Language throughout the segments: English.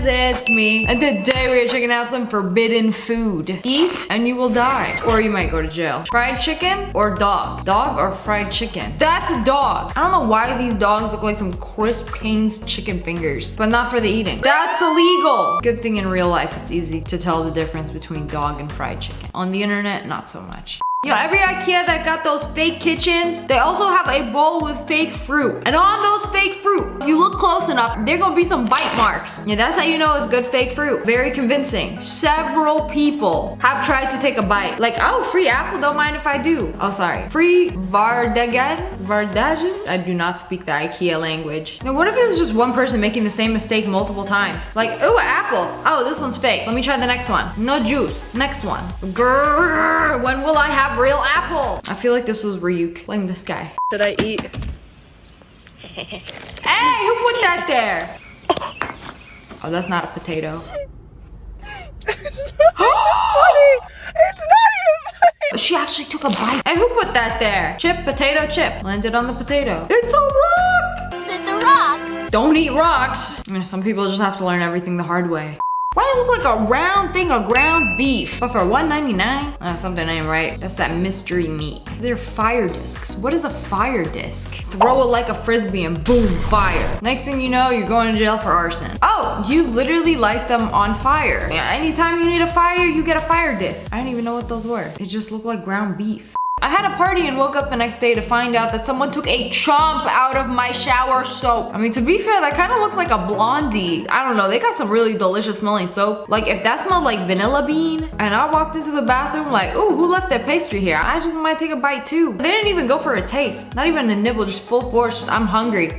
friends, it's me. And today we are checking out some forbidden food. Eat and you will die, or you might go to jail. Fried chicken or dog? Dog or fried chicken? That's a dog. I don't know why these dogs look like some crisp Cane's chicken fingers, but not for the eating. That's illegal. Good thing in real life it's easy to tell the difference between dog and fried chicken. On the internet, not so much. You know, every IKEA that got those fake kitchens, they also have a bowl with fake fruit. And on those fake fruit, if you look close enough, there gonna be some bite marks. Yeah, that's how you know it's good fake fruit. Very convincing. Several people have tried to take a bite. Like, oh, free apple, don't mind if I do. Oh, sorry. Free Vardagen? Vardagen? I do not speak the IKEA language. Now, what if it was just one person making the same mistake multiple times? Like, oh, apple. Oh, this one's fake. Let me try the next one. No juice. Next one. Grrr, when will I have real apple? I feel like this was Ryuk. Blame this guy. Should I eat? Hey, who put that there? Oh, that's not a potato. It's not funny. It's not even funny. She actually took a bite. Hey, who put that there? Chip, potato, chip. Landed on the potato. It's a rock. It's a rock. Don't eat rocks. You know, some people just have to learn everything the hard way. Why does it look like a round thing of ground beef? But for $1.99? Something ain't right. That's that mystery meat. They're fire discs. What is a fire disc? Throw it like a frisbee and boom, fire. Next thing you know, you're going to jail for arson. Oh, you literally light them on fire. Yeah, anytime you need a fire, you get a fire disc. I didn't even know what those were. They just look like ground beef. I had a party and woke up the next day to find out that someone took a chomp out of my shower soap. I mean, to be fair, that kind of looks like a Blondie. I don't know, they got some really delicious smelling soap. Like, if that smelled like vanilla bean, and I walked into the bathroom like, ooh, who left their pastry here? I just might take a bite too. They didn't even go for a taste. Not even a nibble, just full force, just I'm hungry.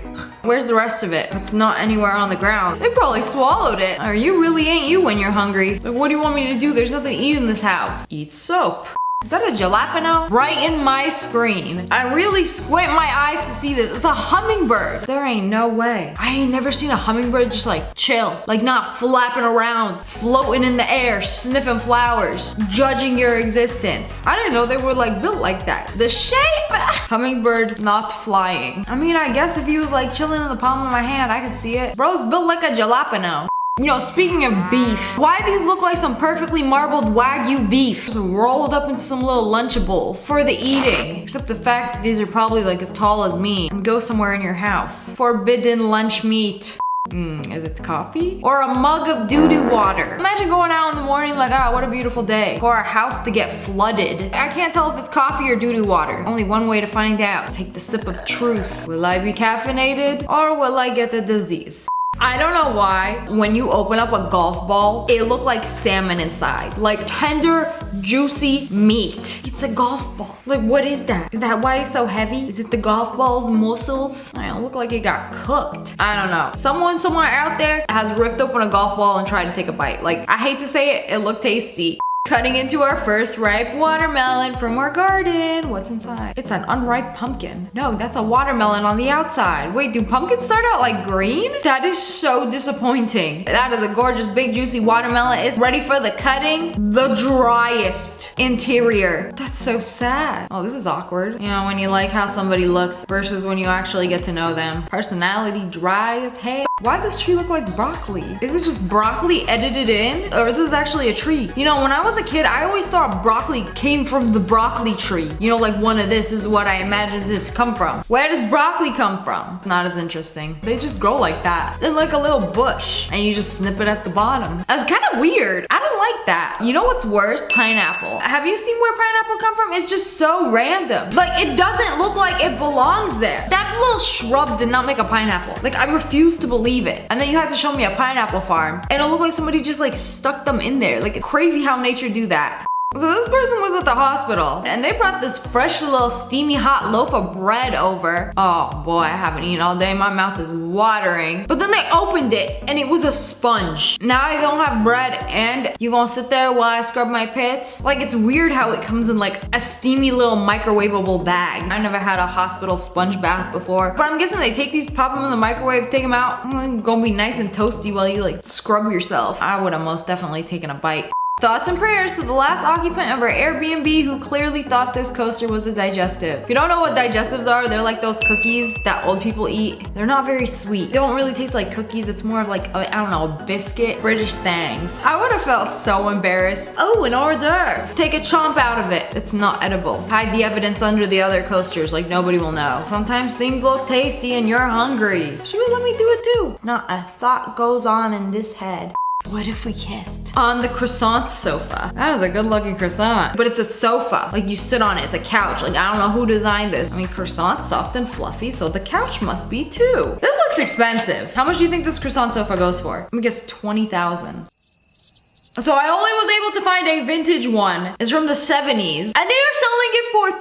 Where's the rest of it? It's not anywhere on the ground. They probably swallowed it. Or you really ain't you when you're hungry. Like, what do you want me to do? There's nothing to eat in this house. Eat soap. Is that a jalapeno? Right in my screen. I really squint my eyes to see this. It's a hummingbird. There ain't no way. I ain't never seen a hummingbird just like chill. Like not flapping around, floating in the air, sniffing flowers, judging your existence. I didn't know they were like built like that. The shape! Hummingbird not flying. I mean, I guess if he was like chilling in the palm of my hand, I could see it. Bro's built like a jalapeno. You know, speaking of beef, why these look like some perfectly marbled Wagyu beef just rolled up into some little Lunchables for the eating. Except the fact that these are probably like as tall as me and go somewhere in your house. Forbidden lunch meat. Is it coffee? Or a mug of doo-doo water. Imagine going out in the morning like, ah, what a beautiful day. For our house to get flooded. I can't tell if it's coffee or doo-doo water. Only one way to find out. Take the sip of truth. Will I be caffeinated or will I get the disease? I don't know why, when you open up a golf ball, it looked like salmon inside. Like tender, juicy meat. It's a golf ball. Like, what is that? Is that why it's so heavy? Is it the golf ball's muscles? I don't look like it got cooked. I don't know. Someone somewhere out there has ripped open a golf ball and tried to take a bite. Like, I hate to say it, it looked tasty. Cutting into our first ripe watermelon from our garden. What's inside? It's an unripe pumpkin. No, that's a watermelon on the outside. Wait, do pumpkins start out like green? That is so disappointing. That is a gorgeous big juicy watermelon. It's ready for the cutting. The driest interior. That's so sad. Oh, this is awkward. You know, when you like how somebody looks versus when you actually get to know them. Personality dry as hell. Why does this tree look like broccoli? Is it just broccoli edited in? Or is this actually a tree? You know, when I was a kid, I always thought broccoli came from the broccoli tree. You know, like one of this is what I imagined it to come from. Where does broccoli come from? Not as interesting. They just grow like that. In like a little bush. And you just snip it at the bottom. That's kind of weird. I don't like that. You know what's worse? Pineapple. Have you seen where pineapple come from? It's just so random. Like, it doesn't look like it belongs there. That little shrub did not make a pineapple. Like, I refuse to believe it. And then you have to show me a pineapple farm and it looked like somebody just like stuck them in there. Like, crazy how nature do that. So this person was at the hospital and they brought this fresh little steamy hot loaf of bread over. Oh boy, I haven't eaten all day. My mouth is watering. But then they opened it and it was a sponge. Now I don't have bread and you gonna sit there while I scrub my pits? Like, it's weird how it comes in like a steamy little microwavable bag. I never had a hospital sponge bath before. But I'm guessing they take these, pop them in the microwave, take them out. Gonna be nice and toasty while you like scrub yourself. I would have most definitely taken a bite. Thoughts and prayers to the last occupant of our Airbnb who clearly thought this coaster was a digestive. If you don't know what digestives are, they're like those cookies that old people eat. They're not very sweet. They don't really taste like cookies. It's more of like, I don't know, a biscuit. British things. I would have felt so embarrassed. Oh, an hors d'oeuvre. Take a chomp out of it. It's not edible. Hide the evidence under the other coasters like nobody will know. Sometimes things look tasty and you're hungry. She would let me do it too. Not a thought goes on in this head. What if we kissed? On the croissant sofa. That is a good looking croissant. But it's a sofa. Like you sit on it, it's a couch. Like I don't know who designed this. I mean, croissant's soft and fluffy, so the couch must be too. This looks expensive. How much do you think this croissant sofa goes for? Let me guess, 20,000. So I only was able to find a vintage one. It's from the 70s. And they are selling it for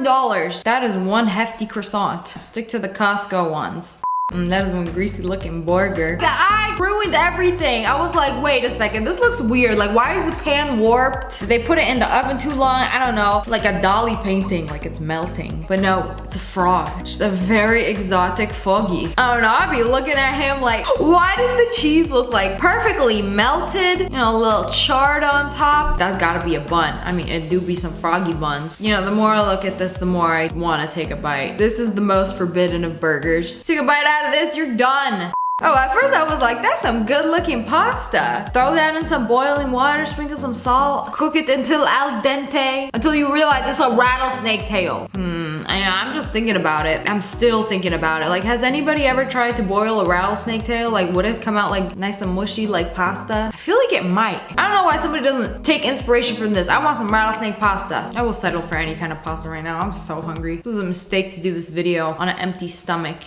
$30,000. That is one hefty croissant. Stick to the Costco ones. That is one greasy looking burger. I ruined everything. I was like, wait a second, this looks weird. Like, why is the pan warped? Did they put it in the oven too long? I don't know. Like a Dali painting, like it's melting. But no, it's a frog. Just a very exotic foggy. I don't know, I'd be looking at him like, why does the cheese look like perfectly melted? You know, a little charred on top. That's gotta be a bun. I mean, it do be some froggy buns. You know, the more I look at this, the more I wanna take a bite. This is the most forbidden of burgers. Take a bite out of this, you're done. Oh, at first I was like, that's some good looking pasta. Throw that in some boiling water, sprinkle some salt, cook it until al dente, until you realize it's a rattlesnake tail. I'm just thinking about it. I'm still thinking about it. Like, has anybody ever tried to boil a rattlesnake tail? Like, would it come out like nice and mushy like pasta? I feel like it might. I don't know why somebody doesn't take inspiration from this. I want some rattlesnake pasta. I will settle for any kind of pasta right now. I'm so hungry. This was a mistake to do this video on an empty stomach.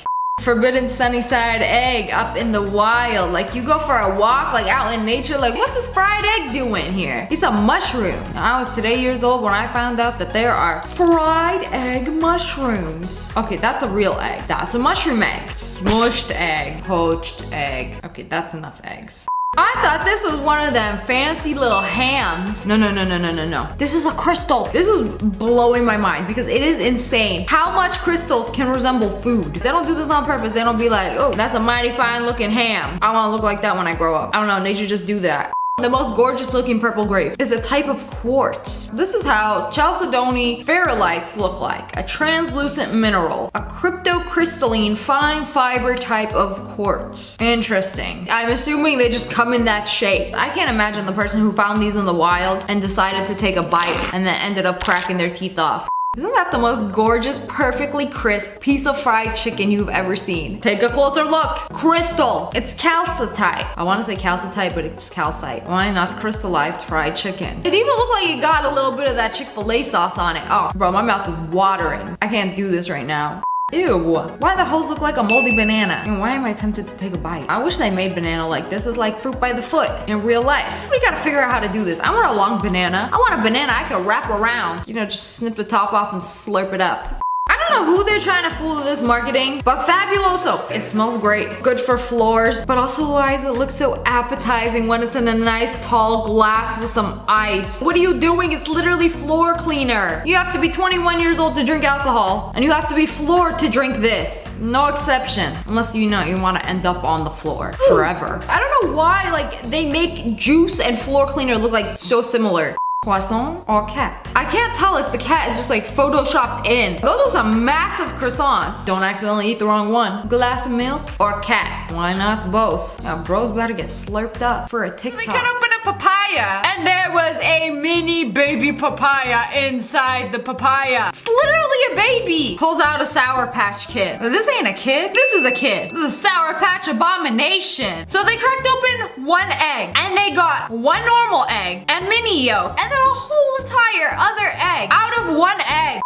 Forbidden sunny side egg up in the wild. Like you go for a walk like out in nature, like what does fried egg doing here? It's a mushroom. I was today years old when I found out that there are fried egg mushrooms. Okay, that's a real egg. That's a mushroom egg. Smushed egg, poached egg. Okay, that's enough eggs. I thought this was one of them fancy little hams. No. This is a crystal. This was blowing my mind because it is insane how much crystals can resemble food. They don't do this on purpose. They don't be like, oh, that's a mighty fine looking ham. I want to look like that when I grow up. I don't know, nature just do that. The most gorgeous looking purple grape is a type of quartz. This is how chalcedony ferrolites look like. A translucent mineral. A cryptocrystalline fine fiber type of quartz. Interesting. I'm assuming they just come in that shape. I can't imagine the person who found these in the wild and decided to take a bite and then ended up cracking their teeth off. Isn't that the most gorgeous, perfectly crisp piece of fried chicken you've ever seen? Take a closer look. Crystal. It's calcitite. I want to say calcitite, but it's calcite. Why not crystallized fried chicken? It even looked like it got a little bit of that Chick-fil-A sauce on it. Oh, bro, my mouth is watering. I can't do this right now. Ew, why the hose look like a moldy banana? And why am I tempted to take a bite? I wish they made banana like this. It's like fruit by the foot in real life. We gotta figure out how to do this. I want a long banana. I want a banana I can wrap around. You know, just snip the top off and slurp it up. I don't know who they're trying to fool with this marketing, but fabuloso. It smells great. Good for floors, but also why does it look so appetizing when it's in a nice tall glass with some ice? What are you doing? It's literally floor cleaner. You have to be 21 years old to drink alcohol, and you have to be floored to drink this. No exception. Unless you know you want to end up on the floor forever. I don't know why, like, they make juice and floor cleaner look like so similar. Croissant or cat? I can't tell if the cat is just like photoshopped in. Those are some massive croissants. Don't accidentally eat the wrong one. Glass of milk or cat? Why not both? Now bro's about to get slurped up for a TikTok. We cut open a papaya and there was a mini baby papaya inside the papaya. It's literally a baby. Pulls out a Sour Patch Kid. This ain't a kid. This is a kid. This is a Sour Patch abomination. So they cracked open one egg and they got one normal egg and mini yolk and then a whole entire other egg out of one egg.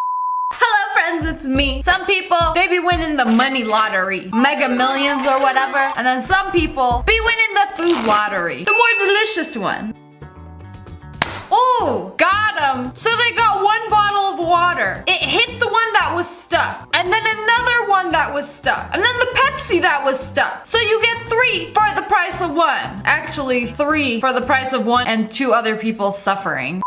Hello friends, it's me. Some people, they be winning the money lottery, Mega Millions or whatever, and then some people be winning the food lottery, the more delicious one. Oh, got them. So they got one bottle of water. It hit the one that was stuck, and then another one that was stuck, and then the Pepsi that was stuck. So you get 3 for the price of 1. Actually, 3 for the price of 1 and 2 other people suffering.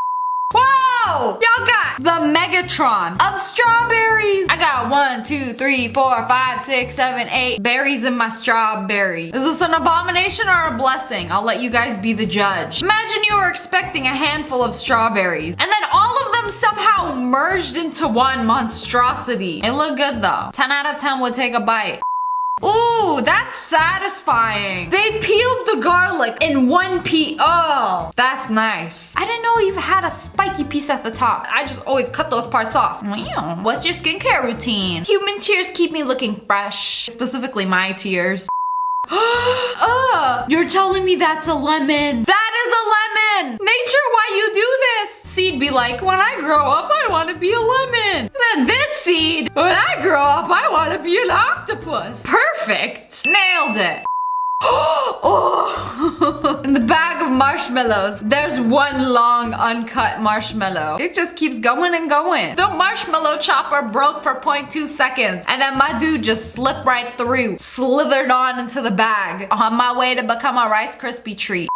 Whoa! Whoa! Y'all got the Megatron of strawberries. I got 1, 2, 3, 4, 5, 6, 7, 8 berries in my strawberry. Is this an abomination or a blessing? I'll let you guys be the judge. Imagine you were expecting a handful of strawberries, and then all of them somehow merged into one monstrosity. It looked good though. 10 out of 10 would take a bite. Ooh, that's satisfying. They peeled the garlic in one piece. Oh, that's nice. I didn't know you had a spiky piece at the top. I just always cut those parts off. What's your skincare routine? Human tears keep me looking fresh. Specifically my tears. You're telling me that's a lemon. That is a lemon. Nature, why you do this? Seed be like, when I grow up, I want to be a lemon. Then this seed, when I grow up, I want to be an octopus. Perfect. Nailed it. Oh, in the bag of marshmallows, there's one long uncut marshmallow. It just keeps going and going. The marshmallow chopper broke for 0.2 seconds, and then my dude just slipped right through, slithered on into the bag on my way to become a Rice Krispie treat.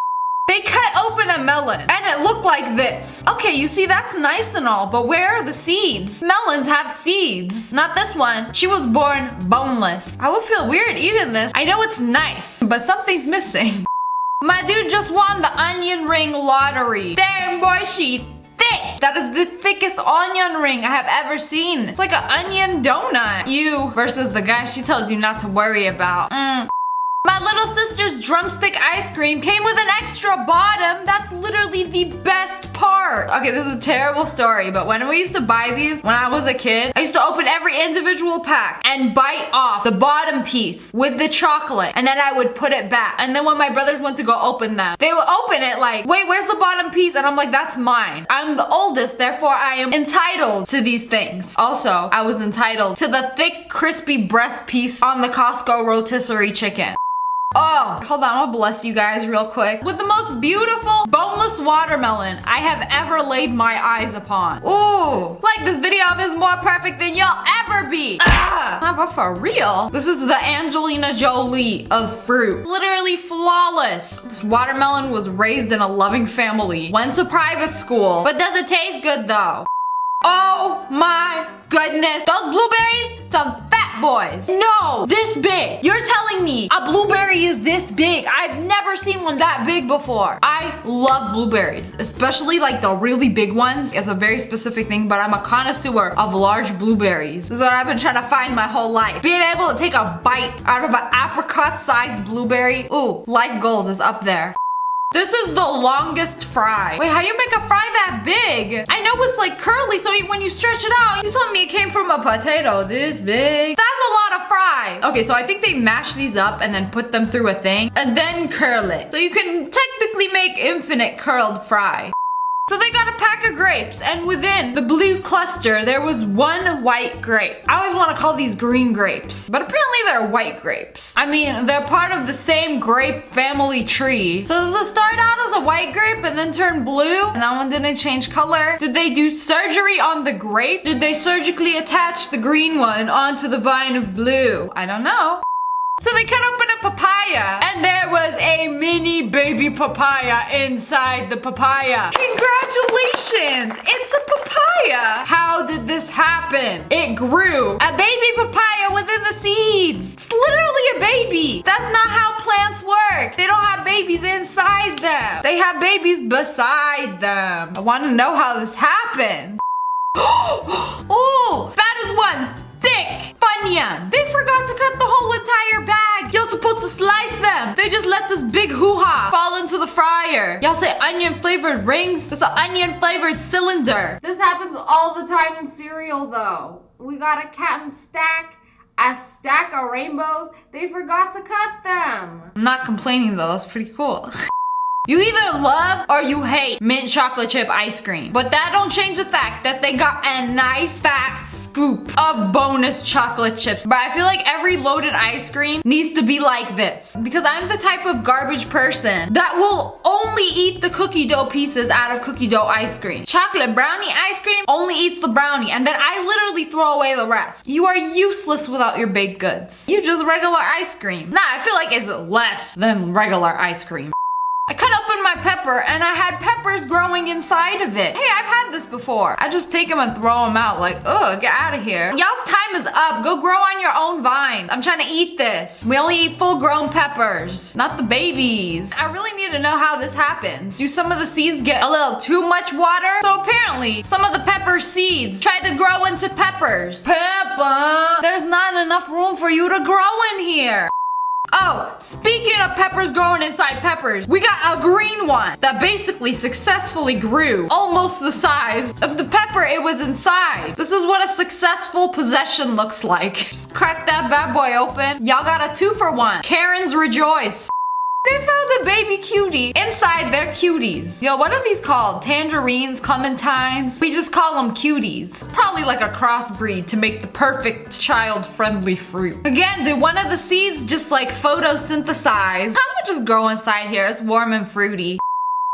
They cut open a melon, and it looked like this. Okay, you see, that's nice and all, but where are the seeds? Melons have seeds. Not this one. She was born boneless. I would feel weird eating this. I know it's nice, but something's missing. My dude just won the onion ring lottery. Damn, boy, she thick. That is the thickest onion ring I have ever seen. It's like an onion donut. You versus the guy she tells you not to worry about. My little sister's drumstick ice cream came with an extra bottom. That's literally the best part. Okay, this is a terrible story, but when we used to buy these when I was a kid, I used to open every individual pack and bite off the bottom piece with the chocolate, and then I would put it back. And then when my brothers went to go open them, they would open it like, wait, where's the bottom piece? And I'm like, that's mine. I'm the oldest, therefore I am entitled to these things. Also, I was entitled to the thick, crispy breast piece on the Costco rotisserie chicken. Oh, hold on, I'm gonna bless you guys real quick with the most beautiful boneless watermelon I have ever laid my eyes upon. Ooh, like this video is more perfect than you'll ever be. But for real, this is the Angelina Jolie of fruit. Literally flawless. This watermelon was raised in a loving family, went to private school, but does it taste good though? Oh my goodness, those blueberries, some fat boys. No, this big. You're telling me a blueberry is this big? I've never seen one that big before. I love blueberries, especially like the really big ones. It's a very specific thing, but I'm a connoisseur of large blueberries. This is what I've been trying to find my whole life. Being able to take a bite out of an apricot-sized blueberry. Ooh, life goals is up there. This is the longest fry. Wait, how you make a fry that big? I know it's like curly, so when you stretch it out, you told me it came from a potato this big. That's a lot of fry. Okay, so I think they mash these up and then put them through a thing and then curl it. So you can technically make infinite curled fry. So they got a pack of grapes, and within the blue cluster, there was one white grape. I always want to call these green grapes, but apparently they're white grapes. I mean, they're part of the same grape family tree. So does it start out as a white grape and then turn blue? And that one didn't change color? Did they do surgery on the grape? Did they surgically attach the green one onto the vine of blue? I don't know. So they cut open a papaya, and there was a mini baby papaya inside the papaya. Congratulations, it's a papaya. How did this happen? It grew a baby papaya within the seeds. It's literally a baby. That's not how plants work. They don't have babies inside them. They have babies beside them. I want to know how this happened. Ooh, that is one thick funyun. They forgot to cut the whole entire bag. You're supposed to slice them. They just let this big hoo-ha fall into the fryer. Y'all say onion flavored rings? It's an onion flavored cylinder. This happens all the time in cereal though. We got a Captain Stack, a stack of rainbows. They forgot to cut them. I'm not complaining though, that's pretty cool. You either love or you hate mint chocolate chip ice cream. But that don't change the fact that they got a nice fat scoop of bonus chocolate chips. But I feel like every loaded ice cream needs to be like this. Because I'm the type of garbage person that will only eat the cookie dough pieces out of cookie dough ice cream. Chocolate brownie ice cream only eats the brownie, and then I literally throw away the rest. You are useless without your baked goods. You just regular ice cream. Nah, I feel like it's less than regular ice cream. I cut open my pepper and I had peppers growing inside of it. Hey, I've had this before. I just take them and throw them out like, ugh, get out of here. Y'all's time is up. Go grow on your own vine. I'm trying to eat this. We only eat full grown peppers, not the babies. I really need to know how this happens. Do some of the seeds get a little too much water? So apparently, some of the pepper seeds tried to grow into peppers. Peppa, there's not enough room for you to grow in here. Oh, speaking of peppers growing inside peppers, we got a green one that basically successfully grew almost the size of the pepper it was inside. This is what a successful possession looks like. Just crack that bad boy open. Y'all got a 2-for-1. Karens rejoice. They found a baby cutie inside their cuties. Yo, what are these called? Tangerines, clementines? We just call them cuties. It's probably like a crossbreed to make the perfect child-friendly fruit. Again, did one of the seeds just like photosynthesize? I'm gonna just grow inside here. It's warm and fruity.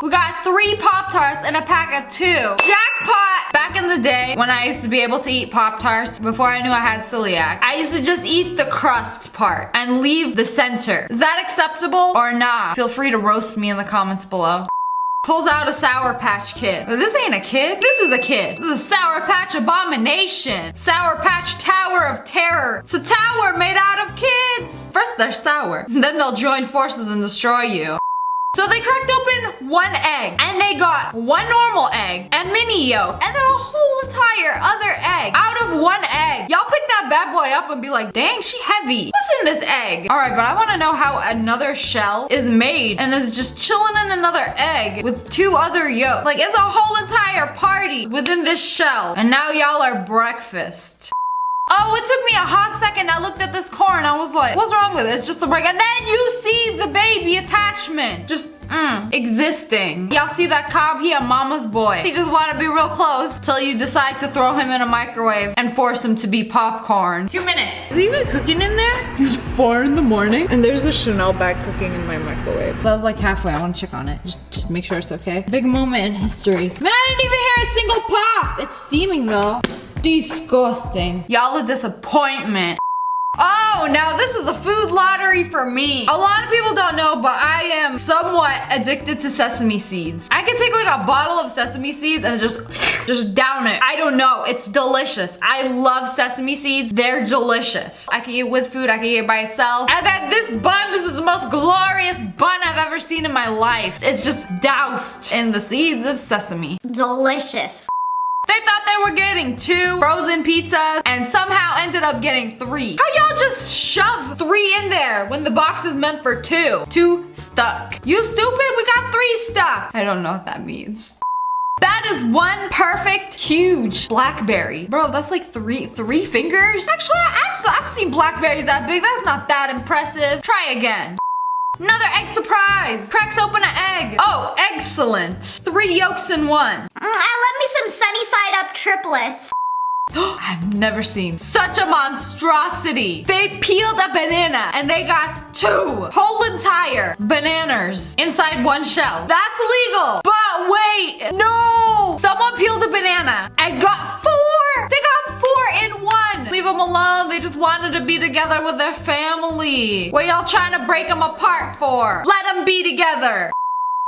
We got 3 Pop-Tarts and a pack of 2. Jackpot! Back in the day, when I used to be able to eat Pop-Tarts, before I knew I had celiac, I used to just eat the crust part and leave the center. Is that acceptable or not? Feel free to roast me in the comments below. Pulls out a Sour Patch Kid. But this ain't a kid. This is a kid. This is a Sour Patch abomination. Sour Patch Tower of Terror. It's a tower made out of kids. First they're sour, then they'll join forces and destroy you. So they cracked open 1 egg, and they got 1 normal egg, a mini yolk, and then a whole entire other egg out of 1 egg. Y'all pick that bad boy up and be like, dang, she heavy. What's in this egg? All right, but I want to know how another shell is made and is just chilling in another egg with 2 other yolks. Like, it's a whole entire party within this shell, and now y'all are breakfast. Oh, it took me a hot second. I looked at this corn. I was like, what's wrong with it? It's just a break. And then you see the baby attachment. Just, existing. Y'all see that cob? He a mama's boy. He just want to be real close till you decide to throw him in a microwave and force him to be popcorn. 2 minutes. Is he even cooking in there? It's 4 in the morning. And there's a Chanel bag cooking in my microwave. That was like halfway. I want to check on it. Just make sure it's okay. Big moment in history. Man, I didn't even hear a single pop. It's steaming though. Disgusting. Y'all a disappointment. Oh, now this is a food lottery for me. A lot of people don't know, but I am somewhat addicted to sesame seeds. I can take like a bottle of sesame seeds and just down it. I don't know, it's delicious. I love sesame seeds, they're delicious. I can eat it with food, I can eat it by itself. And then this bun, this is the most glorious bun I've ever seen in my life. It's just doused in the seeds of sesame. Delicious. They thought they were getting 2 frozen pizzas and somehow ended up getting 3. How y'all just shove 3 in there when the box is meant for 2? 2 stuck. You stupid? We got 3 stuck. I don't know what that means. That is 1 perfect, huge blackberry. Bro, that's like three fingers? Actually, I've seen blackberries that big. That's not that impressive. Try again. Another egg surprise. Cracks open an egg. Oh, excellent. 3 yolks in 1. I love me some sunny side up triplets. I've never seen such a monstrosity. They peeled a banana and they got 2 whole entire bananas inside 1 shell. That's illegal. But wait, no. Someone peeled a banana and got 4. They got 4 in 1. Leave them alone. They just wanted to be together with their family. What y'all trying to break them apart for? Let them be together.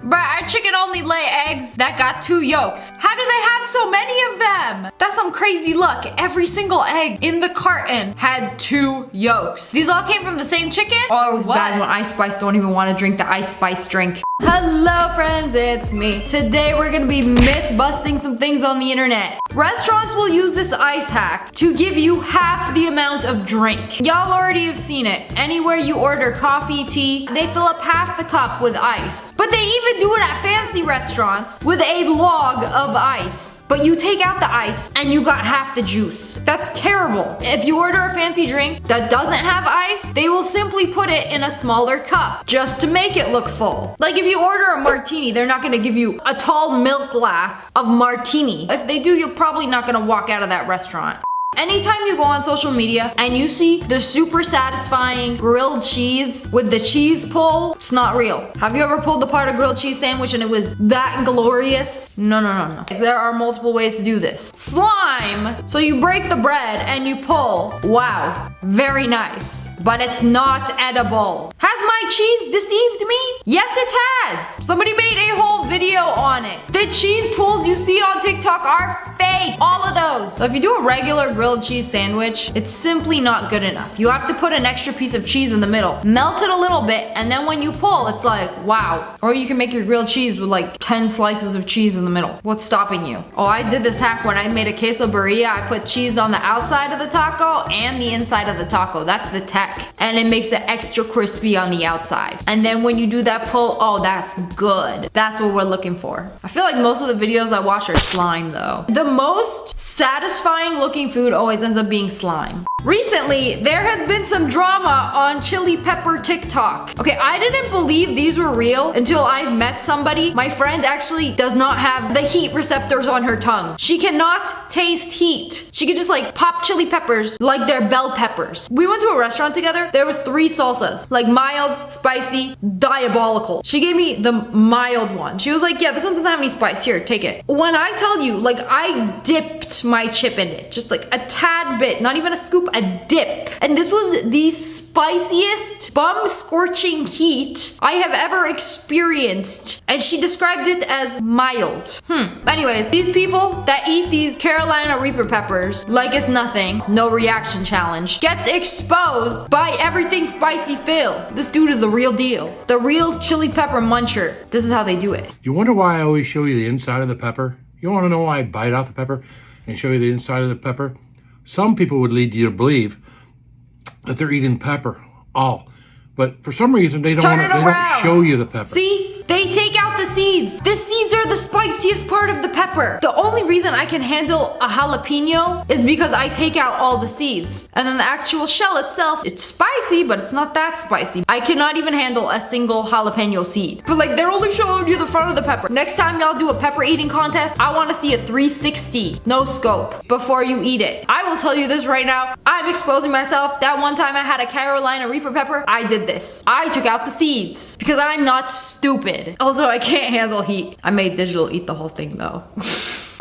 Bruh, our chicken only lay eggs that got 2 yolks. How do they have so many of them? That's some crazy luck. Every single egg in the carton had 2 yolks. These all came from the same chicken? Or what? Bad when Ice Spice don't even want to drink the Ice Spice drink. Hello friends, it's me. Today we're gonna be myth busting some things on the internet. Restaurants will use this ice hack to give you half the amount of drink. Y'all already have seen it. Anywhere you order coffee, tea, they fill up half the cup with ice. But they even do it at fancy restaurants with a log of ice. But you take out the ice and you got half the juice. That's terrible. If you order a fancy drink that doesn't have ice, they will simply put it in a smaller cup just to make it look full. Like if you order a martini, they're not gonna give you a tall milk glass of martini. If they do, you're probably not gonna walk out of that restaurant. Anytime you go on social media and you see the super satisfying grilled cheese with the cheese pull, it's not real. Have you ever pulled apart a grilled cheese sandwich and it was that glorious? No. There are multiple ways to do this. Slime. So you break the bread and you pull. Wow, very nice. but it's not edible. Has my cheese deceived me? Yes, it has. Somebody made a whole video on it. The cheese pulls you see on TikTok are fake. All of those. So if you do a regular grilled cheese sandwich, it's simply not good enough. You have to put an extra piece of cheese in the middle. Melt it a little bit, and then when you pull, it's like, wow. Or you can make your grilled cheese with like 10 slices of cheese in the middle. What's stopping you? Oh, I did this hack when I made a queso burrito. I put cheese on the outside of the taco and the inside of the taco. That's the tech. And it makes it extra crispy on the outside. And then when you do that pull, oh, that's good. That's what we're looking for. I feel like most of the videos I watch are slime though. The most satisfying looking food always ends up being slime. Recently, there has been some drama on chili pepper TikTok. Okay, I didn't believe these were real until I met somebody. My friend actually does not have the heat receptors on her tongue. She cannot taste heat. She could just like pop chili peppers like they're bell peppers. We went to a restaurant together. There was 3 salsas, like mild, spicy, diabolical. She gave me the mild one. She was like, yeah, this one doesn't have any spice. Here, take it. When I tell you, like I dipped my chip in it, just like a tad bit, not even a scoop, a dip. And this was the spiciest, bum-scorching heat I have ever experienced. And she described it as mild. Anyways, these people that eat these Carolina Reaper peppers like it's nothing, no reaction challenge, gets exposed by everything spicy Phil. This dude is the real deal. The real chili pepper muncher. This is how they do it. You wonder why I always show you the inside of the pepper? You want to know why I bite out the pepper and show you the inside of the pepper? Some people would lead you to believe that they're eating pepper, but for some reason they don't show you the pepper. See? They take out the seeds. The seeds are the spiciest part of the pepper. The only reason I can handle a jalapeno is because I take out all the seeds. And then the actual shell itself, it's spicy, but it's not that spicy. I cannot even handle a single jalapeno seed. But like, they're only showing you the front of the pepper. Next time y'all do a pepper eating contest, I want to see a 360, no scope, before you eat it. I will tell you this right now. I'm exposing myself. That one time I had a Carolina Reaper pepper, I did this. I took out the seeds because I'm not stupid. Also, I can't handle heat. I made Digital eat the whole thing though.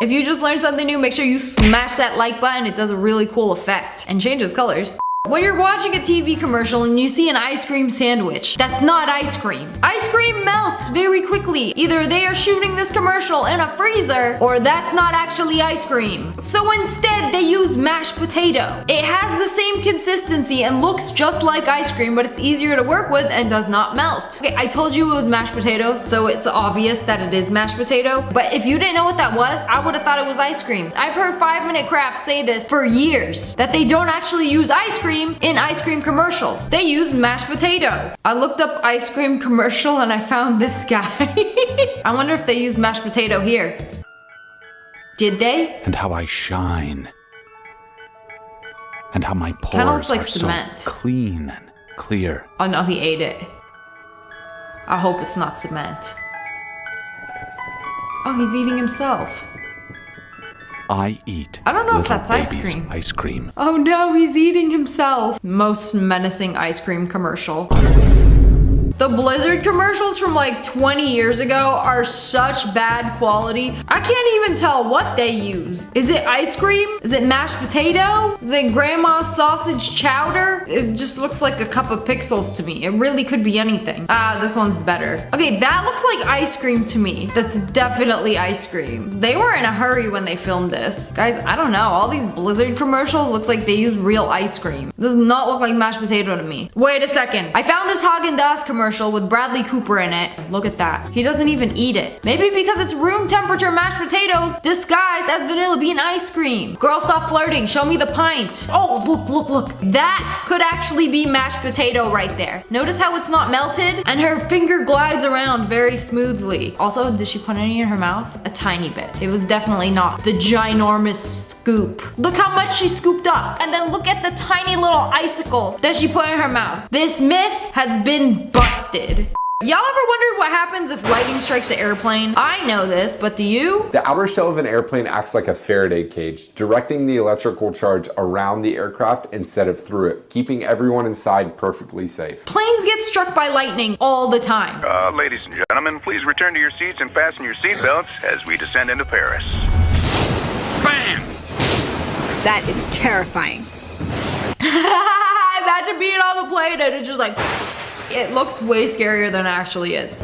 If you just learned something new, make sure you smash that like button. It does a really cool effect and changes colors. When you're watching a TV commercial and you see an ice cream sandwich, that's not ice cream. Ice cream melts very quickly. Either they are shooting this commercial in a freezer, or that's not actually ice cream. So instead, they use mashed potato. It has the same consistency and looks just like ice cream, but it's easier to work with and does not melt. Okay, I told you it was mashed potato, so it's obvious that it is mashed potato. But if you didn't know what that was, I would have thought it was ice cream. I've heard 5 Minute Craft say this for years, that they don't actually use ice cream in ice cream commercials. They use mashed potato. I looked up ice cream commercial and I found this guy. I wonder if they used mashed potato here. Did they? And how I shine. And how my Kinda looks pores like are cement. so clean and clear. Oh no, he ate it. I hope it's not cement. Oh, he's eating himself. I eat. I don't know if little that's ice baby's cream. Ice cream. Oh no, he's eating himself. Most menacing ice cream commercial. The Blizzard commercials from like 20 years ago are such bad quality. I can't even tell what they use. Is it ice cream? Is it mashed potato? Is it grandma's sausage chowder? It just looks like a cup of pixels to me. It really could be anything. This one's better. Okay, that looks like ice cream to me. That's definitely ice cream. They were in a hurry when they filmed this. Guys, I don't know. All these Blizzard commercials looks like they use real ice cream. Does not look like mashed potato to me. Wait a second. I found this Haagen-Dazs commercial with Bradley Cooper in it. Look at that. He doesn't even eat it. Maybe because it's room temperature mashed potatoes disguised as vanilla bean ice cream. Girl, stop flirting. Show me the pint. Oh, look. That could actually be mashed potato right there. Notice how it's not melted? And her finger glides around very smoothly. Also, did she put any in her mouth? A tiny bit. It was definitely not the ginormous scoop. Look how much she scooped up. And then look at the tiny little icicle that she put in her mouth. This myth has been busted. Y'all ever wondered what happens if lightning strikes an airplane? I know this, but do you? The outer shell of an airplane acts like a Faraday cage, directing the electrical charge around the aircraft instead of through it, keeping everyone inside perfectly safe. Planes get struck by lightning all the time. Ladies and gentlemen, please return to your seats and fasten your seatbelts as we descend into Paris. Bam! That is terrifying. I imagine being on the plane and it's just like, it looks way scarier than it actually is.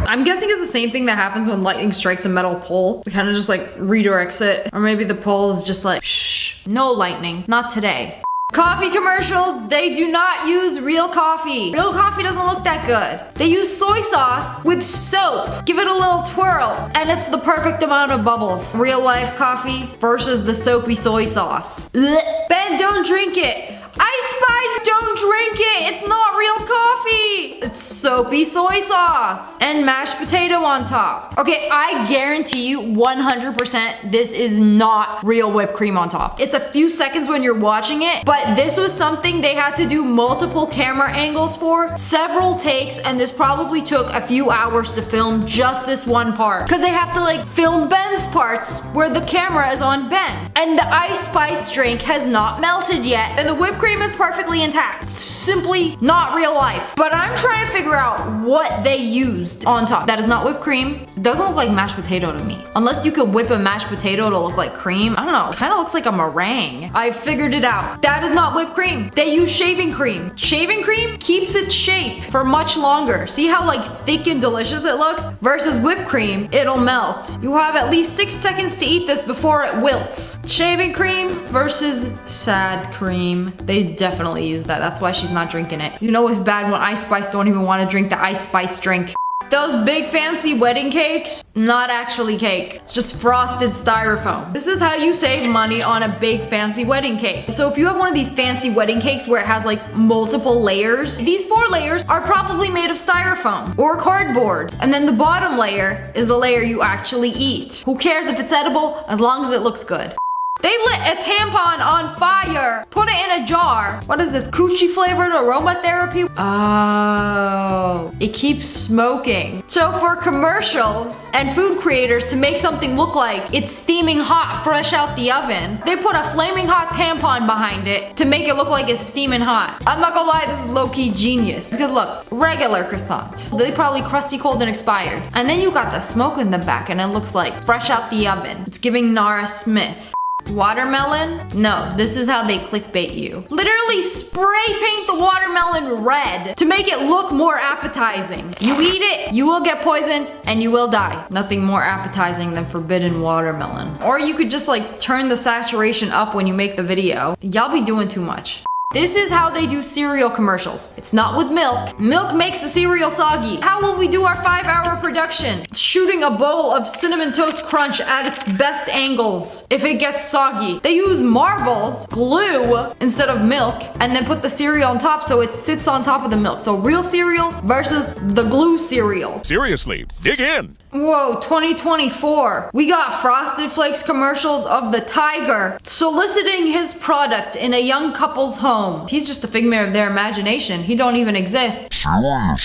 I'm guessing it's the same thing that happens when lightning strikes a metal pole. It kind of just like redirects it. Or maybe the pole is just like, shh, no lightning, not today. Coffee commercials, they do not use real coffee. Real coffee doesn't look that good. They use soy sauce with soap. Give it a little twirl, and it's the perfect amount of bubbles. Real life coffee versus the soapy soy sauce. Blech. Ben, don't drink it. Ice Spice, don't drink it. It's not real coffee. It's soapy soy sauce and mashed potato on top. Okay, I guarantee you 100% this is not real whipped cream on top. It's a few seconds when you're watching it, but this was something they had to do multiple camera angles for, several takes, and this probably took a few hours to film just this one part. Because they have to like film Ben's parts where the camera is on Ben. And the Ice Spice drink has not melted yet, and the whipped cream is perfectly intact. Simply not real life. But I'm trying to figure out what they used on top. That is not whipped cream. It doesn't look like mashed potato to me. Unless you could whip a mashed potato to look like cream. I don't know. It kind of looks like a meringue. I figured it out. That is not whipped cream. They use shaving cream. Shaving cream keeps its shape for much longer. See how like thick and delicious it looks? Versus whipped cream, it'll melt. You have at least 6 seconds to eat this before it wilts. Shaving cream versus sad cream. They definitely use that. That's why she's not drinking it. You know it's bad when Ice Spice don't even want to drink the Ice Spice drink. Those big fancy wedding cakes, not actually cake. It's just frosted styrofoam. This is how you save money on a big fancy wedding cake. So if you have one of these fancy wedding cakes where it has like multiple layers, these 4 layers are probably made of styrofoam or cardboard. And then the bottom layer is the layer you actually eat. Who cares if it's edible as long as it looks good. They lit a tampon on fire, put it in a jar. What is this, coochie flavored aromatherapy? Oh, it keeps smoking. So for commercials and food creators to make something look like it's steaming hot fresh out the oven, they put a flaming hot tampon behind it to make it look like it's steaming hot. I'm not gonna lie, this is low-key genius. Because look, regular croissants, they probably crusty cold and expired. And then you got the smoke in the back and it looks like fresh out the oven. It's giving Nara Smith. Watermelon? No, this is how they clickbait you. Literally spray paint the watermelon red to make it look more appetizing. You eat it, you will get poisoned, and you will die. Nothing more appetizing than forbidden watermelon. Or you could just like turn the saturation up when you make the video. Y'all be doing too much. This is how they do cereal commercials. It's not with milk. Milk makes the cereal soggy. How will we do our 5-hour production? Shooting a bowl of Cinnamon Toast Crunch at its best angles if it gets soggy. They use marbles, glue, instead of milk, and then put the cereal on top so it sits on top of the milk. So real cereal versus the glue cereal. Seriously, dig in. Whoa, 2024. We got Frosted Flakes commercials of the tiger soliciting his product in a young couple's home. He's just a figment of their imagination. He don't even exist. Tigger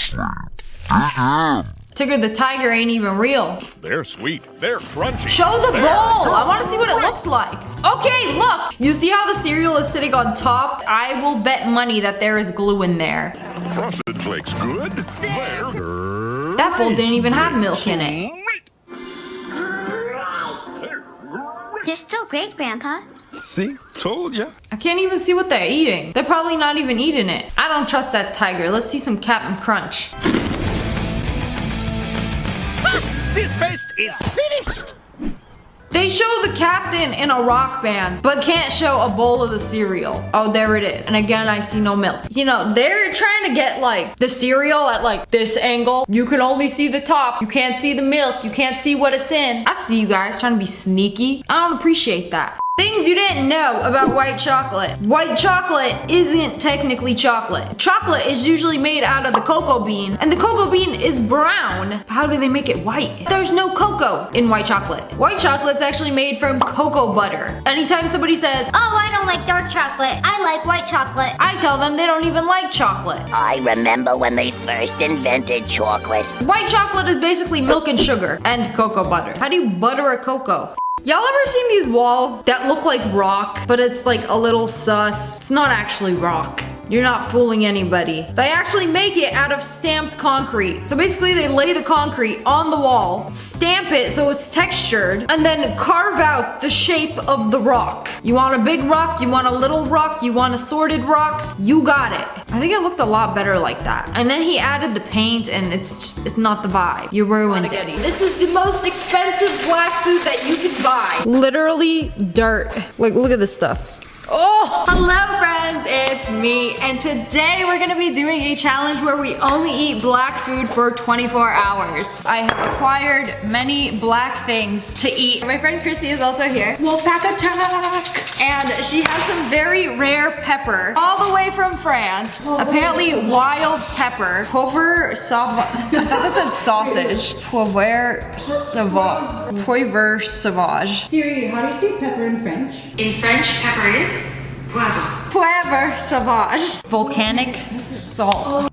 the tiger ain't even real. They're sweet. They're crunchy. Show the bowl. I want to see what it looks like. Okay, look. You see how the cereal is sitting on top? I will bet money that there is glue in there. Frosted Flakes good? That bowl didn't even have milk in it. You're still great, Grandpa. See? Told ya. I can't even see what they're eating. They're probably not even eating it. I don't trust that tiger. Let's see some Captain Crunch. This feast is finished. They show the captain in a rock band, but can't show a bowl of the cereal. Oh, there it is. And again, I see no milk. You know, they're trying to get like the cereal at like this angle. You can only see the top. You can't see the milk. You can't see what it's in. I see you guys trying to be sneaky. I don't appreciate that. Things you didn't know about white chocolate. White chocolate isn't technically chocolate. Chocolate is usually made out of the cocoa bean, and the cocoa bean is brown. How do they make it white? There's no cocoa in white chocolate. White chocolate's actually made from cocoa butter. Anytime somebody says, Oh, I don't like dark chocolate. I like white chocolate. I tell them they don't even like chocolate. I remember when they first invented chocolate. White chocolate is basically milk and sugar and cocoa butter. How do you butter a cocoa? Y'all ever seen these walls that look like rock, but it's like a little sus? It's not actually rock. You're not fooling anybody. They actually make it out of stamped concrete. So basically they lay the concrete on the wall, stamp it so it's textured, and then carve out the shape of the rock. You want a big rock, you want a little rock, you want assorted rocks, you got it. I think it looked a lot better like that. And then he added the paint and it's not the vibe. You ruined it. This is the most expensive black food that you can buy. Literally dirt. Like, look at this stuff. Oh, hello friends, it's me, and today we're gonna be doing a challenge where we only eat black food for 24 hours. I have acquired many black things to eat. My friend Chrissy is also here. Wolfpack attack! And she has some very rare pepper, all the way from France. Apparently wild pepper. Poivre sauvage. I thought this said sausage. Poivre sauvage. Poivre sauvage. Siri, how do you say pepper in French? In French, pepper is poivre. Poivre sauvage. Volcanic salt.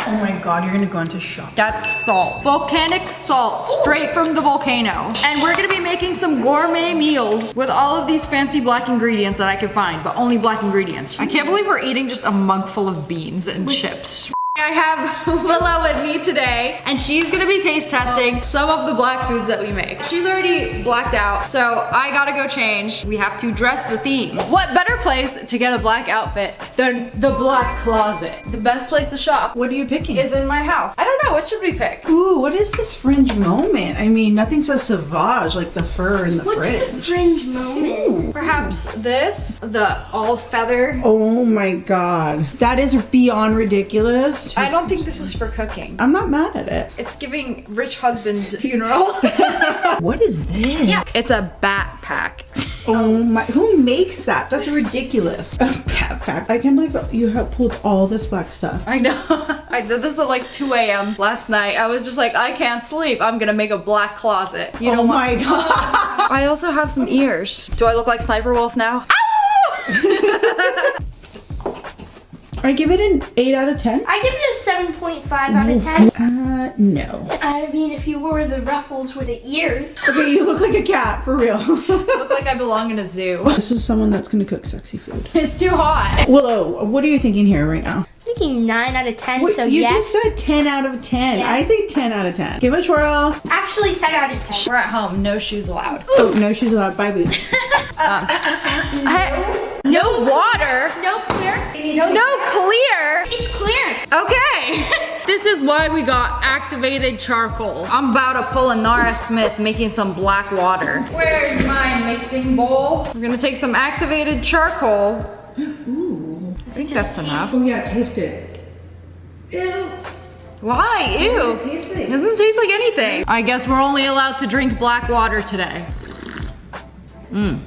Oh my god, you're gonna go into shock. That's salt. Volcanic salt, straight from the volcano. And we're gonna be making some gourmet meals with all of these fancy black ingredients that I can find, but only black ingredients. I can't believe we're eating just a mug full of beans and chips. I have Willow with me today, and she's gonna be taste testing some of the black foods that we make. She's already blacked out, so I gotta go change. We have to dress the theme. What better place to get a black outfit than the black closet? The best place to shop. What are you picking? Is in my house. I don't know, what should we pick? Ooh, what is this fringe moment? I mean, nothing says sauvage like the fur in the fringe. What's the fringe moment? Ooh. Perhaps this, the all feather. Oh my god. That is beyond ridiculous. I don't think this is for cooking. I'm not mad at it. It's giving rich husband funeral. What is this? Yeah, it's a backpack. Oh my, who makes that? That's ridiculous. A backpack. I can't believe you have pulled all this black stuff. I know. I did this at like 2 a.m. last night. I was just like, I can't sleep. I'm gonna make a black closet. You know oh my god. I also have some ears. Do I look like SSSniperWolf now? I give it an 8 out of 10. I give it a 7.5 out of 10. No. I mean, if you wore the ruffles with the ears. Okay, you look like a cat, for real. I look like I belong in a zoo. This is someone that's gonna cook sexy food. It's too hot. Willow, what are you thinking here right now? I'm thinking 9 out of 10, Wait, so you yes. just said 10 out of 10. Yeah. I say 10 out of 10. Give it a twirl. Actually, 10 out of 10. We're at home, no shoes allowed. Oh, no shoes allowed. Bye, boots. No water. No clear. No clear. It's clear. Okay. This is why we got activated charcoal. I'm about to pull a Nara Smith making some black water. Where's my mixing bowl? We're gonna take some activated charcoal. Ooh. I think that's enough. Oh yeah, taste it. Ew. Why? Ew. What does it taste like? It doesn't taste like anything. I guess we're only allowed to drink black water today.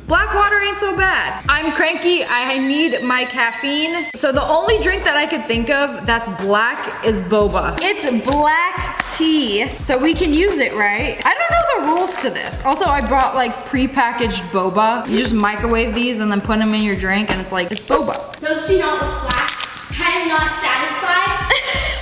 Black water ain't so bad. I'm cranky, I need my caffeine. So the only drink that I could think of that's black is boba. It's black tea, so we can use it, right? I don't know the rules to this. Also, I brought like pre-packaged boba. You just microwave these and then put them in your drink and it's like, it's boba. Those do not look black. I am not satisfied.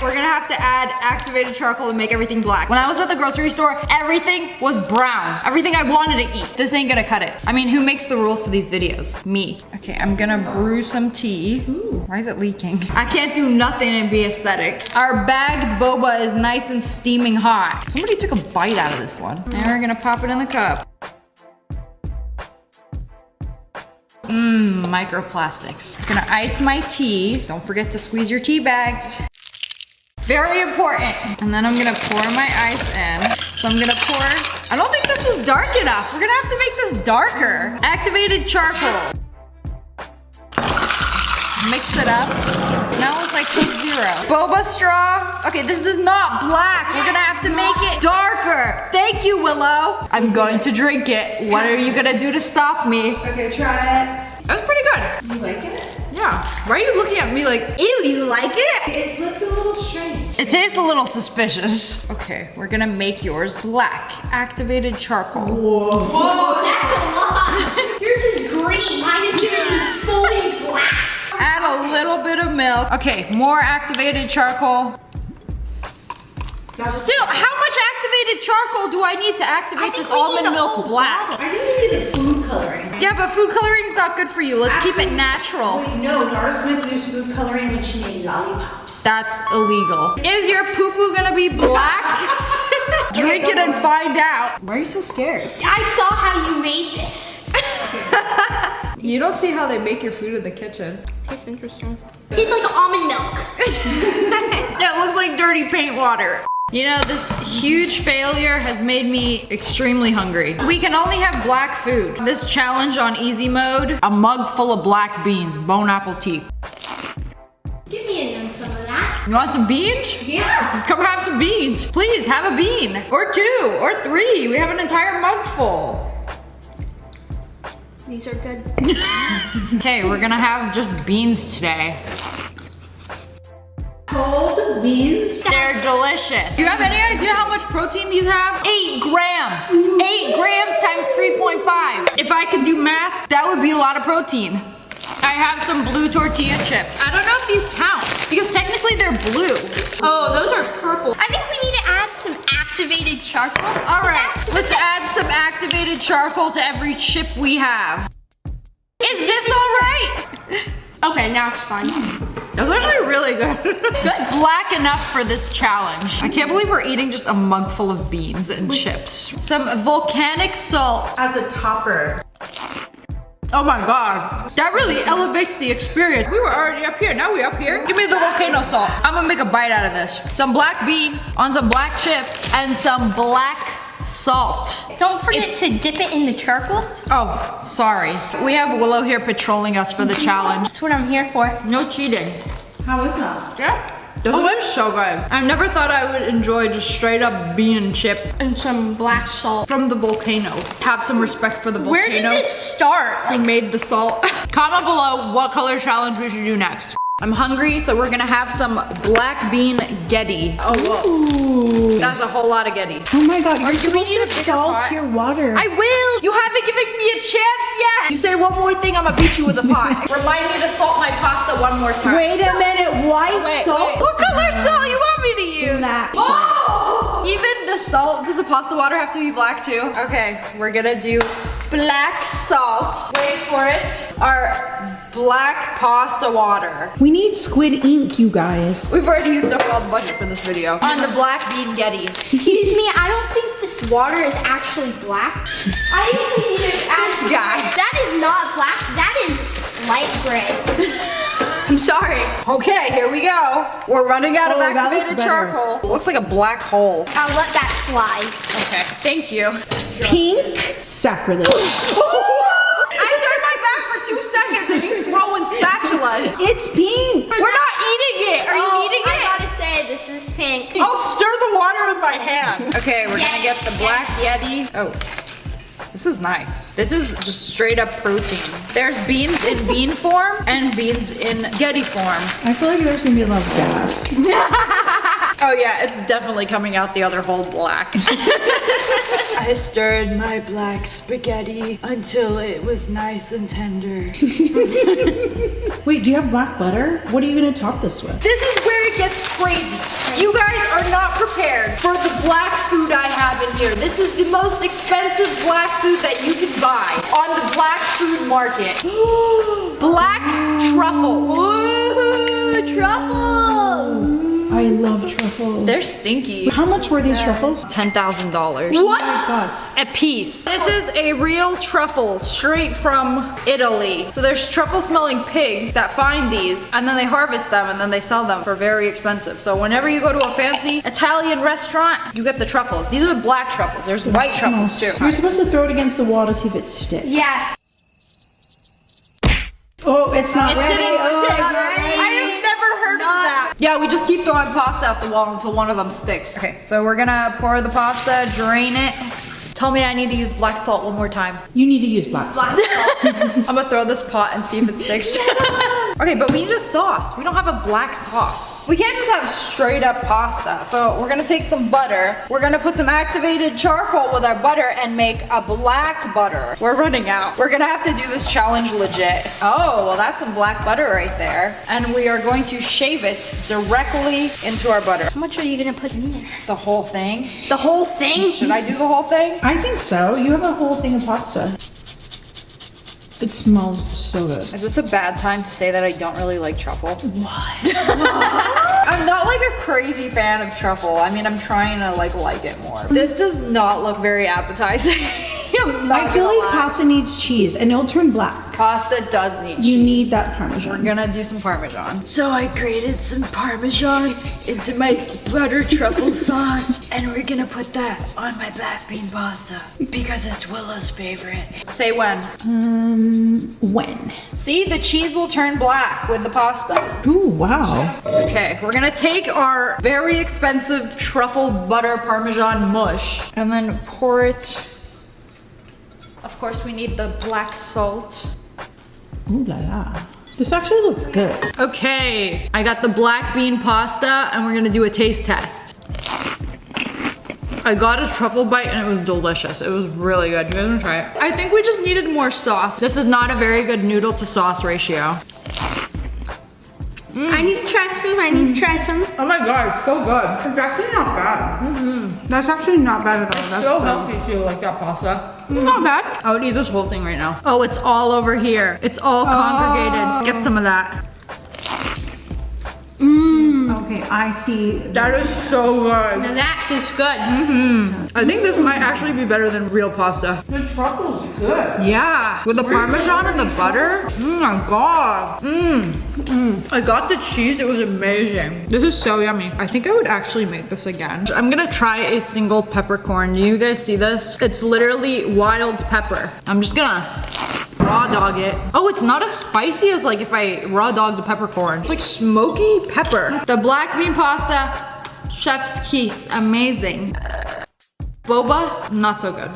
We're gonna have to add activated charcoal to make everything black. When I was at the grocery store, everything was brown. Everything I wanted to eat. This ain't gonna cut it. I mean, who makes the rules to these videos? Me. Okay, I'm gonna brew some tea. Ooh, why is it leaking? I can't do nothing and be aesthetic. Our bagged boba is nice and steaming hot. Somebody took a bite out of this one. And we're gonna pop it in the cup. Microplastics. I'm gonna ice my tea. Don't forget to squeeze your tea bags. Very important. And then I'm gonna pour my ice in. So I'm gonna pour, I don't think this is dark enough. We're gonna have to make this darker. Activated charcoal. Mix it up. Now it's like Coke Zero. Boba straw. Okay, this is not black. We're gonna have to make it darker. Thank you, Willow. I'm going to drink it. What are you gonna do to stop me? Okay, try it. That was pretty good. You like it? Yeah. Why are you looking at me like, ew, you like it? It looks a little strange. It tastes a little suspicious. Okay, we're gonna make yours black. Activated charcoal. Whoa. Whoa, that's a lot. Yours is green. Mine is gonna be fully black. Add a little bit of milk. Okay, more activated charcoal. Still, how much activated charcoal do I need to activate this almond milk black? I think you needed food coloring. Yeah, but food coloring's not good for you. Let's keep it natural. Wait, no, Dara Smith used food coloring when she made lollipops. That's illegal. Is your poo-poo gonna be black? Drink it and find out. Why are you so scared? I saw how you made this. You don't see how they make your food in the kitchen. Tastes interesting. Tastes like almond milk. It looks like dirty paint water. You know, this huge failure has made me extremely hungry. We can only have black food. This challenge on easy mode, a mug full of black beans, bone apple tea. Give me some of that. You want some beans? Yeah. Come have some beans. Please, have a bean. Or 2, or 3. We have an entire mug full. These are good. Okay, we're gonna have just beans today. Cold beans. They're delicious. Do you have any idea how much protein these have? 8 grams. 8 grams times 3.5. If I could do math, that would be a lot of protein. I have some blue tortilla chips. I don't know if these count because technically they're blue. Oh, those are purple. I think we need to add some activated charcoal. All right, let's add some activated charcoal to every chip we have. Is this all right? Okay, now it's fine. That's actually really good. It's good. Black enough for this challenge. I can't believe we're eating just a mug full of beans and chips. Some volcanic salt. As a topper. Oh my God. That really elevates the experience. We were already up here, now we're up here. Give me the volcano salt. I'm gonna make a bite out of this. Some black bean on some black chip and some black salt. Don't forget to dip it in the charcoal. Oh, sorry. We have Willow here patrolling us for the challenge. That's what I'm here for. No cheating. How is that? Yeah. This is so good. I never thought I would enjoy just straight up bean and chip And some black salt. from the volcano. Have some respect for the volcano. Where did this start? Who made the salt? Comment below what color challenge we should do next. I'm hungry, so we're gonna have some black bean Getty. Oh, whoa. Ooh. That's a whole lot of Getty. Oh my God, you're do we supposed need a to bigger salt pot? your water. I will! You haven't given me a chance yet! You say one more thing, I'm gonna beat you with a pot. Remind me to salt my pasta one more time. Wait a minute, white salt? What color salt you want me to use? Black Oh! Even the salt, does the pasta water have to be black too? Okay, we're gonna do black salt. Wait for it. Our black pasta water. We need squid ink, you guys. We've already used up all the budget for this video. On the black bean Getty. Excuse me, I don't think this water is actually black. I think we need to ask This guy. That is not black, that is light gray. I'm sorry. Okay, here we go. We're running out of Oh, that activated looks better. charcoal. It looks like a black hole. I'll let that slide. Okay, thank you. Pink sacrilege. I turned my back for 2 seconds and you throwing spatulas. It's pink. We're not eating it. Are you eating I it? gotta say, this is pink. I'll stir the water with my hand. Okay, we're gonna get the black Yeti. Oh, this is nice. This is just straight up protein. There's beans in bean form and beans in Yeti form. I feel like there's gonna be a lot of gas. Oh yeah, it's definitely coming out the other whole black. I stirred my black spaghetti until it was nice and tender. Wait, do you have black butter? What are you gonna top this with? This is where it gets crazy. You guys are not prepared for the black food I have in here. This is the most expensive black food that you can buy on the black food market. Black truffles. Ooh, truffle. I love truffles. They're stinky. How much were these truffles? $10,000. Oh my God. A piece. This is a real truffle straight from Italy. So there's truffle smelling pigs that find these and then they harvest them and then they sell them for very expensive. So whenever you go to a fancy Italian restaurant, you get the truffles. These are black truffles. There's white truffles too. You're supposed to throw it against the wall to see if it sticks. Yeah. Oh, it's not It ready. didn't Oh, stick. not I ready. have never heard of that. Yeah, we just keep throwing pasta out the wall until one of them sticks. Okay, so we're gonna pour the pasta, drain it. Tell me I need to use black salt one more time. You need to use black salt. I'm gonna throw this pot and see if it sticks. Okay, but we need a sauce. We don't have a black sauce. We can't just have straight up pasta. So we're gonna take some butter. We're gonna put some activated charcoal with our butter and make a black butter. We're running out. We're gonna have to do this challenge legit. Oh, well that's some black butter right there. And we are going to shave it directly into our butter. How much are you gonna put in there? The whole thing. The whole thing? Should I do the whole thing? I think so. You have a whole thing of pasta. It smells so good. Is this a bad time to say that I don't really like truffle? What? I'm not like a crazy fan of truffle. I mean, I'm trying to like it more. This does not look very appetizing. I feel like pasta needs cheese and it'll turn black. Pasta does need cheese. You need that Parmesan. We're gonna do some Parmesan. So I grated some Parmesan into my butter truffle sauce, and we're gonna put that on my black bean pasta because it's Willow's favorite. Say when. When? See, the cheese will turn black with the pasta. Ooh, wow. Okay, we're gonna take our very expensive truffle butter Parmesan mush and then pour it. Of course, we need the black salt. Ooh la la. This actually looks good. Okay, I got the black bean pasta and we're gonna do a taste test. I got a truffle bite and it was delicious. It was really good. You guys wanna try it? I think we just needed more sauce. This is not a very good noodle to sauce ratio. I need to try some. Oh my god, so good. It's actually not bad. That's actually not bad at all. That's So good. healthy too, like that pasta. Not bad. I would eat this whole thing right now. Oh, it's all over here. It's all congregated. Get some of that. Okay, I see. That is so good. Now that is good. I think this might actually be better than real pasta. The truffle's good. Yeah, with the Parmesan and the butter. Oh my god. I got the cheese, it was amazing. This is so yummy. I think I would actually make this again. I'm gonna try a single peppercorn. Do you guys see this? It's literally wild pepper. I'm just gonna raw dog it. Oh, it's not as spicy as like if I raw dogged the peppercorn. It's like smoky pepper. The black bean pasta, chef's kiss, amazing. Boba, not so good.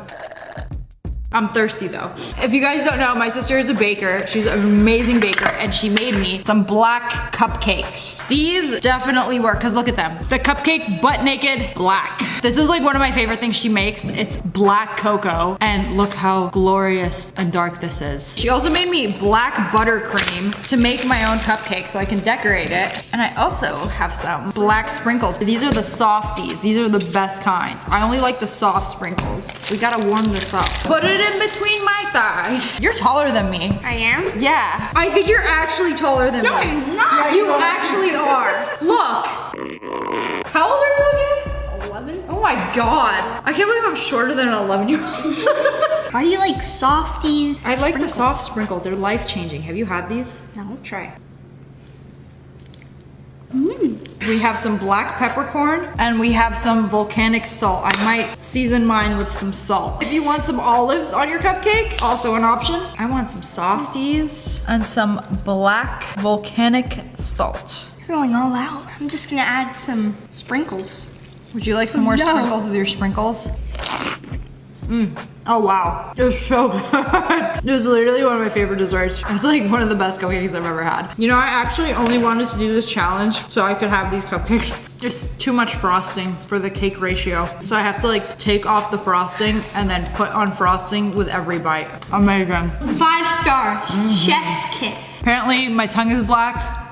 I'm thirsty though. If you guys don't know, my sister is a baker. She's an amazing baker and she made me some black cupcakes. These definitely work because look at them. The cupcake butt naked black. This is like one of my favorite things she makes. It's black cocoa and look how glorious and dark this is. She also made me black buttercream to make my own cupcake so I can decorate it. And I also have some black sprinkles. These are the softies. These are the best kinds. I only like the soft sprinkles. We gotta warm this up. Put it in between my thighs. You're taller than me. I am? Yeah. I think you're actually taller than me. No, I'm not. You actually are. Look. How old are you again? 11. Oh my god. I can't believe I'm shorter than an 11-year-old. Why do you like softies? I like the soft sprinkles. They're life-changing. Have you had these? No, I'll try. We have some black peppercorn and we have some volcanic salt. I might season mine with some salt. If you want some olives on your cupcake, also an option. I want some softies and some black volcanic salt. You're going all out. I'm just gonna add some sprinkles. Would you like some more sprinkles with your sprinkles? Oh wow, it's so good. This is literally one of my favorite desserts. It's like one of the best cupcakes I've ever had. You know, I actually only wanted to do this challenge so I could have these cupcakes. There's too much frosting for the cake ratio. So I have to like take off the frosting and then put on frosting with every bite. Amazing. 5 stars. Chef's kiss. Apparently my tongue is black.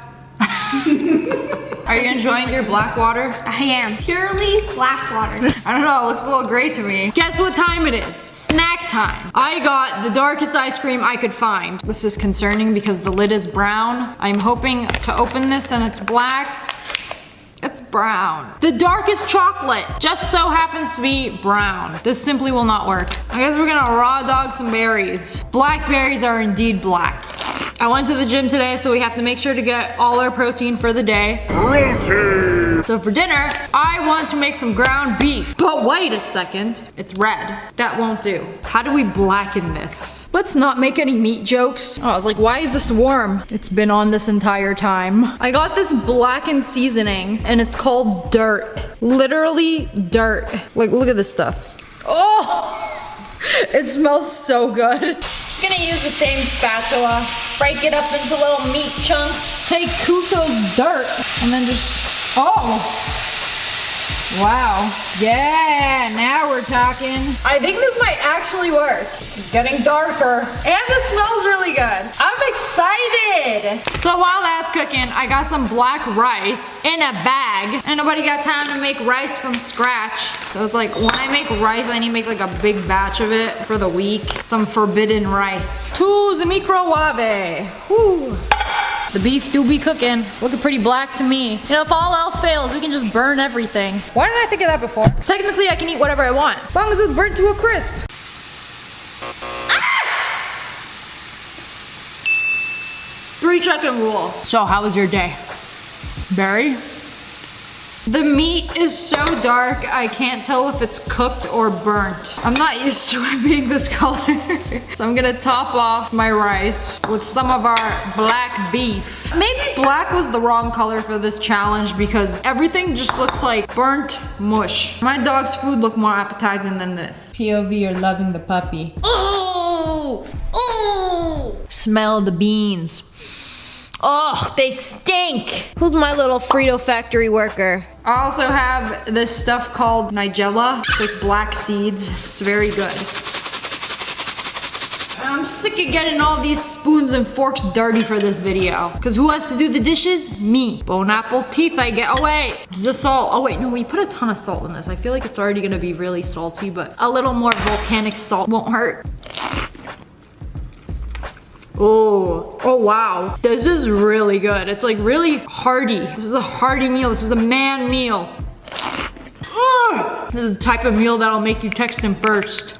Are you enjoying your black water? I am. Purely black water. I don't know, it looks a little gray to me. Guess what time it is? Snack time. I got the darkest ice cream I could find. This is concerning because the lid is brown. I'm hoping to open this and it's black. It's brown. The darkest chocolate just so happens to be brown. This simply will not work. I guess we're gonna raw dog some berries. Blackberries are indeed black. I went to the gym today, so we have to make sure to get all our protein for the day. Protein! So for dinner, I want to make some ground beef. But wait a second, it's red. That won't do. How do we blacken this? Let's not make any meat jokes. Oh, I was like, why is this warm? It's been on this entire time. I got this blackened seasoning and it's called dirt. Literally dirt. Like, look at this stuff. Oh, it smells so good. Just gonna use the same spatula, break it up into little meat chunks, take Kuso's dirt, and then just, oh. Wow. Yeah, now we're talking. I think this might actually work. It's getting darker and it smells really good. I'm excited. So while that's cooking, I got some black rice in a bag. And nobody got time to make rice from scratch. So it's like when I make rice, I need to make like a big batch of it for the week. Some forbidden rice. To the microwave. Whew. The beef do be cooking. Looking pretty black to me. You know, if all else fails, we can just burn everything. Why didn't I think of that before? Technically, I can eat whatever I want, as long as it's burnt to a crisp. Ah! 3-second rule. So, how was your day? Barry? The meat is so dark, I can't tell if it's cooked or burnt. I'm not used to it being this color. So I'm gonna top off my rice with some of our black beef. Maybe black was the wrong color for this challenge because everything just looks like burnt mush. My dog's food looked more appetizing than this. POV, you're loving the puppy. Oh! Oh! Smell the beans. Oh, they stink. Who's my little Frito factory worker? I also have this stuff called Nigella. It's like black seeds. It's very good. I'm sick of getting all these spoons and forks dirty for this video. Cause who has to do the dishes? Me. Bone apple teeth I get. Oh wait, the salt. Oh wait, no, we put a ton of salt in this. I feel like it's already gonna be really salty, but a little more volcanic salt won't hurt. Oh wow. This is really good. It's like really hearty. This is a hearty meal. This is a man meal. Ugh. This is the type of meal that'll make you text him first.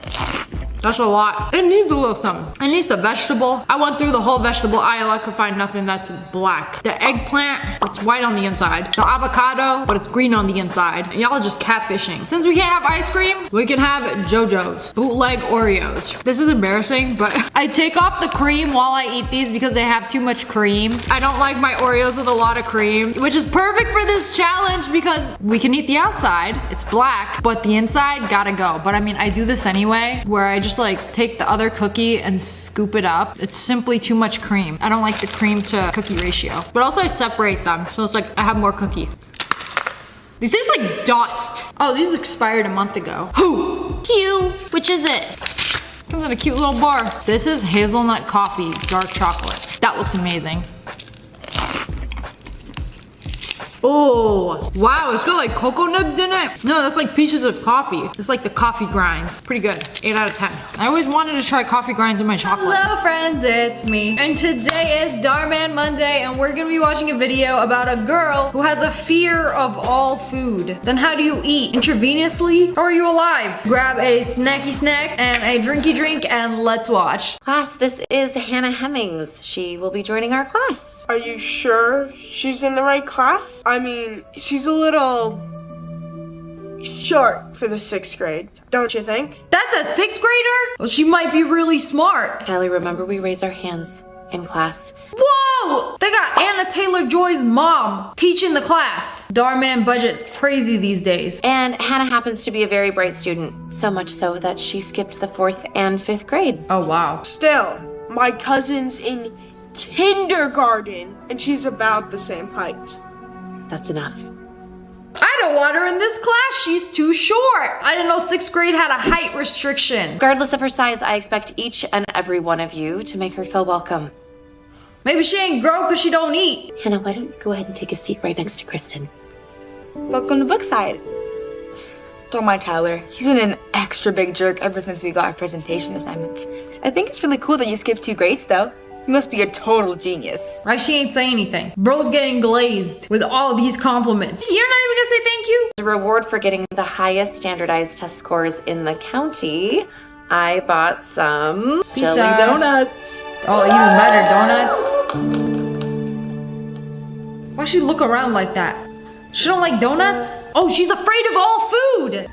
That's a lot. It needs a little something. It needs the vegetable. I went through the whole vegetable aisle. I could find nothing that's black. The eggplant, it's white on the inside. The avocado, but it's green on the inside. Y'all are just catfishing. Since we can't have ice cream, we can have JoJo's. Bootleg Oreos. This is embarrassing, but I take off the cream while I eat these because they have too much cream. I don't like my Oreos with a lot of cream, which is perfect for this challenge because we can eat the outside. It's black, but the inside gotta go. But I mean, I do this anyway, where I just like take the other cookie and scoop it up. It's simply too much cream. I don't like the cream to cookie ratio. But also I separate them, so it's like I have more cookie. These taste like dust. Oh, these expired a month ago. Who? Cute. Which is it? Comes in a cute little bar. This is hazelnut coffee, dark chocolate. That looks amazing. Oh, wow, it's got like cocoa nibs in it. No, that's like pieces of coffee. It's like the coffee grinds. Pretty good, 8 out of 10. I always wanted to try coffee grinds in my chocolate. Hello friends, it's me. And today is Darman Monday and we're gonna be watching a video about a girl who has a fear of all food. Then how do you eat? Intravenously? Or are you alive? Grab a snacky snack and a drinky drink and let's watch. Class, this is Hannah Hemmings. She will be joining our class. Are you sure she's in the right class? I mean, she's a little short for the 6th grade, don't you think? That's a 6th grader? Well, she might be really smart. Kylie, remember we raise our hands in class. Whoa! They got Anna Taylor-Joy's mom teaching the class. Darman budget's crazy these days. And Hannah happens to be a very bright student, so much so that she skipped the 4th and 5th grade. Oh, wow. Still, my cousin's in kindergarten and she's about the same height. That's enough. I don't want her in this class. She's too short. I didn't know 6th grade had a height restriction. Regardless of her size, I expect each and every one of you to make her feel welcome. Maybe she ain't grow because she don't eat. Hannah, why don't you go ahead and take a seat right next to Kristen? Welcome to Bookside. Don't mind Tyler. He's been an extra big jerk ever since we got our presentation assignments. I think it's really cool that you skipped 2 grades though. You must be a total genius. Right, she ain't say anything. Bro's getting glazed with all these compliments. You're not even gonna say thank you? As a reward for getting the highest standardized test scores in the county, I bought some pizza. Jelly donuts. Oh, even better, donuts. Why she look around like that? She don't like donuts? Oh, she's afraid of all food.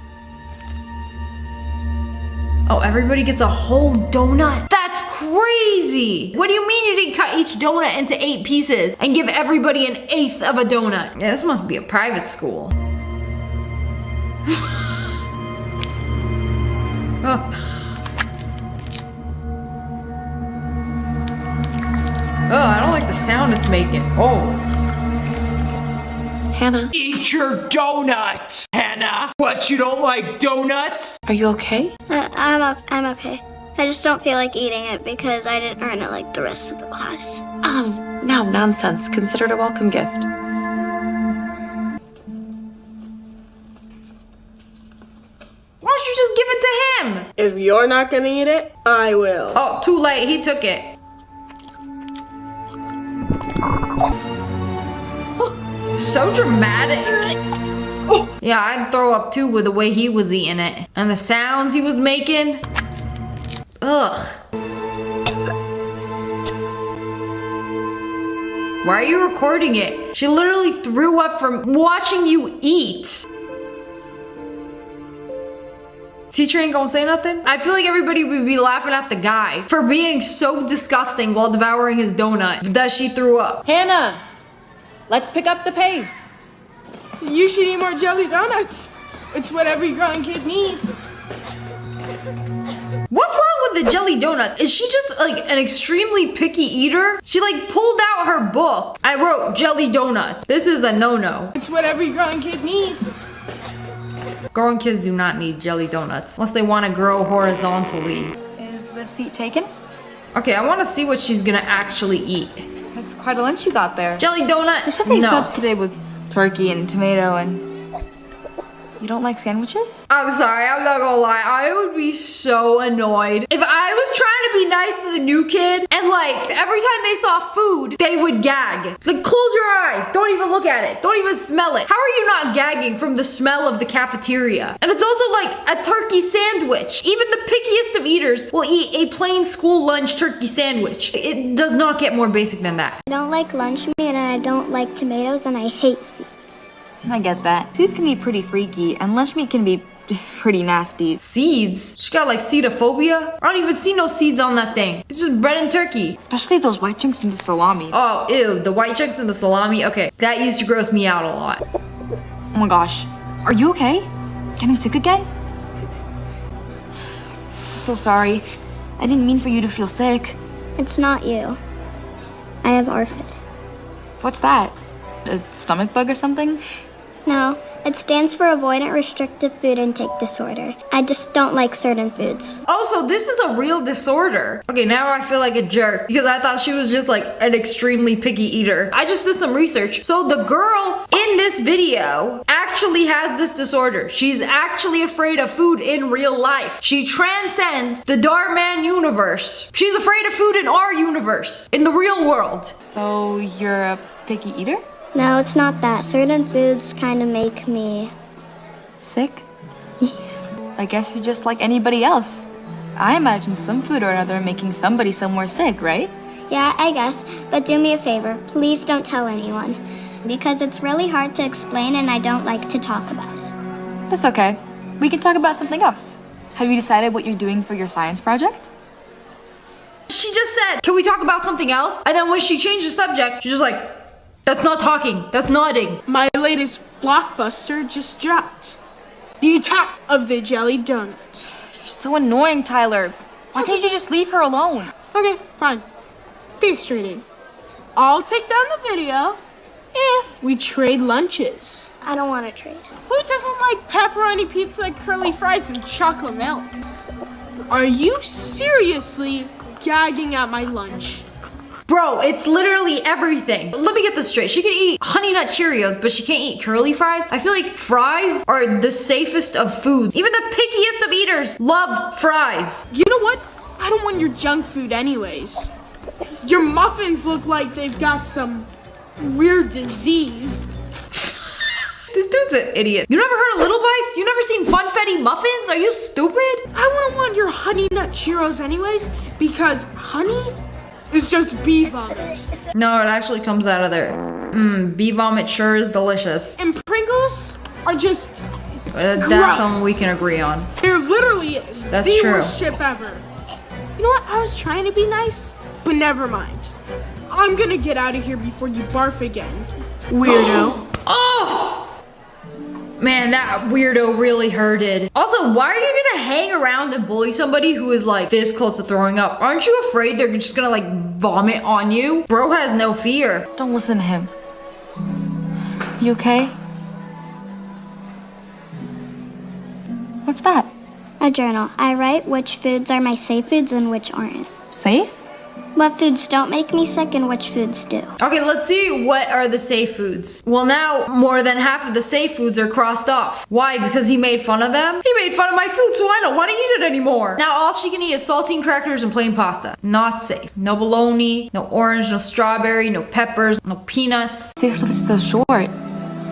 Oh, everybody gets a whole donut? That's crazy! What do you mean you didn't cut each donut into 8 pieces and give everybody an 1/8 of a donut? Yeah, this must be a private school. Oh. Oh, I don't like the sound it's making. Oh. Hannah. Eat your donut, Hannah. Hannah. What, you don't like donuts? Are you okay? I'm okay. I just don't feel like eating it because I didn't earn it like the rest of the class. No, nonsense. Consider it a welcome gift. Why don't you just give it to him? If you're not gonna eat it, I will. Oh, too late. He took it. So dramatic. Yeah, I'd throw up too with the way he was eating it. And the sounds he was making. Ugh. Why are you recording it? She literally threw up from watching you eat. Teacher ain't gonna say nothing? I feel like everybody would be laughing at the guy for being so disgusting while devouring his donut that she threw up. Hannah, let's pick up the pace. You should eat more jelly donuts. It's what every growing kid needs. What's wrong with the jelly donuts? Is she just like an extremely picky eater? She like pulled out her book. I wrote jelly donuts. This is a no-no. It's what every growing kid needs. Growing kids do not need jelly donuts unless they want to grow horizontally. Is the seat taken? Okay, I want to see what she's gonna actually eat. That's quite a lunch you got there. Jelly donut? There's something No. up today with turkey and tomato and... You don't like sandwiches? I'm sorry, I'm not gonna lie. I would be so annoyed if I was trying to be nice to the new kid and like every time they saw food, they would gag. Like close your eyes, don't even look at it, don't even smell it. How are you not gagging from the smell of the cafeteria? And it's also like a turkey sandwich. Even the pickiest of eaters will eat a plain school lunch turkey sandwich. It does not get more basic than that. I don't like lunch meat and I don't like tomatoes and I hate seeds. I get that. Seeds can be pretty freaky and lunch meat can be pretty nasty. Seeds? She got like seedophobia? I don't even see no seeds on that thing. It's just bread and turkey. Especially those white chunks in the salami. Oh, ew, the white chunks in the salami? Okay, that used to gross me out a lot. Oh my gosh. Are you okay? Getting sick again? I'm so sorry. I didn't mean for you to feel sick. It's not you. I have ARFID. What's that? A stomach bug or something? No, it stands for Avoidant Restrictive Food Intake Disorder. I just don't like certain foods. Oh, so this is a real disorder. Okay, now I feel like a jerk because I thought she was just like an extremely picky eater. I just did some research. So the girl in this video actually has this disorder. She's actually afraid of food in real life. She transcends the Darman universe. She's afraid of food in our universe, in the real world. So you're a picky eater? No, it's not that. Certain foods kind of make me sick. I guess you're just like anybody else. I imagine some food or another making somebody somewhere sick, right? Yeah, I guess. But do me a favor. Please don't tell anyone. Because it's really hard to explain and I don't like to talk about it. That's okay. We can talk about something else. Have you decided what you're doing for your science project? She just said, can we talk about something else? And then when she changed the subject, she's just like, that's not talking, that's nodding. My latest blockbuster just dropped. The Attack of the Jelly Donut. You're so annoying, Tyler. Why can't you just leave her alone? Okay, fine. Peace treaty. I'll take down the video if we trade lunches. I don't want to trade. Who doesn't like pepperoni pizza, curly fries, and chocolate milk? Are you seriously gagging at my lunch? Bro, it's literally everything. Let me get this straight. She can eat Honey Nut Cheerios, but she can't eat curly fries. I feel like fries are the safest of food. Even the pickiest of eaters love fries. You know what? I don't want your junk food anyways. Your muffins look like they've got some weird disease. This dude's an idiot. You never heard of Little Bites? You never seen Funfetti muffins? Are you stupid? I wouldn't want your Honey Nut Cheerios anyways, because honey is just bee vomit. No, it actually comes out of there. Bee vomit sure is delicious. And Pringles are just That's gross. something we can agree on. They're literally That's the true. worst chip ever. You know what? I was trying to be nice, but never mind. I'm gonna get out of here before you barf again, weirdo. Oh! Man, that weirdo really hurted. Also, why are you gonna hang around and bully somebody who is like this close to throwing up? Aren't you afraid they're just gonna like vomit on you? Bro has no fear. Don't listen to him. You okay? What's that? A journal. I write which foods are my safe foods and which aren't. Safe? What foods don't make me sick and which foods do. Okay, let's see what are the safe foods. Well, now more than half of the safe foods are crossed off. Why? Because he made fun of them? He made fun of my food, so I don't want to eat it anymore. Now all she can eat is saltine crackers and plain pasta. Not safe. No bologna, no orange, no strawberry, no peppers, no peanuts. This list is so short.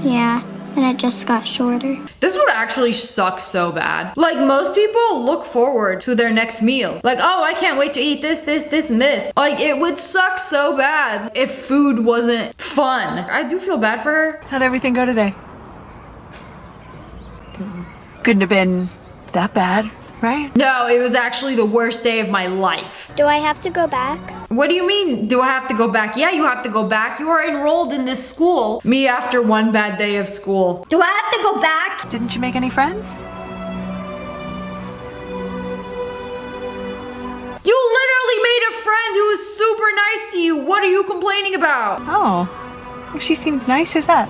Yeah, and it just got shorter. This would actually suck so bad. Like, most people look forward to their next meal. Like, oh, I can't wait to eat this, this, this, and this. Like, it would suck so bad if food wasn't fun. I do feel bad for her. How'd everything go today? Couldn't have been that bad, right? No, it was actually the worst day of my life. Do I have to go back? What do you mean, do I have to go back? Yeah, you have to go back. You are enrolled in this school. Me after one bad day of school. Do I have to go back? Didn't you make any friends? You literally made a friend who was super nice to you. What are you complaining about? Oh, well, she seems nice. Who's that?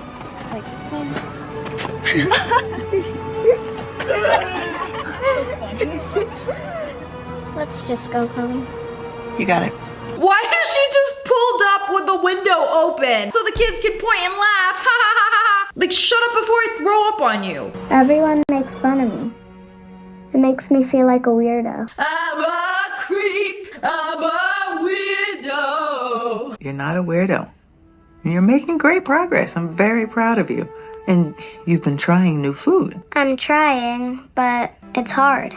Let's just go home. You got it. Why is she just pulled up with the window open so the kids can point and laugh? Ha ha ha ha ha! Like, shut up before I throw up on you. Everyone makes fun of me. It makes me feel like a weirdo. I'm a creep. I'm a weirdo. You're not a weirdo. And you're making great progress. I'm very proud of you. And you've been trying new food. I'm trying, but it's hard.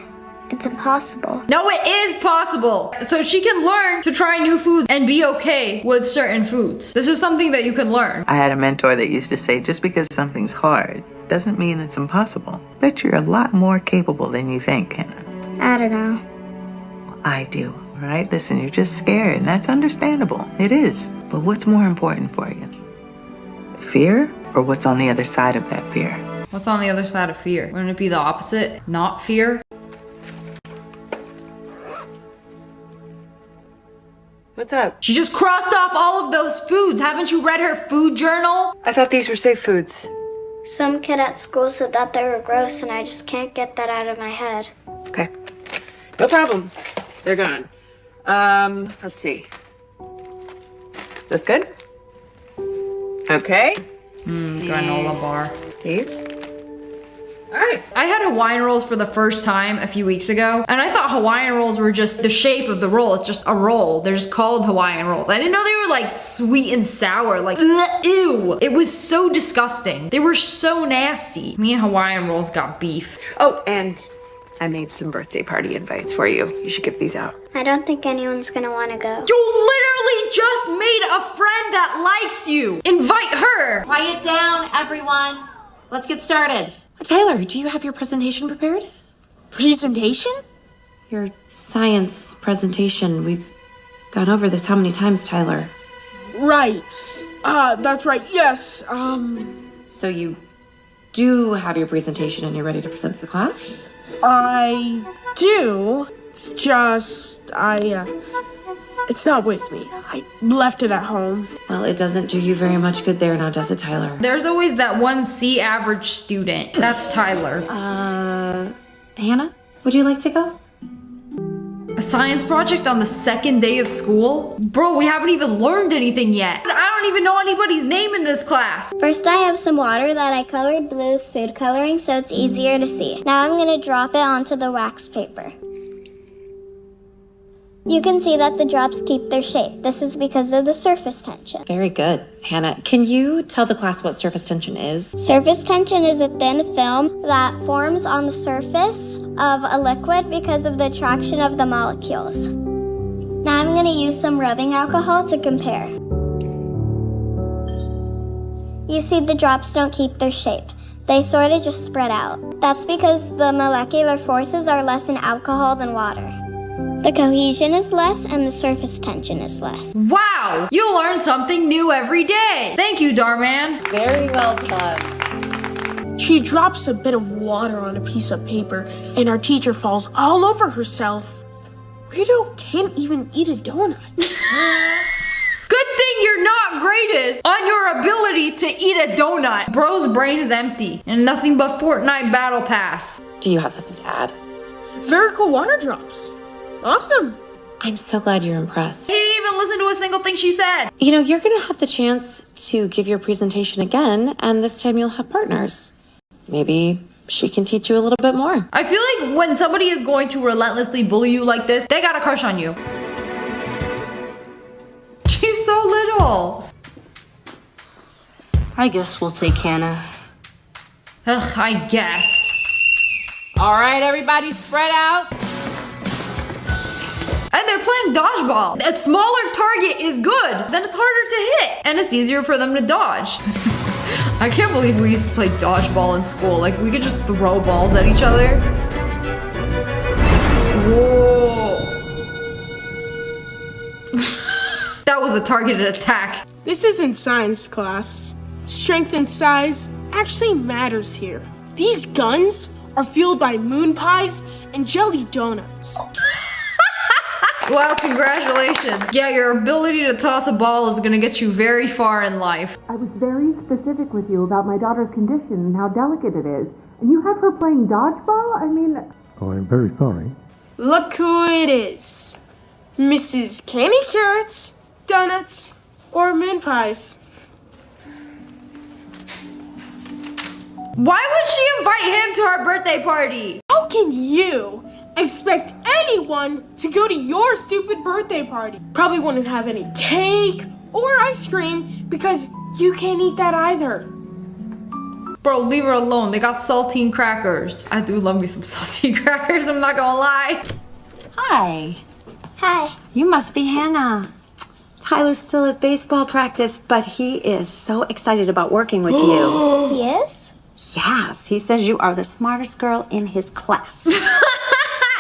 It's impossible. No, it is possible. So she can learn to try new foods and be okay with certain foods. This is something that you can learn. I had a mentor that used to say, just because something's hard doesn't mean it's impossible. Bet you're a lot more capable than you think, Hannah. I don't know. Well, I do, all right? Listen, you're just scared, and that's understandable. It is. But what's more important for you? Fear, or what's on the other side of that fear? What's on the other side of fear? Wouldn't it be the opposite? Not fear? What's up? She just crossed off all of those foods. Haven't you read her food journal? I thought these were safe foods. Some kid at school said that they were gross, and I just can't get that out of my head. Okay. No problem. They're gone. Let's see. Is this good? Okay. Granola bar. These. All right. I had Hawaiian rolls for the first time a few weeks ago, and I thought Hawaiian rolls were just the shape of the roll. It's just a roll. They're just called Hawaiian rolls. I didn't know they were like sweet and sour. Like, ew. It was so disgusting. They were so nasty. Me and Hawaiian rolls got beef. Oh, and I made some birthday party invites for you. You should give these out. I don't think anyone's gonna wanna go. You literally just made a friend that likes you. Invite her. Quiet down, everyone. Let's get started. Taylor, do you have your presentation prepared? Presentation? Your science presentation. We've gone over this how many times, Tyler? Right. That's right. Yes. So you do have your presentation and you're ready to present to the class? I do. It's just, it's not with me. I left it at home. Well, it doesn't do you very much good there now, does it, Tyler? There's always that one C average student. That's Tyler. Hannah, would you like to go? A science project on the second day of school? Bro, we haven't even learned anything yet. I don't even know anybody's name in this class. First, I have some water that I colored blue with food coloring so it's easier to see. Now I'm gonna drop it onto the wax paper. You can see that the drops keep their shape. This is because of the surface tension. Very good. Hannah, can you tell the class what surface tension is? Surface tension is a thin film that forms on the surface of a liquid because of the attraction of the molecules. Now I'm going to use some rubbing alcohol to compare. You see the drops don't keep their shape. They sort of just spread out. That's because the molecular forces are less in alcohol than water. The cohesion is less and the surface tension is less. Wow! You learn something new every day. Thank you, Darman. Very well done. She drops a bit of water on a piece of paper and our teacher falls all over herself. Weirdo can't even eat a donut. Good thing you're you're not graded on your ability to eat a donut. Bro's brain is empty and nothing but Fortnite Battle Pass. Do you have something to add? Very cool water drops. Awesome. I'm so glad you're impressed. He didn't even listen to a single thing she said. You know, you're gonna have the chance to give your presentation again, and this time you'll have partners. Maybe she can teach you a little bit more. I feel like when somebody is going to relentlessly bully you like this, they got a crush on you. She's so little. I guess we'll take Hannah. Ugh, I guess. All right, everybody spread out. And they're playing dodgeball. A smaller target is good. Then it's harder to hit. And it's easier for them to dodge. I can't believe we used to play dodgeball in school. Like, we could just throw balls at each other. Whoa. That was a targeted attack. This isn't science class. Strength and size actually matters here. These guns are fueled by moon pies and jelly donuts. Wow, congratulations. Yeah, your ability to toss a ball is gonna get you very far in life. I was very specific with you about my daughter's condition and how delicate it is. And you have her playing dodgeball? I mean... Oh, I'm very sorry. Look who it is. Mrs. Candy Carrots, Donuts, or Moon Pies. Why would she invite him to her birthday party? How can you expect anyone to go to your stupid birthday party? Probably wouldn't have any cake or ice cream because you can't eat that either. Bro, leave her alone. They got saltine crackers. I do love me some saltine crackers, I'm not gonna lie. Hi. Hi. You must be Hannah. Tyler's still at baseball practice, but he is so excited about working with you. He is? Yes, he says you are the smartest girl in his class.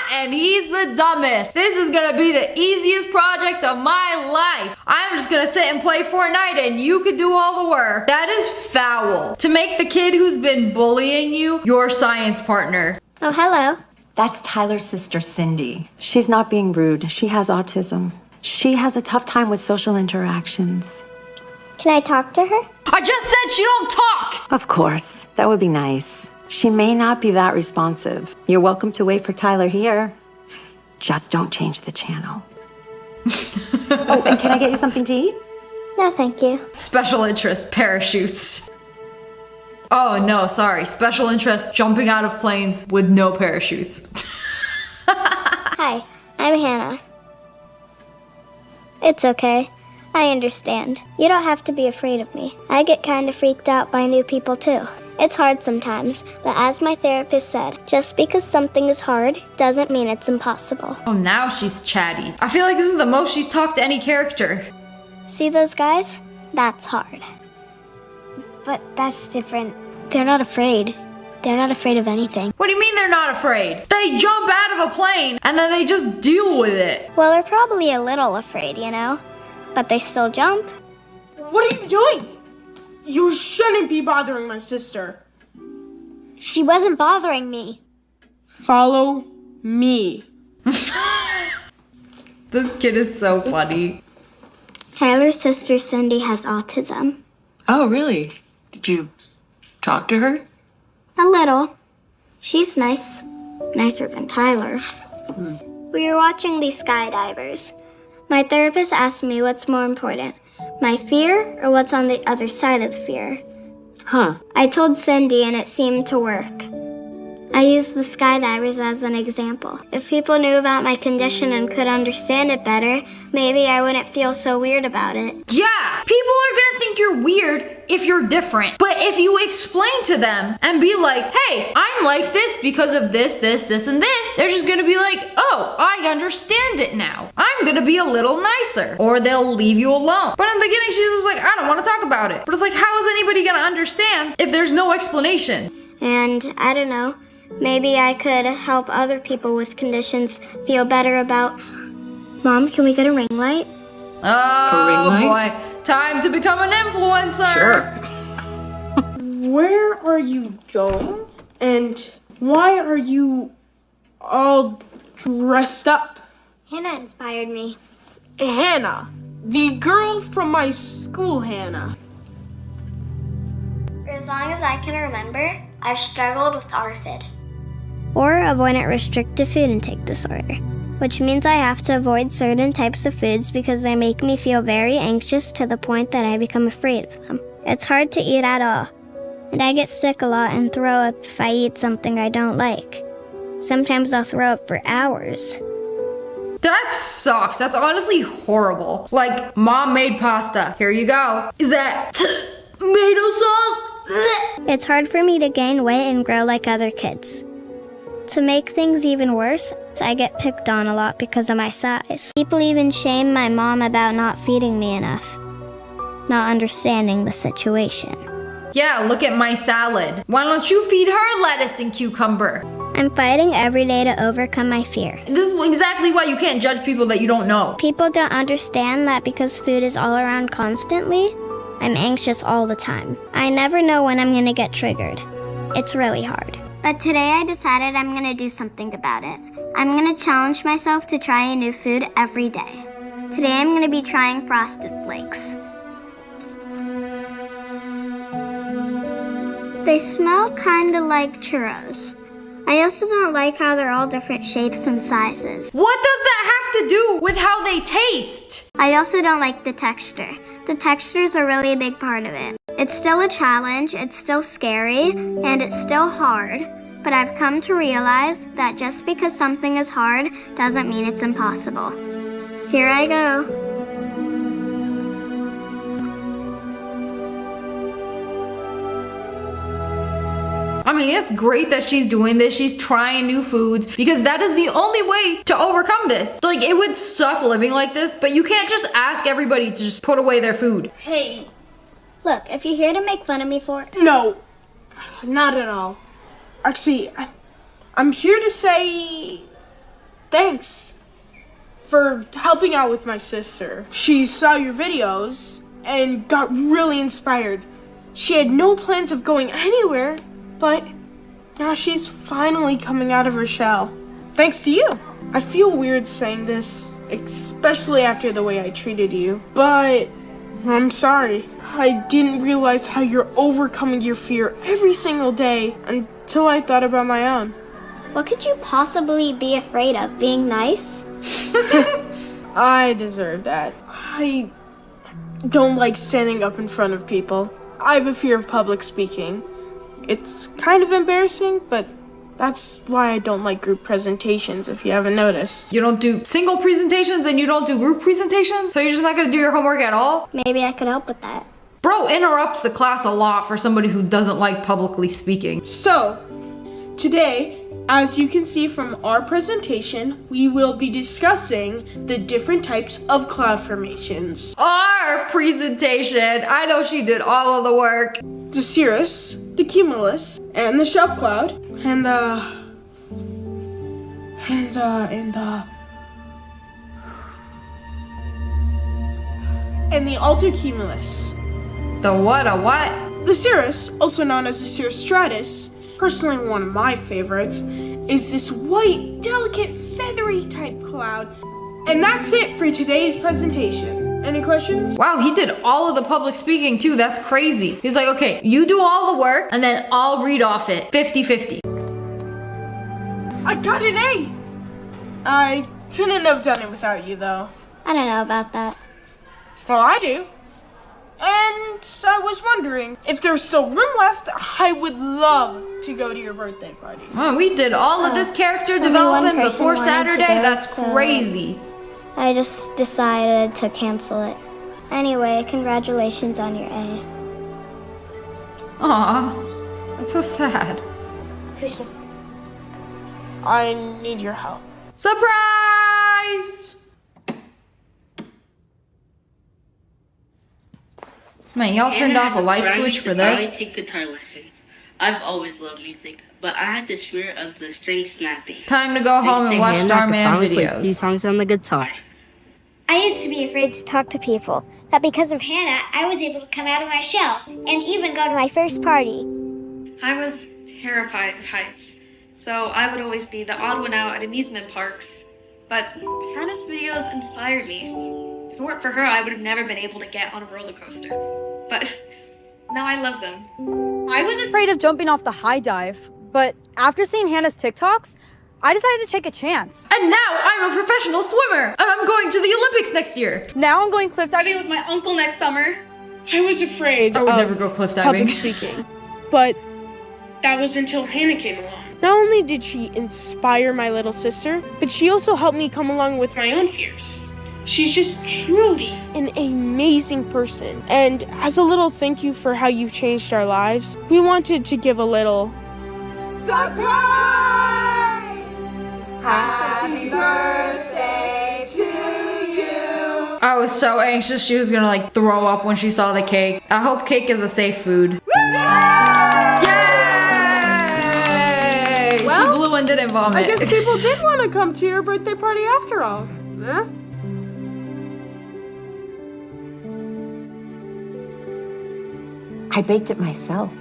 And he's the dumbest. This is gonna be the easiest project of my life. I'm just gonna sit and play Fortnite and you could do all the work. That is foul. To make the kid who's been bullying you your science partner. Oh, hello. That's Tyler's sister, Cindy. She's not being rude. She has autism. She has a tough time with social interactions. Can I talk to her? I just said she don't talk. Of course. That would be nice. She may not be that responsive. You're welcome to wait for Tyler here. Just don't change the channel. Oh, and can I get you something to eat? No, thank you. Special interest parachutes. Oh no, sorry. Special interest jumping out of planes with no parachutes. Hi, I'm Hannah. It's okay. I understand. You don't have to be afraid of me. I get kind of freaked out by new people too. It's hard sometimes, but as my therapist said, just because something is hard doesn't mean it's impossible. Oh, now she's chatty. I feel like this is the most she's talked to any character. See those guys? That's hard. But that's different. They're not afraid. They're not afraid of anything. What do you mean they're not afraid? They jump out of a plane and then they just deal with it. Well, they're probably a little afraid, you know? But they still jump. What are you doing? You shouldn't be bothering my sister. She wasn't bothering me. Follow me. This kid is so funny. Tyler's sister Cindy has autism. Oh, really? Did you talk to her? A little. She's nice. Nicer than Tyler. We were watching these skydivers. My therapist asked me what's more important, my fear or what's on the other side of the fear. Huh. I told Cindy and it seemed to work. I used the skydivers as an example. If people knew about my condition and could understand it better, maybe I wouldn't feel so weird about it. Yeah, people are gonna think you're weird if you're different. But if you explain to them and be like, hey, I'm like this because of this, and this, they're just gonna be like, oh, I understand it now. I'm gonna be a little nicer. Or they'll leave you alone. But in the beginning, she's just like, I don't wanna talk about it. But it's like, how is anybody gonna understand if there's no explanation? And I don't know, maybe I could help other people with conditions feel better about... Mom, can we get a ring light? Oh boy, time to become an influencer. Sure. Where are you going? And why are you all dressed up? Hannah inspired me. Hannah, The girl from my school, Hannah. For as long as I can remember, I've struggled with ARFID, or avoidant restrictive food intake disorder, which means I have to avoid certain types of foods because they make me feel very anxious to the point that I become afraid of them. It's hard to eat at all, and I get sick a lot and throw up if I eat something I don't like. Sometimes I'll throw up for hours. That sucks. That's honestly horrible. Like, mom made pasta. Here you go. Is that tomato sauce? It's hard for me to gain weight and grow like other kids. To make things even worse, I get picked on a lot because of my size. People even shame my mom about not feeding me enough, not understanding the situation. Yeah, look at my salad. Why don't you feed her lettuce and cucumber? I'm fighting every day to overcome my fear. This is exactly why you can't judge people that you don't know. People don't understand that because food is all around constantly, I'm anxious all the time. I never know when I'm gonna get triggered. It's really hard. But today I decided I'm gonna do something about it. I'm gonna challenge myself to try a new food every day. Today I'm gonna be trying Frosted Flakes. They smell kinda like churros. I also don't like how they're all different shapes and sizes. What does that have to do with how they taste? I also don't like the texture. The texture is a really big part of it. It's still a challenge, it's still scary, and it's still hard. But I've come to realize that just because something is hard doesn't mean it's impossible. Here I go. I mean, it's great that she's doing this. She's trying new foods because that is the only way to overcome this. Like, it would suck living like this, but you can't just ask everybody to just put away their food. Hey. Look, if you're here to make fun of me for it. No, not at all. Actually, I'm here to say thanks for helping out with my sister. She saw your videos and got really inspired. She had no plans of going anywhere, but now she's finally coming out of her shell. Thanks to you. I feel weird saying this, especially after the way I treated you, but I'm sorry. I didn't realize how you're overcoming your fear every single day until I thought about my own. What could you possibly be afraid of? Being nice? I deserve that. I don't like standing up in front of people. I have a fear of public speaking. It's kind of embarrassing, but that's why I don't like group presentations, if you haven't noticed. You don't do single presentations and you don't do group presentations? So you're just not gonna do your homework at all? Maybe I could help with that. Bro interrupts the class a lot for somebody who doesn't like publicly speaking. So, today, as you can see from our presentation, we will be discussing the different types of cloud formations. Our presentation! I know she did all of the work. The cirrus, the cumulus, and the shelf cloud, and the altocumulus. The what, a what? The cirrus, also known as the cirrus stratus, personally one of my favorites, is this white, delicate, feathery type cloud. And that's it for today's presentation. Any questions? Wow, he did all of the public speaking too. That's crazy. He's like, okay, you do all the work and then I'll read off it. 50-50. I got an A! I couldn't have done it without you though. I don't know about that. Well, I do. And I was wondering, if there's still room left, I would love to go to your birthday party. Well, we did all of this character development before Saturday. That's crazy. I just decided to cancel it. Anyway, congratulations on your A. Aw, that's so sad. I need your help. Surprise! Man, y'all turned off a light switch for this? I take guitar lessons. I've always loved music, but I had this fear of the string snapping. Time to go home and watch Starman videos. Play a few songs on the guitar. I used to be afraid to talk to people, but because of Hannah, I was able to come out of my shell and even go to my first party. I was terrified of heights, so I would always be the odd one out at amusement parks. But Hannah's videos inspired me. If it weren't for her, I would have never been able to get on a roller coaster. But now I love them. I was afraid of jumping off the high dive, but after seeing Hannah's TikToks, I decided to take a chance. And now I'm a professional swimmer, and I'm going to the Olympics next year. Now I'm going cliff diving With my uncle next summer. I was afraid I would of never go cliff diving. public speaking, but that was until Hannah came along. Not only did she inspire my little sister, but she also helped me come along with my own fears. She's just truly an amazing person. And as a little thank you for how you've changed our lives, we wanted to give a little surprise! Happy birthday to you! I was so anxious she was gonna like throw up when she saw the cake. I hope cake is a safe food. Yay! Well, she blew and didn't vomit. I guess people did want to come to your birthday party after all. Huh? I baked it myself.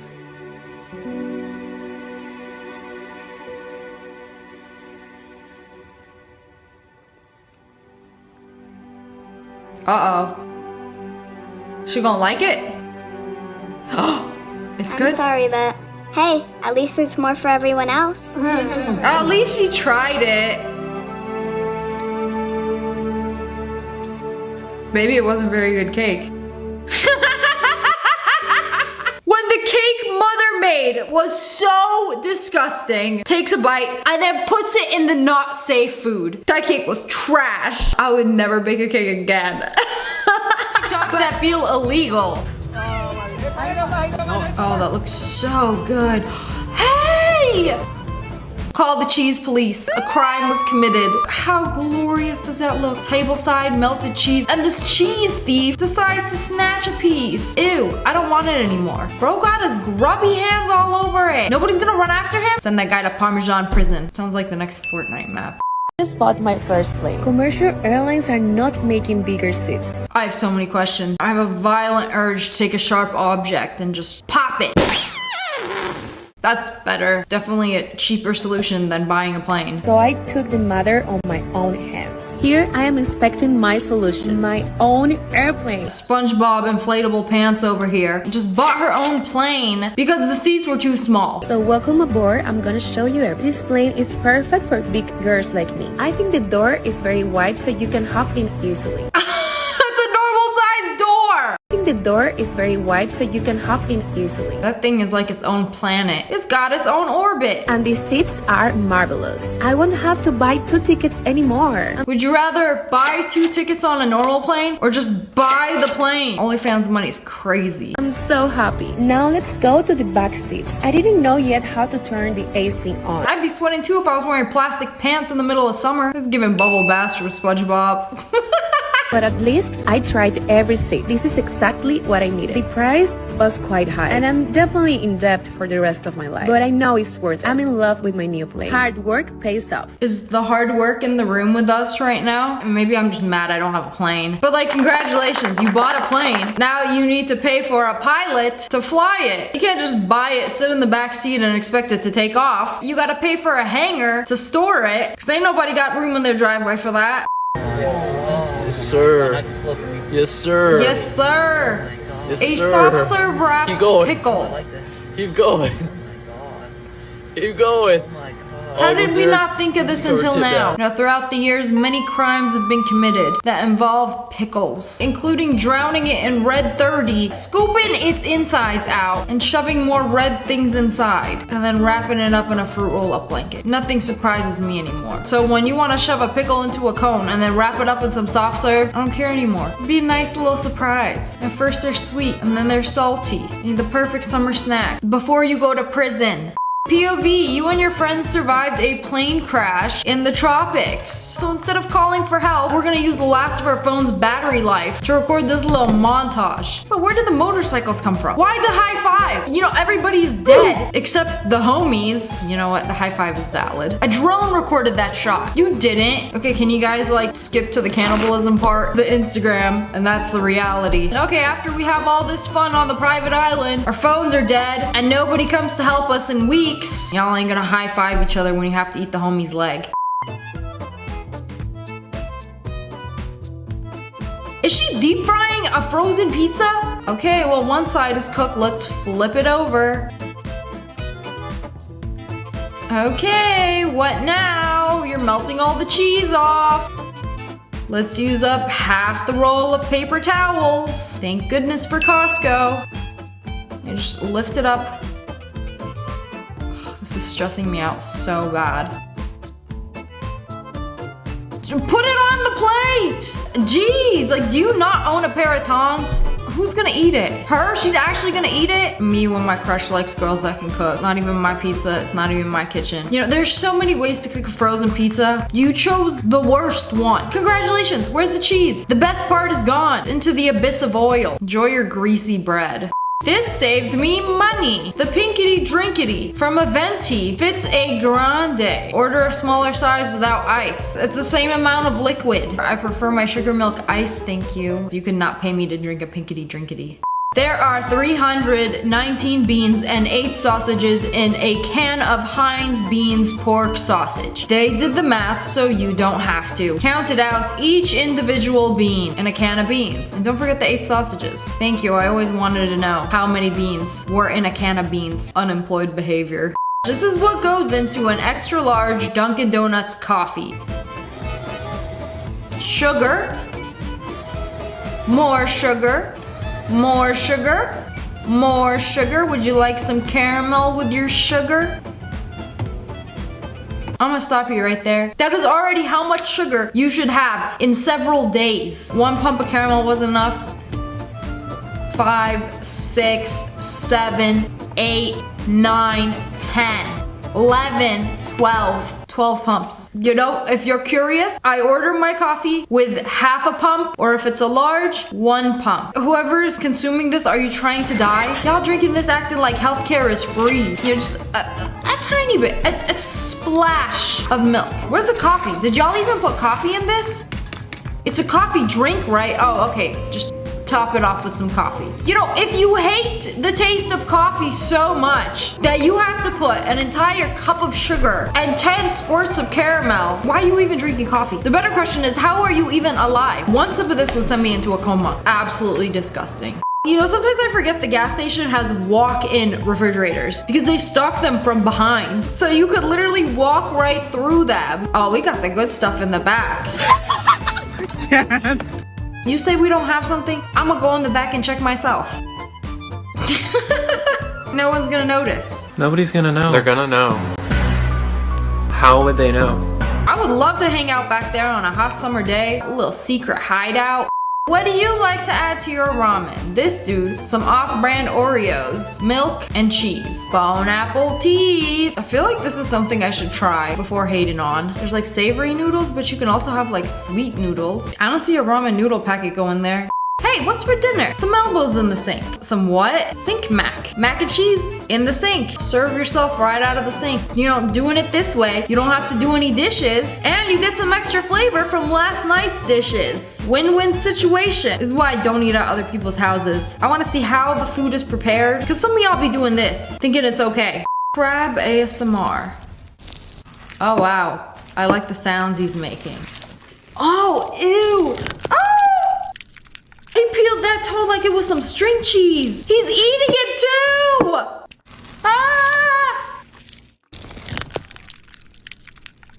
Uh-oh. She gonna like it? It's I'm good? sorry, but hey, at least there's more for everyone else. At least she tried it. Maybe it wasn't very good cake. When the cake mother made was so disgusting, takes a bite and then puts it in the not safe food. That cake was trash. I would never bake a cake again. Jobs that feel illegal. Oh, that looks so good. Hey! Call the cheese police. A crime was committed. How glorious does that look? Tableside melted cheese, and this cheese thief decides to snatch a piece. Ew, I don't want it anymore. Bro got his grubby hands all over it. Nobody's gonna run after him? Send that guy to Parmesan prison. Sounds like the next Fortnite map. Just bought my first plane. Commercial airlines are not making bigger seats. I have so many questions. I have a violent urge to take a sharp object and just pop it. That's better. Definitely a cheaper solution than buying a plane. So I took the matter on my own hands. Here I am inspecting my solution, my own airplane. SpongeBob inflatable pants over here just bought her own plane because the seats were too small. So welcome aboard. I'm gonna show you everything. This plane is perfect for big girls like me. I think the door is very wide so you can hop in easily. The door is very wide so you can hop in easily. That thing is like its own planet. It's got its own orbit. And the seats are marvelous. I won't have to buy 2 tickets anymore. Would you rather buy 2 tickets on a normal plane or just buy the plane? OnlyFans money is crazy. I'm so happy. Now let's go to the back seats. I didn't know yet how to turn the AC on. I'd be sweating too if I was wearing plastic pants in the middle of summer. It's giving bubble baths from SpongeBob. But at least I tried every seat. This is exactly what I needed. The price was quite high, and I'm definitely in debt for the rest of my life. But I know it's worth it. I'm in love with my new plane. Hard work pays off. Is the hard work in the room with us right now? Maybe I'm just mad I don't have a plane. But like, congratulations, you bought a plane. Now you need to pay for a pilot to fly it. You can't just buy it, sit in the back seat and expect it to take off. You gotta pay for a hangar to store it, because ain't nobody got room in their driveway for that. Yes, sir. Yes, sir. Yes, sir. Yes, a sir. soft serve wrapped pickle. Keep going. Keep going. How did we not think of this until now? You know, throughout the years, many crimes have been committed that involve pickles, including drowning it in red 30, scooping its insides out, and shoving more red things inside, and then wrapping it up in a fruit roll-up blanket. Nothing surprises me anymore. So when you want to shove a pickle into a cone and then wrap it up in some soft serve, I don't care anymore. It'd be a nice little surprise. At first they're sweet, and then they're salty. You need the perfect summer snack before you go to prison. POV, you and your friends survived a plane crash in the tropics. So instead of calling for help, we're gonna use the last of our phone's battery life to record this little montage. So where did the motorcycles come from? Why the high five? You know, everybody's dead except the homies. You know what, the high five is valid. A drone recorded that shot. You didn't. Okay, can you guys like skip to the cannibalism part? The Instagram, and that's the reality. And okay, after we have all this fun on the private island, our phones are dead, and nobody comes to help us in weeks. Y'all ain't gonna high five each other when you have to eat the homie's leg. Is she deep frying a frozen pizza? Okay, well, one side is cooked. Let's flip it over. Okay, what now? You're melting all the cheese off. Let's use up half the roll of paper towels. Thank goodness for Costco. You just lift it up. This is stressing me out so bad. Put it on the plate! Jeez, like, do you not own a pair of tongs? Who's gonna eat it? Her? She's actually gonna eat it? Me when my crush likes girls that can cook. Not even my pizza, it's not even my kitchen. You know, there's so many ways to cook a frozen pizza. You chose the worst one. Congratulations, where's the cheese? The best part is gone. Into the abyss of oil. Enjoy your greasy bread. This saved me money. The Pinkity Drinkity from Aventi fits a grande. Order a smaller size without ice. It's the same amount of liquid. I prefer my sugar milk ice, thank you. You cannot pay me to drink a Pinkity Drinkity. There are 319 beans and 8 sausages in a can of Heinz Beans pork sausage. They did the math so you don't have to. Counted out each individual bean in a can of beans. And don't forget the 8 sausages. Thank you, I always wanted to know how many beans were in a can of beans. Unemployed behavior. This is what goes into an extra large Dunkin' Donuts coffee. Sugar. More sugar. More sugar, more sugar. Would you like some caramel with your sugar? I'm gonna stop you right there. That is already how much sugar you should have in several days. 1 pump of caramel wasn't enough. 5, 6, 7, 8, 9, 10, 11, 12 pumps. You know, if you're curious, I order my coffee with half a pump, or if it's a large, 1 pump. Whoever is consuming this, are you trying to die? Y'all drinking this acting like healthcare is free. You're just a tiny bit, a splash of milk. Where's the coffee? Did y'all even put coffee in this? It's a coffee drink, right? Oh, okay, just top it off with some coffee. You know, if you hate the taste of coffee so much that you have to put an entire cup of sugar and 10 squirts of caramel, why are you even drinking coffee? The better question is, how are you even alive? 1 sip of this would send me into a coma. Absolutely disgusting. You know, sometimes I forget the gas station has walk-in refrigerators because they stock them from behind. So you could literally walk right through them. Oh, we got the good stuff in the back. Yes. You say we don't have something? I'm gonna go in the back and check myself. No one's gonna notice. Nobody's gonna know. They're gonna know. How would they know? I would love to hang out back there on a hot summer day. A little secret hideout. What do you like to add to your ramen? This dude, some off-brand Oreos, milk, and cheese. Bone apple tea. I feel like this is something I should try before hating on. There's like savory noodles, but you can also have like sweet noodles. I don't see a ramen noodle packet going there. Hey, what's for dinner? Some elbows in the sink. Some what? Sink mac. Mac and cheese in the sink. Serve yourself right out of the sink. You know, doing it this way, you don't have to do any dishes, and you get some extra flavor from last night's dishes. Win-win situation. This is why I don't eat at other people's houses. I want to see how the food is prepared, because some of y'all be doing this, thinking it's okay. Crab ASMR. Oh wow, I like the sounds he's making. Oh, ew! Oh! He peeled that toe like it was some string cheese. He's eating it too! Ah!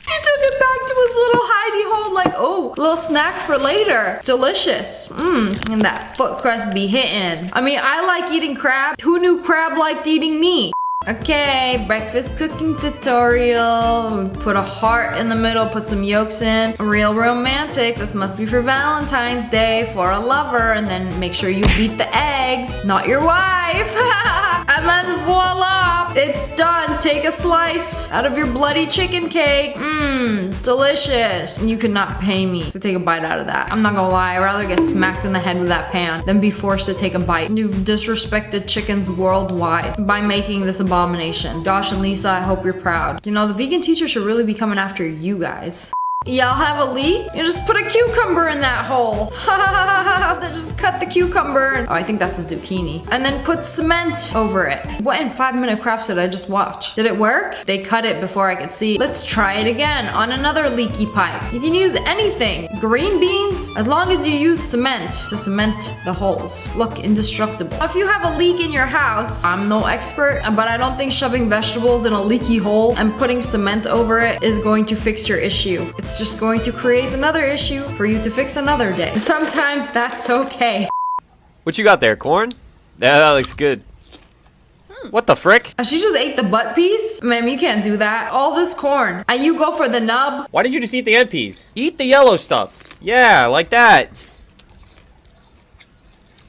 He took it back to his little hidey hole like, oh, little snack for later. Delicious. And that foot crust be hitting. I mean, I like eating crab. Who knew crab liked eating me? Okay, breakfast cooking tutorial. Put a heart in the middle, put some yolks in. Real romantic. This must be for Valentine's Day for a lover. And then make sure you beat the eggs, not your wife. And then voila, it's done. Take a slice out of your bloody chicken cake. Delicious. You could not pay me to take a bite out of that. I'm not gonna lie, I'd rather get smacked in the head with that pan than be forced to take a bite. You've disrespected chickens worldwide by making this abomination. Josh and Lisa, I hope you're proud. You know, the vegan teacher should really be coming after you guys. Y'all have a leak? You just put a cucumber in that hole. Then just cut the cucumber. Oh, I think that's a zucchini. And then put cement over it. What in 5-minute crafts did I just watch? Did it work? They cut it before I could see. Let's try it again on another leaky pipe. You can use anything. Green beans, as long as you use cement to cement the holes. Look, indestructible. If you have a leak in your house, I'm no expert, but I don't think shoving vegetables in a leaky hole and putting cement over it is going to fix your issue. It's just going to create another issue for you to fix another day. And sometimes that's okay. What you got there, corn? Yeah, that looks good. What the frick? She just ate the butt piece? Ma'am, you can't do that. All this corn. And you go for the nub? Why did you just eat the end piece? Eat the yellow stuff. Yeah, like that.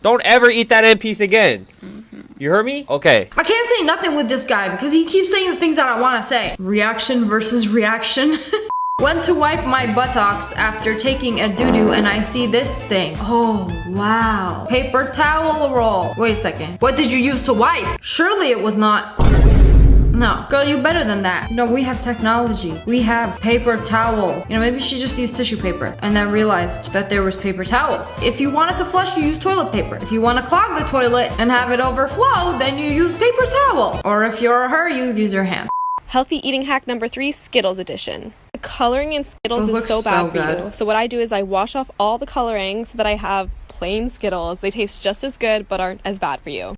Don't ever eat that end piece again. You heard me? Okay. I can't say nothing with this guy because he keeps saying the things that I want to say. Reaction versus reaction. Went to wipe my buttocks after taking a doo-doo and I see this thing. Oh, wow. Paper towel roll. Wait a second. What did you use to wipe? Surely it was not... No. Girl, you better than that. No, we have technology. We have paper towel. You know, maybe she just used tissue paper and then realized that there was paper towels. If you wanted to flush, you use toilet paper. If you want to clog the toilet and have it overflow, then you use paper towel. Or if you're her, you use your hand. Healthy eating hack number 3, Skittles edition. The coloring in Skittles is so bad for you. So what I do is I wash off all the coloring so that I have plain Skittles. They taste just as good but aren't as bad for you.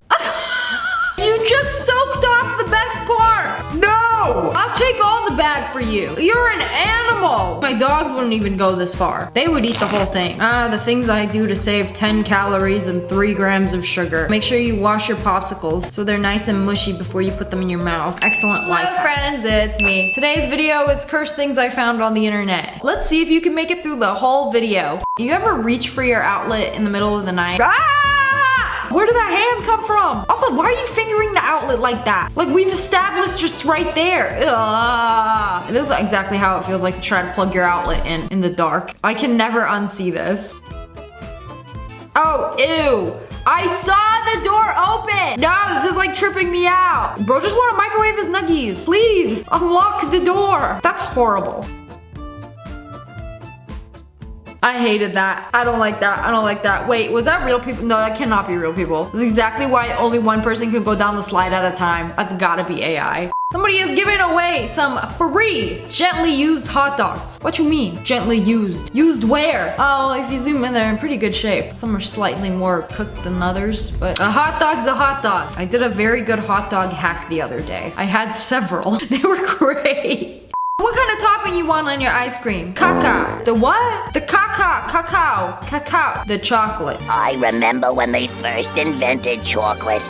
You just soaked off the best part! No! I'll take all the bad for you. You're an animal! My dogs wouldn't even go this far. They would eat the whole thing. The things I do to save 10 calories and 3 grams of sugar. Make sure you wash your popsicles so they're nice and mushy before you put them in your mouth. Excellent life. Hello friends, it's me. Today's video is cursed things I found on the internet. Let's see if you can make it through the whole video. You ever reach for your outlet in the middle of the night? Where did that hand come from? Also, why are you fingering the outlet like that? Like we've established just right there. Ugh. This is exactly how it feels like to try to plug your outlet in the dark. I can never unsee this. Oh, ew. I saw the door open. No, this is like tripping me out. Bro, just want to microwave his nuggies. Please, unlock the door. That's horrible. I hated that. I don't like that. I don't like that. Wait, was that real people? No, that cannot be real people. This is exactly why only one person can go down the slide at a time. That's gotta be AI. Somebody is giving away some free gently used hot dogs. What you mean, gently used? Used where? Oh, if you zoom in, they're in pretty good shape. Some are slightly more cooked than others, but a hot dog's a hot dog. I did a very good hot dog hack the other day. I had several. They were great. What kind of topping you want on your ice cream? Caca. The what? The cacao. The chocolate. I remember when they first invented chocolate.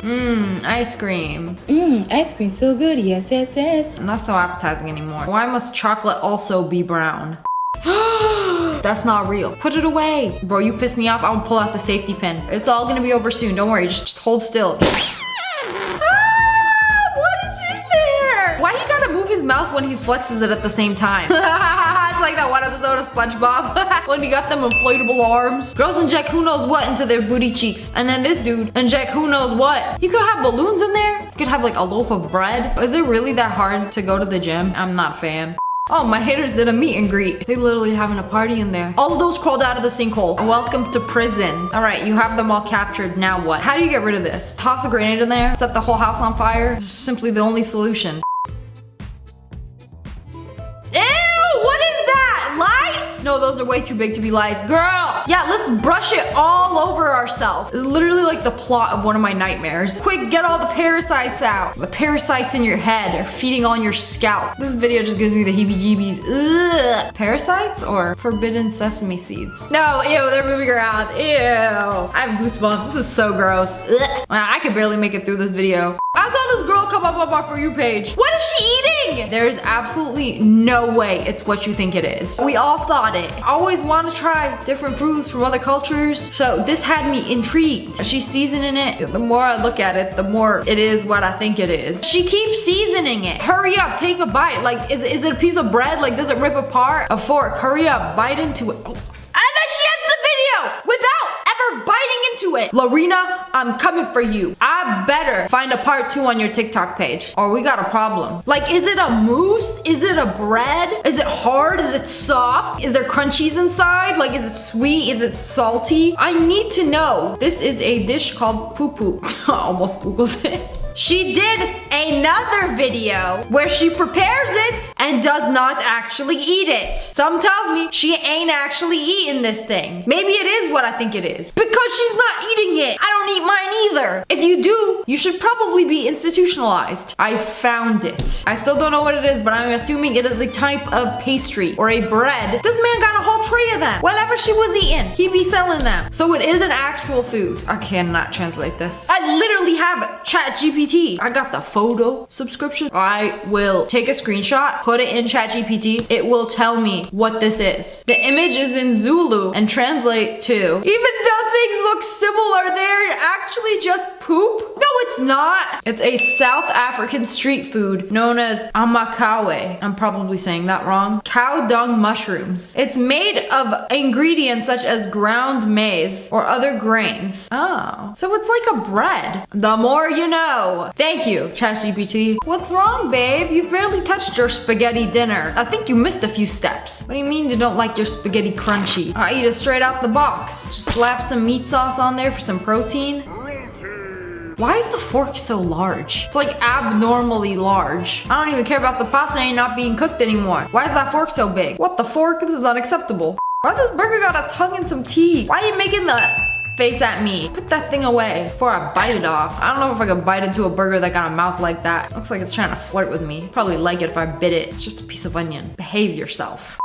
Ice cream. Ice cream so good, yes, yes, yes. Not so appetizing anymore. Why must chocolate also be brown? That's not real. Put it away. Bro, you pissed me off. I'll pull out the safety pin. It's all gonna be over soon. Don't worry, just hold still. Why he gotta move his mouth when he flexes it at the same time? It's like that one episode of SpongeBob when he got them inflatable arms. Girls inject who knows what into their booty cheeks. And then this dude inject who knows what. You could have balloons in there. You could have like a loaf of bread. Is it really that hard to go to the gym? I'm not a fan. Oh, my haters did a meet and greet. They literally having a party in there. All of those crawled out of the sinkhole. Welcome to prison. All right, you have them all captured. Now what? How do you get rid of this? Toss a grenade in there? Set the whole house on fire? It's simply the only solution. Ew, what is that? Lice? No, those are way too big to be lice. Girl, yeah, let's brush it all over ourselves. It's literally like the plot of one of my nightmares. Quick, get all the parasites out. The parasites in your head are feeding on your scalp. This video just gives me the heebie-jeebies. Ugh. Parasites or forbidden sesame seeds? No, ew, they're moving around. Ew. I have goosebumps. This is so gross. Ugh. I could barely make it through this video. I saw this girl come up on my For You page. What is she eating? There's absolutely no way it's what you think it is. We all thought it. I always want to try different foods from other cultures, so this had me intrigued. She's seasoning it. The more I look at it, the more it is what I think it is. She keeps seasoning it. Hurry up, take a bite. Like, is it a piece of bread? Like, does it rip apart? A fork, hurry up, bite into it. Oh. And then she ends the video without ever biting into to it. Lorena, I'm coming for you. I better find a part 2 on your TikTok page or we got a problem. Like, is it a mousse? Is it a bread? Is it hard? Is it soft? Is there crunchies inside? Like, is it sweet? Is it salty? I need to know. This is a dish called poo poo. I almost Googled it. She did another video where she prepares it and does not actually eat it. Some tells me she ain't actually eating this thing. Maybe it is what I think it is. Because she's not eating it. I don't eat mine either. If you do, you should probably be institutionalized. I found it. I still don't know what it is, but I'm assuming it is a type of pastry or a bread. This man got a whole tray of them. Whatever she was eating, he be selling them. So it is an actual food. I cannot translate this. I literally have ChatGPT. I got the photo subscription. I will take a screenshot, put it in ChatGPT. It will tell me what this is. The image is in Zulu and translate to, even though things look similar, they're actually just poop. No, it's not. It's a South African street food known as amakawe. I'm probably saying that wrong. Cow dung mushrooms. It's made of ingredients such as ground maize or other grains. Oh, so it's like a bread. The more you know. Thank you, ChatGPT. What's wrong, babe? You barely touched your spaghetti dinner. I think you missed a few steps. What do you mean you don't like your spaghetti crunchy? I eat it straight out the box. Just slap some meat sauce on there for some protein. Why is the fork so large? It's like abnormally large. I don't even care about the pasta ain't not being cooked anymore. Why is that fork so big? What the fork? This is unacceptable. Why this burger got a tongue and some teeth? Why are you making the face at me? Put that thing away before I bite it off. I don't know if I could bite into a burger that got a mouth like that. Looks like it's trying to flirt with me. Probably like it if I bit it. It's just a piece of onion. Behave yourself.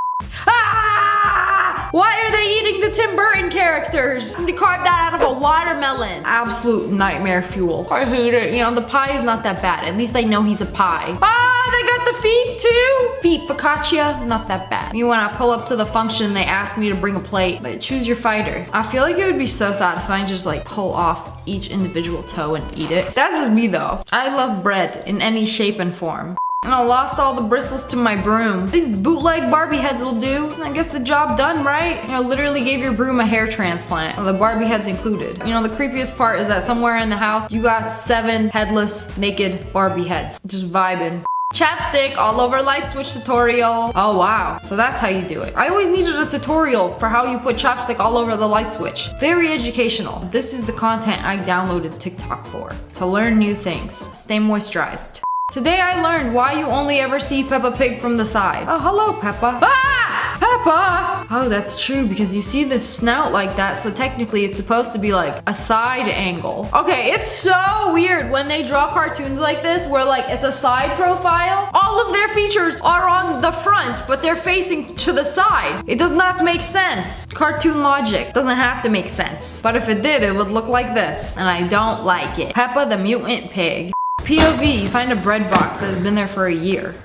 Ah! Why are they eating the Tim Burton characters? Somebody carved that out of a watermelon. Absolute nightmare fuel. I hate it. You know, the pie is not that bad. At least I know he's a pie. Ah, they got the feet too. Feet focaccia, not that bad. You, when I pull up to the function, they ask me to bring a plate, but choose your fighter. I feel like it would be so satisfying to just like pull off each individual toe and eat it. That's just me though. I love bread in any shape and form. And I lost all the bristles to my broom. These bootleg Barbie heads will do. I guess the job done, right? I literally gave your broom a hair transplant. Well, the Barbie heads included. You know, the creepiest part is that somewhere in the house, you got 7 headless, naked Barbie heads. Just vibing. Chapstick all over light switch tutorial. Oh wow, so that's how you do it. I always needed a tutorial for how you put chapstick all over the light switch. Very educational. This is the content I downloaded TikTok for. To learn new things. Stay moisturized. Today I learned why you only ever see Peppa Pig from the side. Oh, hello, Peppa. Ah! Peppa! Oh, that's true, because you see the snout like that, so technically it's supposed to be like a side angle. Okay, it's so weird when they draw cartoons like this, where like it's a side profile. All of their features are on the front, but they're facing to the side. It does not make sense. Cartoon logic doesn't have to make sense. But if it did, it would look like this, and I don't like it. Peppa the mutant pig. POV, you find a bread box that has been there for a year.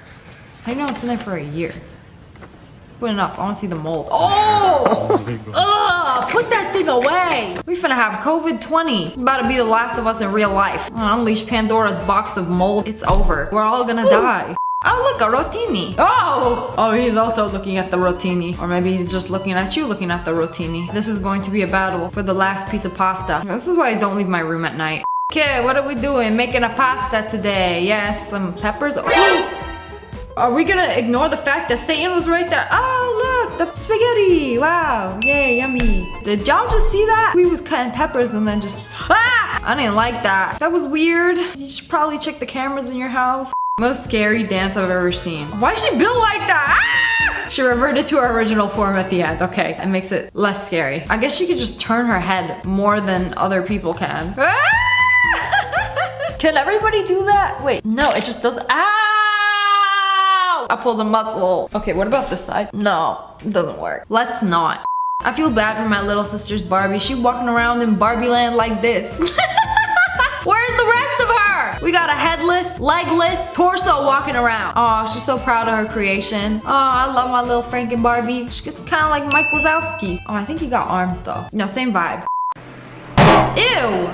How do you know it's been there for a year? Put it up, I wanna see the mold. Oh! Ugh, put that thing away. We finna have COVID-20. It's about to be the last of us in real life. Unleash Pandora's box of mold. It's over. We're all gonna die. Oh, look, a rotini. Oh! Oh, he's also looking at the rotini. Or maybe he's just looking at you looking at the rotini. This is going to be a battle for the last piece of pasta. This is why I don't leave my room at night. Okay, what are we doing? Making a pasta today. Yes, some peppers. Oh! Are we gonna ignore the fact that Satan was right there? Oh, look, the spaghetti. Wow, yay, yummy. Did y'all just see that? We was cutting peppers and then just, ah! I didn't like that. That was weird. You should probably check the cameras in your house. Most scary dance I've ever seen. Why is she built like that? Ah! She reverted to her original form at the end. Okay, it makes it less scary. I guess she could just turn her head more than other people can. Ah! Can everybody do that? Wait, no, it just doesn't. Ow! I pulled a muscle. Okay, what about this side? No, it doesn't work. Let's not. I feel bad for my little sister's Barbie. She walking around in Barbie land like this. Where's the rest of her? We got a headless, legless torso walking around. Oh, she's so proud of her creation. Oh, I love my little Franken Barbie. She gets kind of like Mike Wazowski. Oh, I think he got arms though. No, same vibe. Ew.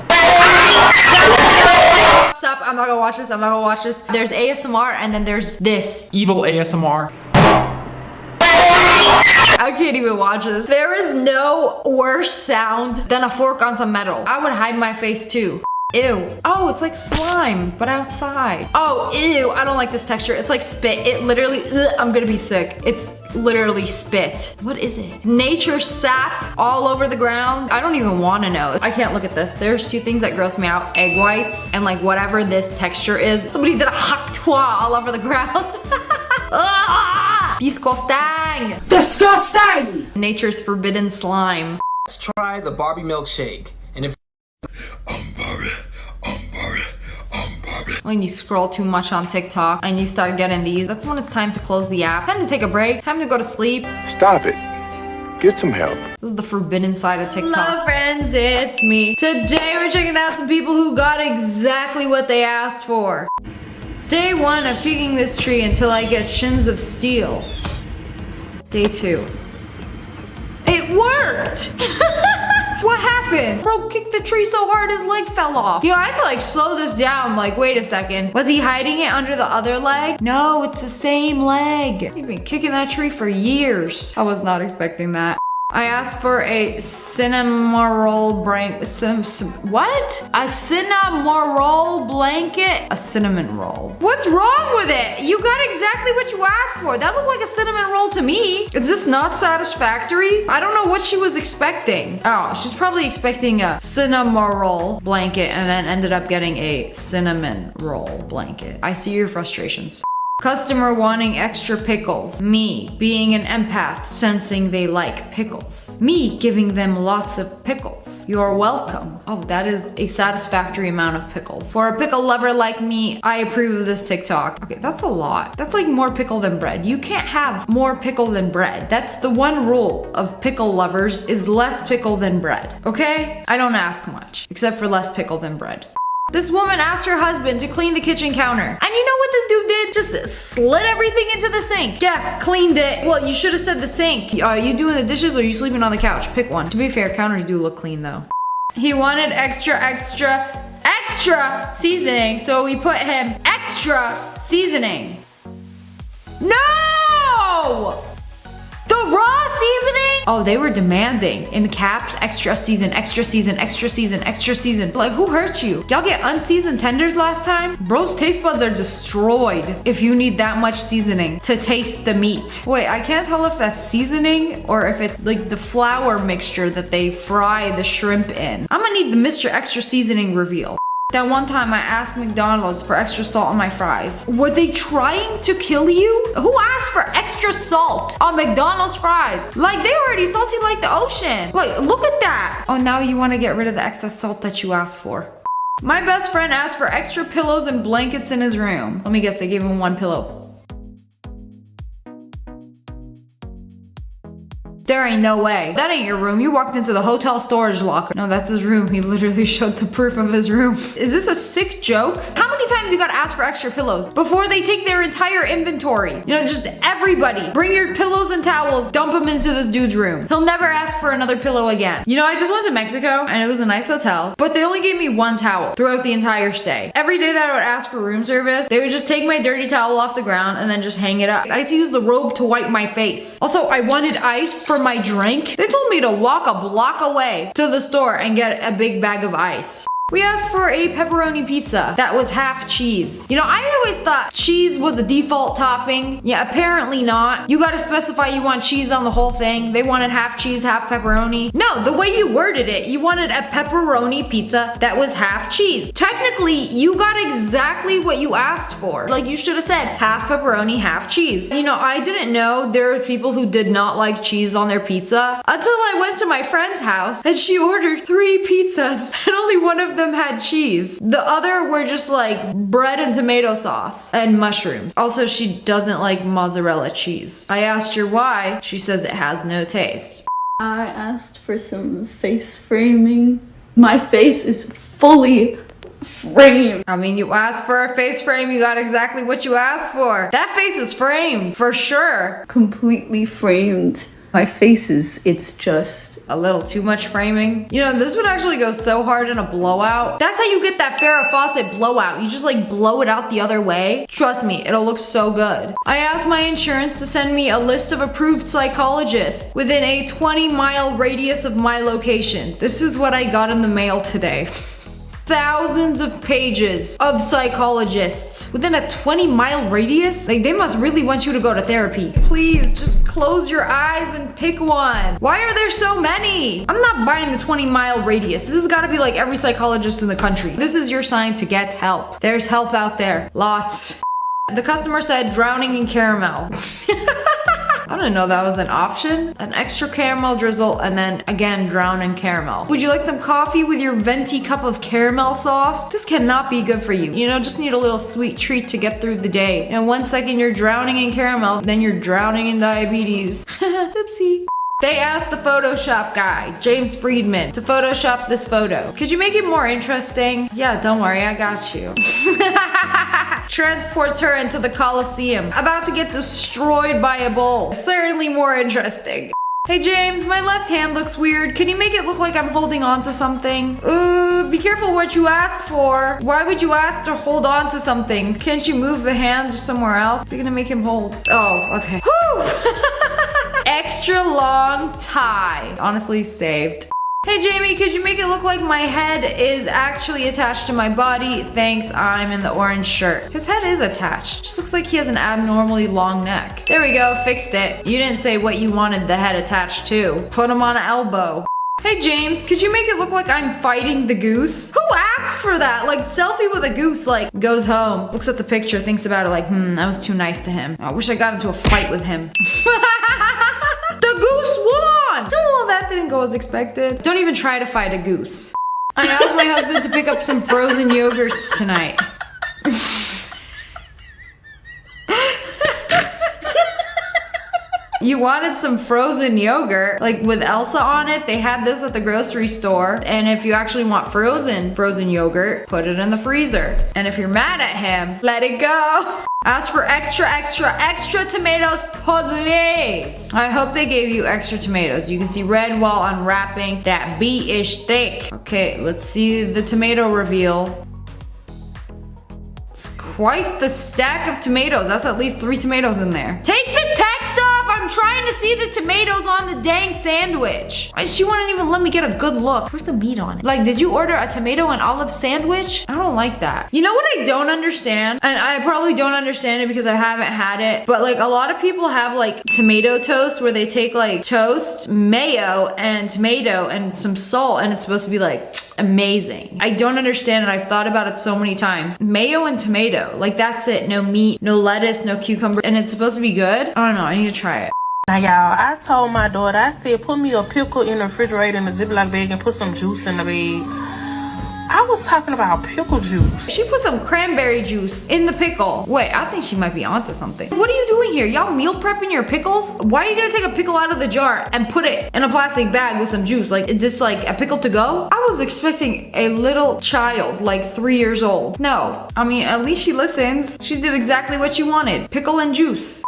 Stop, I'm not gonna watch this, I'm not gonna watch this. There's ASMR and then there's this. Evil ASMR. I can't even watch this. There is no worse sound than a fork on some metal. I would hide my face too. Ew. Oh, it's like slime, but outside. Oh, ew. I don't like this texture. It's like spit. It literally, I'm gonna be sick. It's literally spit. What is it? Nature sap all over the ground. I don't even want to know. I can't look at this. There's two things that gross me out. Egg whites and like whatever this texture is. Somebody did a hak toa all over the ground. Ah! Disgusting. Disgusting. Nature's forbidden slime. Let's try the Barbie milkshake. And if when you scroll too much on TikTok and you start getting these, that's when it's time to close the app. Time to take a break, time to go to sleep. Stop it. Get some help. This is the forbidden side of TikTok. Hello friends, it's me. Today we're checking out some people who got exactly what they asked for. Day 1 of kicking this tree until I get shins of steel. Day 2. It worked! What happened? Bro kicked the tree so hard his leg fell off. You know, I had to like slow this down. Like, wait a second. Was he hiding it under the other leg? No, it's the same leg. He's been kicking that tree for years. I was not expecting that. I asked for a cinnamon blanket. What? A cinnamon blanket? A cinnamon roll. What's wrong with it? You got exactly what you asked for. That looked like a cinnamon roll to me. Is this not satisfactory? I don't know what she was expecting. Oh, she's probably expecting a cinnamon roll blanket and then ended up getting a cinnamon roll blanket. I see your frustrations. Customer wanting extra pickles. Me being an empath, sensing they like pickles. Me giving them lots of pickles. You're welcome. Oh, that is a satisfactory amount of pickles. For a pickle lover like me, I approve of this TikTok. Okay, that's a lot. That's like more pickle than bread. You can't have more pickle than bread. That's the one rule of pickle lovers is less pickle than bread. Okay? I don't ask much, except for less pickle than bread. This woman asked her husband to clean the kitchen counter. And you know what this dude did? Just slid everything into the sink. Yeah, cleaned it. Well, you should have said the sink. Are you doing the dishes or are you sleeping on the couch? Pick one. To be fair, counters do look clean though. He wanted extra seasoning, so we put him extra seasoning. No! The raw seasoning? Oh, they were demanding in caps, extra season, extra season, extra season, extra season. Like, who hurt you? Y'all get unseasoned tenders last time? Bro's taste buds are destroyed if you need that much seasoning to taste the meat. Wait, I can't tell if that's seasoning or if it's like the flour mixture that they fry the shrimp in. I'm gonna need the Mr. Extra Seasoning reveal. That one time I asked McDonald's for extra salt on my fries. Were they trying to kill you? Who asked for extra salt on McDonald's fries? Like, they already salty like the ocean. Like, look at that. Oh, now you want to get rid of the excess salt that you asked for. My best friend asked for extra pillows and blankets in his room. Let me guess, they gave him one pillow. There ain't no way. That ain't your room. You walked into the hotel storage locker. No, that's his room. He literally showed the proof of his room. Is this a sick joke? How many times you gotta ask for extra pillows before they take their entire inventory? You know, just everybody. Bring your pillows and towels, dump them into this dude's room. He'll never ask for another pillow again. You know, I just went to Mexico and it was a nice hotel, but they only gave me one towel throughout the entire stay. Every day that I would ask for room service, they would just take my dirty towel off the ground and then just hang it up. I had to use the robe to wipe my face. Also, I wanted ice for my drink. They told me to walk a block away to the store and get a big bag of ice. We asked for a pepperoni pizza that was half cheese. You know, I always thought cheese was a default topping. Yeah, apparently not. You gotta specify you want cheese on the whole thing. They wanted half cheese, half pepperoni. No, the way you worded it, you wanted a pepperoni pizza that was half cheese. Technically, you got exactly what you asked for. Like, you should have said half pepperoni, half cheese. You know, I didn't know there were people who did not like cheese on their pizza until I went to my friend's house and she ordered 3 pizzas and only one of them had cheese. The other were just like bread and tomato sauce and mushrooms. Also, she doesn't like mozzarella cheese. I asked her why. She says it has no taste. I asked for some face framing. My face is fully framed. I mean, you asked for a face frame, you got exactly what you asked for. That face is framed, for sure. Completely framed. My face it's just a little too much framing. You know, this would actually go so hard in a blowout. That's how you get that Farrah Fawcett blowout. You just like blow it out the other way. Trust me, it'll look so good. I asked my insurance to send me a list of approved psychologists within a 20-mile radius of my location. This is what I got in the mail today. Thousands of pages of psychologists within a 20-mile radius. Like, they must really want you to go to therapy. Please just close your eyes and pick one. Why are there so many? I'm not buying the 20-mile radius. This has got to be like every psychologist in the country. This is your sign to get help. There's help out there. Lots. The customer said drowning in caramel. I didn't know that was an option. An extra caramel drizzle and then again drown in caramel. Would you like some coffee with your venti cup of caramel sauce? This cannot be good for you. You know, just need a little sweet treat to get through the day. And 1 second you're drowning in caramel, then you're drowning in diabetes. Oopsie. They asked the Photoshop guy, James Friedman, to Photoshop this photo. Could you make it more interesting? Yeah, don't worry, I got you. Transports her into the Coliseum, about to get destroyed by a bull. Certainly more interesting. Hey James, my left hand looks weird. Can you make it look like I'm holding on to something? Be careful what you ask for. Why would you ask to hold on to something? Can't you move the hand just somewhere else? It's gonna make him hold. Oh, okay. Whew! Extra long tie. Honestly, saved. Hey Jamie, could you make it look like my head is actually attached to my body? Thanks, I'm in the orange shirt. His head is attached. Just looks like he has an abnormally long neck. There we go, fixed it. You didn't say what you wanted the head attached to. Put him on an elbow. Hey James, could you make it look like I'm fighting the goose? Who asked for that? Like, selfie with a goose, like, goes home, looks at the picture, thinks about it like, I was too nice to him. I wish I got into a fight with him. The goose won! Oh, that didn't go as expected. Don't even try to fight a goose. I asked my husband to pick up some frozen yogurts tonight. You wanted some frozen yogurt, like with Elsa on it. They had this at the grocery store. And if you actually want frozen yogurt, put it in the freezer. And if you're mad at him, let it go. Ask for extra tomatoes, please. I hope they gave you extra tomatoes. You can see red while unwrapping that B-ish steak. Okay, let's see the tomato reveal. It's quite the stack of tomatoes. That's at least 3 tomatoes in there. Take the text off! I'm trying to see the tomatoes on the dang sandwich. She wouldn't even let me get a good look. Where's the meat on it? Like, did you order a tomato and olive sandwich? I don't like that. You know what I don't understand? And I probably don't understand it because I haven't had it, but like a lot of people have like tomato toast where they take like toast, mayo, and tomato and some salt, and it's supposed to be like amazing. I don't understand it. I've thought about it so many times. Mayo and tomato, like that's it. No meat, no lettuce, no cucumber, and it's supposed to be good. I don't know, I need to try it. Now y'all, I told my daughter, I said put me a pickle in the refrigerator in a Ziploc bag and put some juice in the bag. I was talking about pickle juice. She put some cranberry juice in the pickle. Wait, I think she might be onto something. What are you doing here? Y'all meal prepping your pickles? Why are you gonna take a pickle out of the jar and put it in a plastic bag with some juice? Like, is this like a pickle to go? I was expecting a little child, like 3 years old. No, I mean, at least she listens. She did exactly what you wanted. Pickle and juice.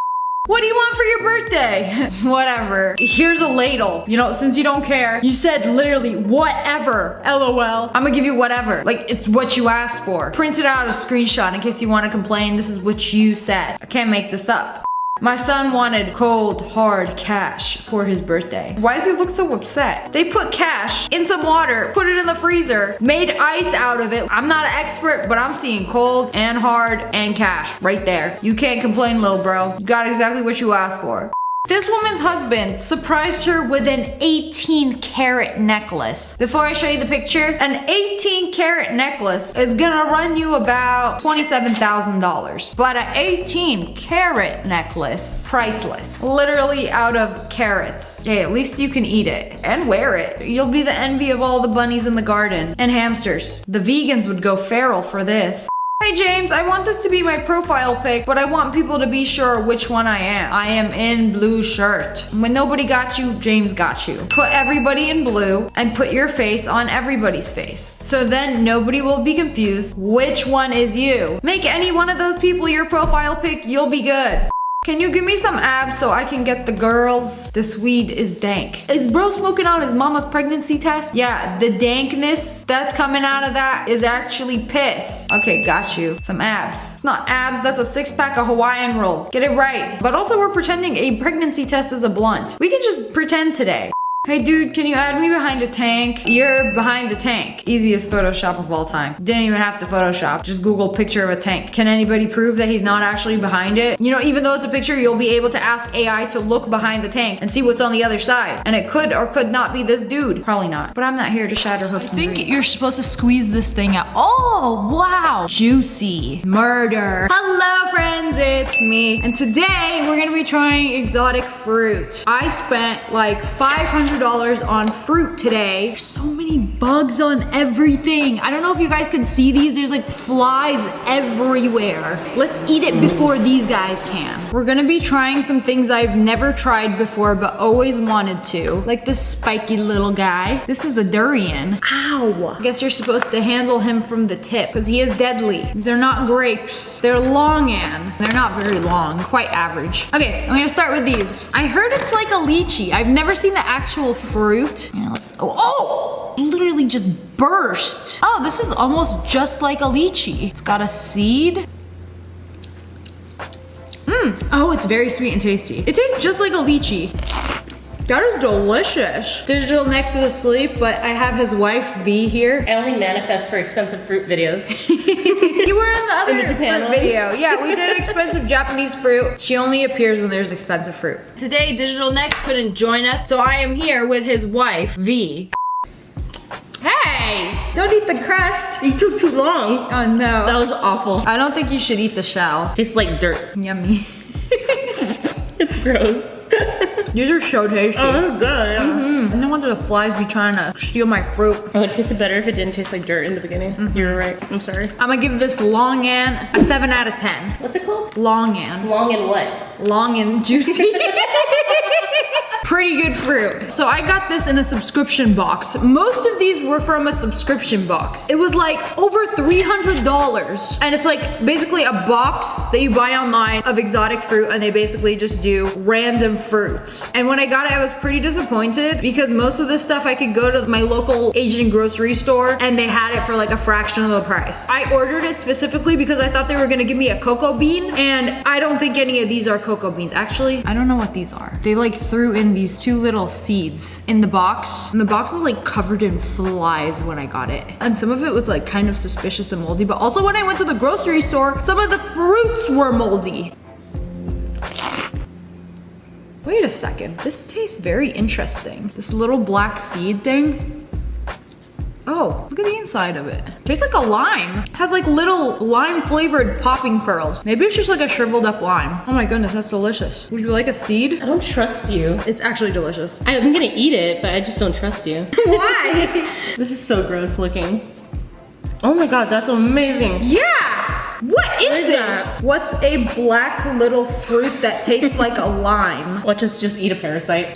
What do you want for your birthday? Whatever. Here's a ladle. You know, since you don't care, you said literally whatever. LOL. I'm gonna give you whatever. Like, it's what you asked for. Print it out a screenshot in case you want to complain. This is what you said. I can't make this up. My son wanted cold, hard cash for his birthday. Why does he look so upset? They put cash in some water, put it in the freezer, made ice out of it. I'm not an expert, but I'm seeing cold and hard and cash right there. You can't complain, little bro. You got exactly what you asked for. This woman's husband surprised her with an 18-carat necklace. Before I show you the picture, an 18-carat necklace is gonna run you about $27,000. But an 18-carat necklace, priceless. Literally out of carats. Hey, at least you can eat it and wear it. You'll be the envy of all the bunnies in the garden and hamsters. The vegans would go feral for this. Hey James, I want this to be my profile pic, but I want people to be sure which one I am. I am in blue shirt. When nobody got you, James got you. Put everybody in blue and put your face on everybody's face. So then nobody will be confused which one is you. Make any one of those people your profile pic, you'll be good. Can you give me some abs so I can get the girls? This weed is dank. Is bro smoking on his mama's pregnancy test? Yeah, the dankness that's coming out of that is actually piss. Okay, got you. Some abs. It's not abs, that's a 6-pack of Hawaiian rolls. Get it right. But also we're pretending a pregnancy test is a blunt. We can just pretend today. Hey dude, can you add me behind a tank? You're behind the tank. Easiest Photoshop of all time. Didn't even have to Photoshop. Just Google picture of a tank. Can anybody prove that he's not actually behind it? You know, even though it's a picture, you'll be able to ask AI to look behind the tank and see what's on the other side. And it could or could not be this dude. Probably not. But I'm not here to shatter hopes. I think you're supposed to squeeze this thing out. Oh, wow. Juicy. Murder. Hello friends, it's me. And today we're gonna be trying exotic fruit. I spent like $500 on fruit today. There's so many bugs on everything. I don't know if you guys can see these. There's like flies everywhere. Let's eat it before these guys can. We're gonna be trying some things I've never tried before but always wanted to. Like this spiky little guy. This is a durian. Ow. I guess you're supposed to handle him from the tip because he is deadly. These are not grapes. They're longan. They're not very long. Quite average. Okay, I'm gonna start with these. I heard it's like a lychee. I've never seen the actual fruit. Yeah, let's, oh, literally just burst. Oh, this is almost just like a lychee. It's got a seed. Oh, it's very sweet and tasty. It tastes just like a lychee. That is delicious. Digital next is asleep, but I have his wife, V, here. I only manifest for expensive fruit videos. You were in the other Japan fruit video. Yeah, we did expensive Japanese fruit. She only appears when there's expensive fruit. Today, Digital Next couldn't join us, so I am here with his wife, V. Hey! Don't eat the crust. You took too long. Oh no. That was awful. I don't think you should eat the shell. Tastes like dirt. Yummy. It's gross. These are so tasty. Oh, that's good, yeah. No wonder the flies be trying to steal my fruit. Oh, it tasted better if it didn't taste like dirt in the beginning. You're right. I'm sorry. I'm gonna give this longan a 7 out of 10. What's it called? Longan. Long and what? Long and juicy. Pretty good fruit. So I got this in a subscription box. Most of these were from a subscription box. It was like over $300. And it's like basically a box that you buy online of exotic fruit and they basically just do random fruits. And when I got it, I was pretty disappointed because most of this stuff I could go to my local Asian grocery store and they had it for like a fraction of the price. I ordered it specifically because I thought they were gonna give me a cocoa bean and I don't think any of these are cocoa beans. Actually, I don't know what these are. They like threw in these 2 little seeds in the box. And the box was like covered in flies when I got it. And some of it was like kind of suspicious and moldy, but also when I went to the grocery store, some of the fruits were moldy. Wait a second, this tastes very interesting. This little black seed thing. Oh, look at the inside of it. Tastes like a lime. It has like little lime flavored popping pearls. Maybe it's just like a shriveled up lime. Oh my goodness, that's delicious. Would you like a seed? I don't trust you. It's actually delicious. I'm gonna eat it, but I just don't trust you. Why? This is so gross looking. Oh my God, that's amazing. Yeah! What is this? What's a black little fruit that tastes like a lime? Watch us just eat a parasite.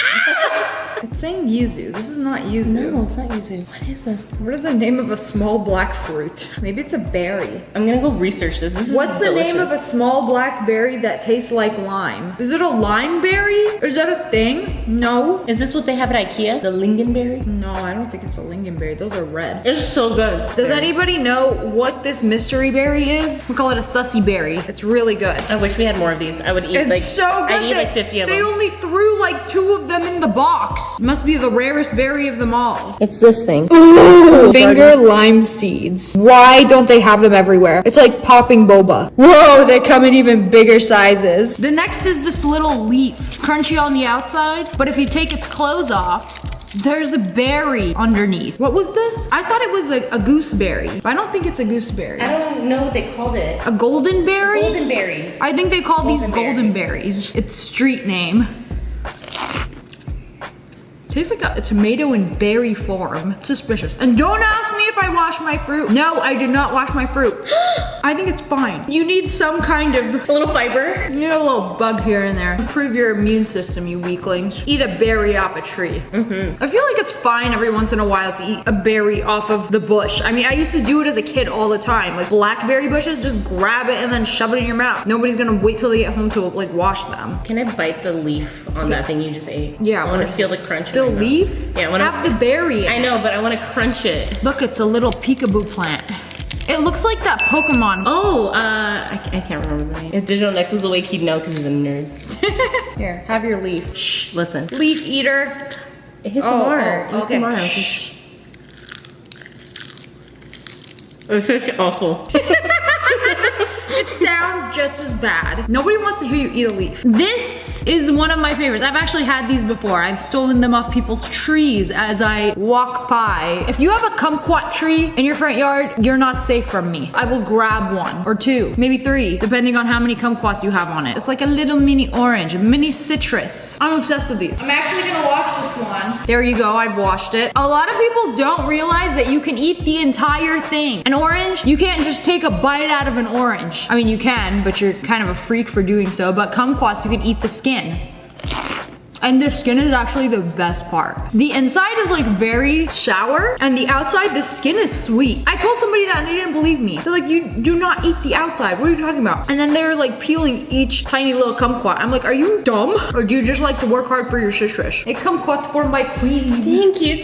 It's saying yuzu. This is not yuzu. No, it's not yuzu. What is this? What is the name of a small black fruit? Maybe it's a berry. I'm gonna go research this. What's the name of a small black berry that tastes like lime? Is it a lime berry? Is that a thing? No. Is this what they have at IKEA? The lingonberry? No, I don't think it's a lingonberry. Those are red. It's so good. Does anybody know what this mystery berry is? We call it a sussy berry. It's really good. I wish we had more of these. I would eat it's so good. I'd eat like 50 of them. They only threw like 2 of them in the box. It must be the rarest berry of them all. It's this thing. Ooh, finger lime seeds. Why don't they have them everywhere? It's like popping boba. Whoa, they come in even bigger sizes. The next is this little leaf. Crunchy on the outside, but if you take its clothes off, there's a berry underneath. What was this? I thought it was a gooseberry. But I don't think it's a gooseberry. I don't know what they called it. A golden berry? Golden berry. I think they call these golden berries. It's street name. Tastes like a tomato in berry form. Suspicious. And don't ask me if I wash my fruit. No, I did not wash my fruit. I think it's fine. You need some kind of a little fiber. You need a little bug here and there. Improve your immune system, you weaklings. Eat a berry off a tree. I feel like it's fine every once in a while to eat a berry off of the bush. I mean, I used to do it as a kid all the time. Like blackberry bushes, just grab it and then shove it in your mouth. Nobody's gonna wait till they get home to like wash them. Can I bite the leaf on that thing you just ate? Yeah. I want to feel the crunch. The leaf? Yeah, I want to have the berry. I know, but I want to crunch it. Look, it's a little peekaboo plant. It looks like that Pokemon. Oh, I can't remember the name. If Digital Next was awake, he'd know because he's a nerd. Here, have your leaf. Shh, listen. Leaf eater. ASMR. Okay. ASMR. Shh. It's just awful. It sounds just as bad. Nobody wants to hear you eat a leaf. This is one of my favorites. I've actually had these before. I've stolen them off people's trees as I walk by. If you have a kumquat tree in your front yard, you're not safe from me. I will grab one or two, maybe three, depending on how many kumquats you have on it. It's like a little mini orange, a mini citrus. I'm obsessed with these. I'm actually gonna wash this one. There you go, I've washed it. A lot of people don't realize that you can eat the entire thing. An orange, you can't just take a bite out of an orange. I mean, you can, but you're kind of a freak for doing so. But kumquats, you can eat the skin. And the skin is actually the best part. The inside is like very sour, and the outside, the skin is sweet. I told somebody that and they didn't believe me. They're like, you do not eat the outside. What are you talking about? And then they're like peeling each tiny little kumquat. I'm like, are you dumb? Or do you just like to work hard for your shish? A kumquat for my queen. Thank you.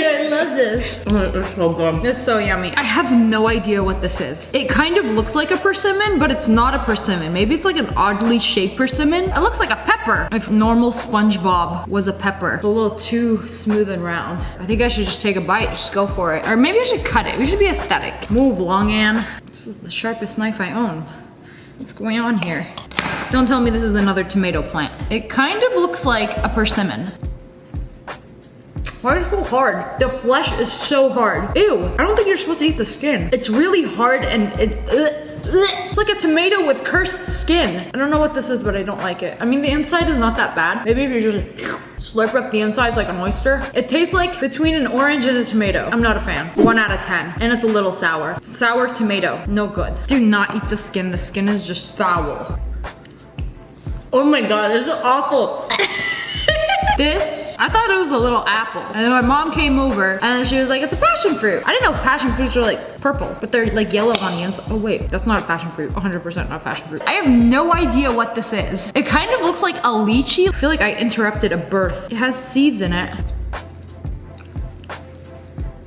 I love this. Oh, it's so good. It's so yummy. I have no idea what this is. It kind of looks like a persimmon, but it's not a persimmon. Maybe it's like an oddly shaped persimmon. It looks like a pepper. If normal SpongeBob was a pepper. It's a little too smooth and round. I think I should just take a bite, just go for it. Or maybe I should cut it. We should be aesthetic. Move, Long Ann. This is the sharpest knife I own. What's going on here? Don't tell me this is another tomato plant. It kind of looks like a persimmon. Why is it so hard? The flesh is so hard. Ew, I don't think you're supposed to eat the skin. It's really hard and it's like a tomato with cursed skin. I don't know what this is, but I don't like it. I mean, the inside is not that bad. Maybe if you just slurp up the insides like an oyster. It tastes like between an orange and a tomato. I'm not a fan. 1 out of 10. And it's a little sour. Sour tomato, no good. Do not eat the skin. The skin is just foul. Oh my God, this is awful. This, I thought it was a little apple. And then my mom came over and then she was like, it's a passion fruit. I didn't know passion fruits are like purple, but they're like yellow on the inside. Oh wait, that's not a passion fruit. 100% not passion fruit. I have no idea what this is. It kind of looks like a lychee. I feel like I interrupted a birth. It has seeds in it. I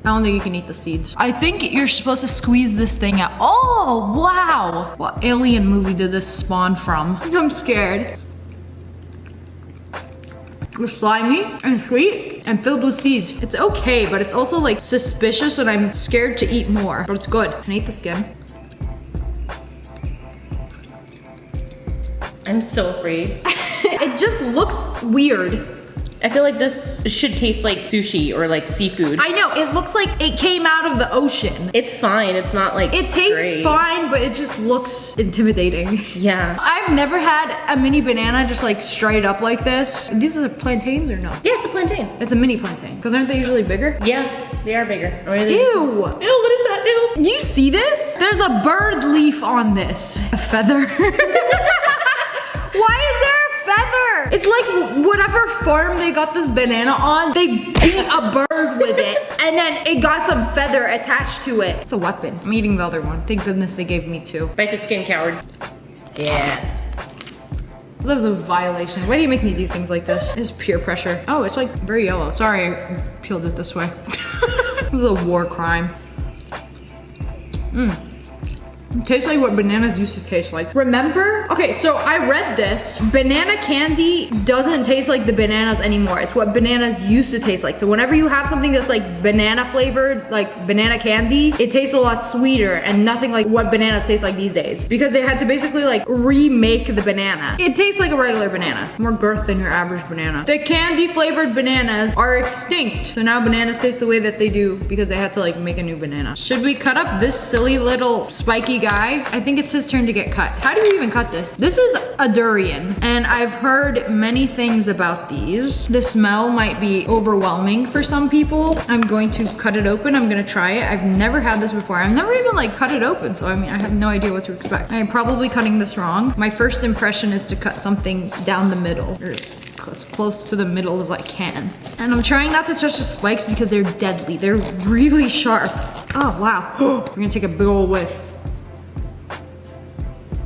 don't think you can eat the seeds. I think you're supposed to squeeze this thing out. Oh, wow. What alien movie did this spawn from? I'm scared. It's slimy and sweet and filled with seeds. It's okay, but it's also like suspicious and I'm scared to eat more, but it's good. Can I eat the skin? I'm so afraid. It just looks weird. I feel like this should taste like sushi or like seafood. I know, it looks like it came out of the ocean. It's fine, it's not like it tastes great. Fine, but it just looks intimidating. Yeah. I've never had a mini banana just like straight up like this. These are the plantains or no? Yeah, it's a plantain. It's a mini plantain. Because aren't they usually bigger? Yeah, they are bigger. Or Ew. Ew, what is that? Ew. You see this? There's a bird leaf on this. A feather. Why is there a feather? It's like whatever farm they got this banana on, they beat a bird with it and then it got some feather attached to it. It's a weapon. I'm eating the other one. Thank goodness they gave me 2. Bite the skin, coward. Yeah. That was a violation. Why do you make me do things like this? It's peer pressure. Oh, it's like very yellow. Sorry, I peeled it this way. This is a war crime. It tastes like what bananas used to taste like. Remember? Okay, so I read this. Banana candy doesn't taste like the bananas anymore. It's what bananas used to taste like. So whenever you have something that's like banana flavored, like banana candy, it tastes a lot sweeter and nothing like what bananas taste like these days. Because they had to basically like remake the banana. It tastes like a regular banana. More girth than your average banana. The candy flavored bananas are extinct. So now bananas taste the way that they do because they had to like make a new banana. Should we cut up this silly little spiky guy. I think it's his turn to get cut. How do you even cut this? This is a durian, and I've heard many things about these. The smell might be overwhelming for some people. I'm going to cut it open. I'm gonna try it. I've never had this before. I've never even like cut it open, so I mean, I have no idea what to expect. I'm probably cutting this wrong. My first impression is to cut something down the middle, or as close to the middle as I can. And I'm trying not to touch the spikes because they're deadly. They're really sharp. Oh, wow. We're gonna take a big ol' whiff.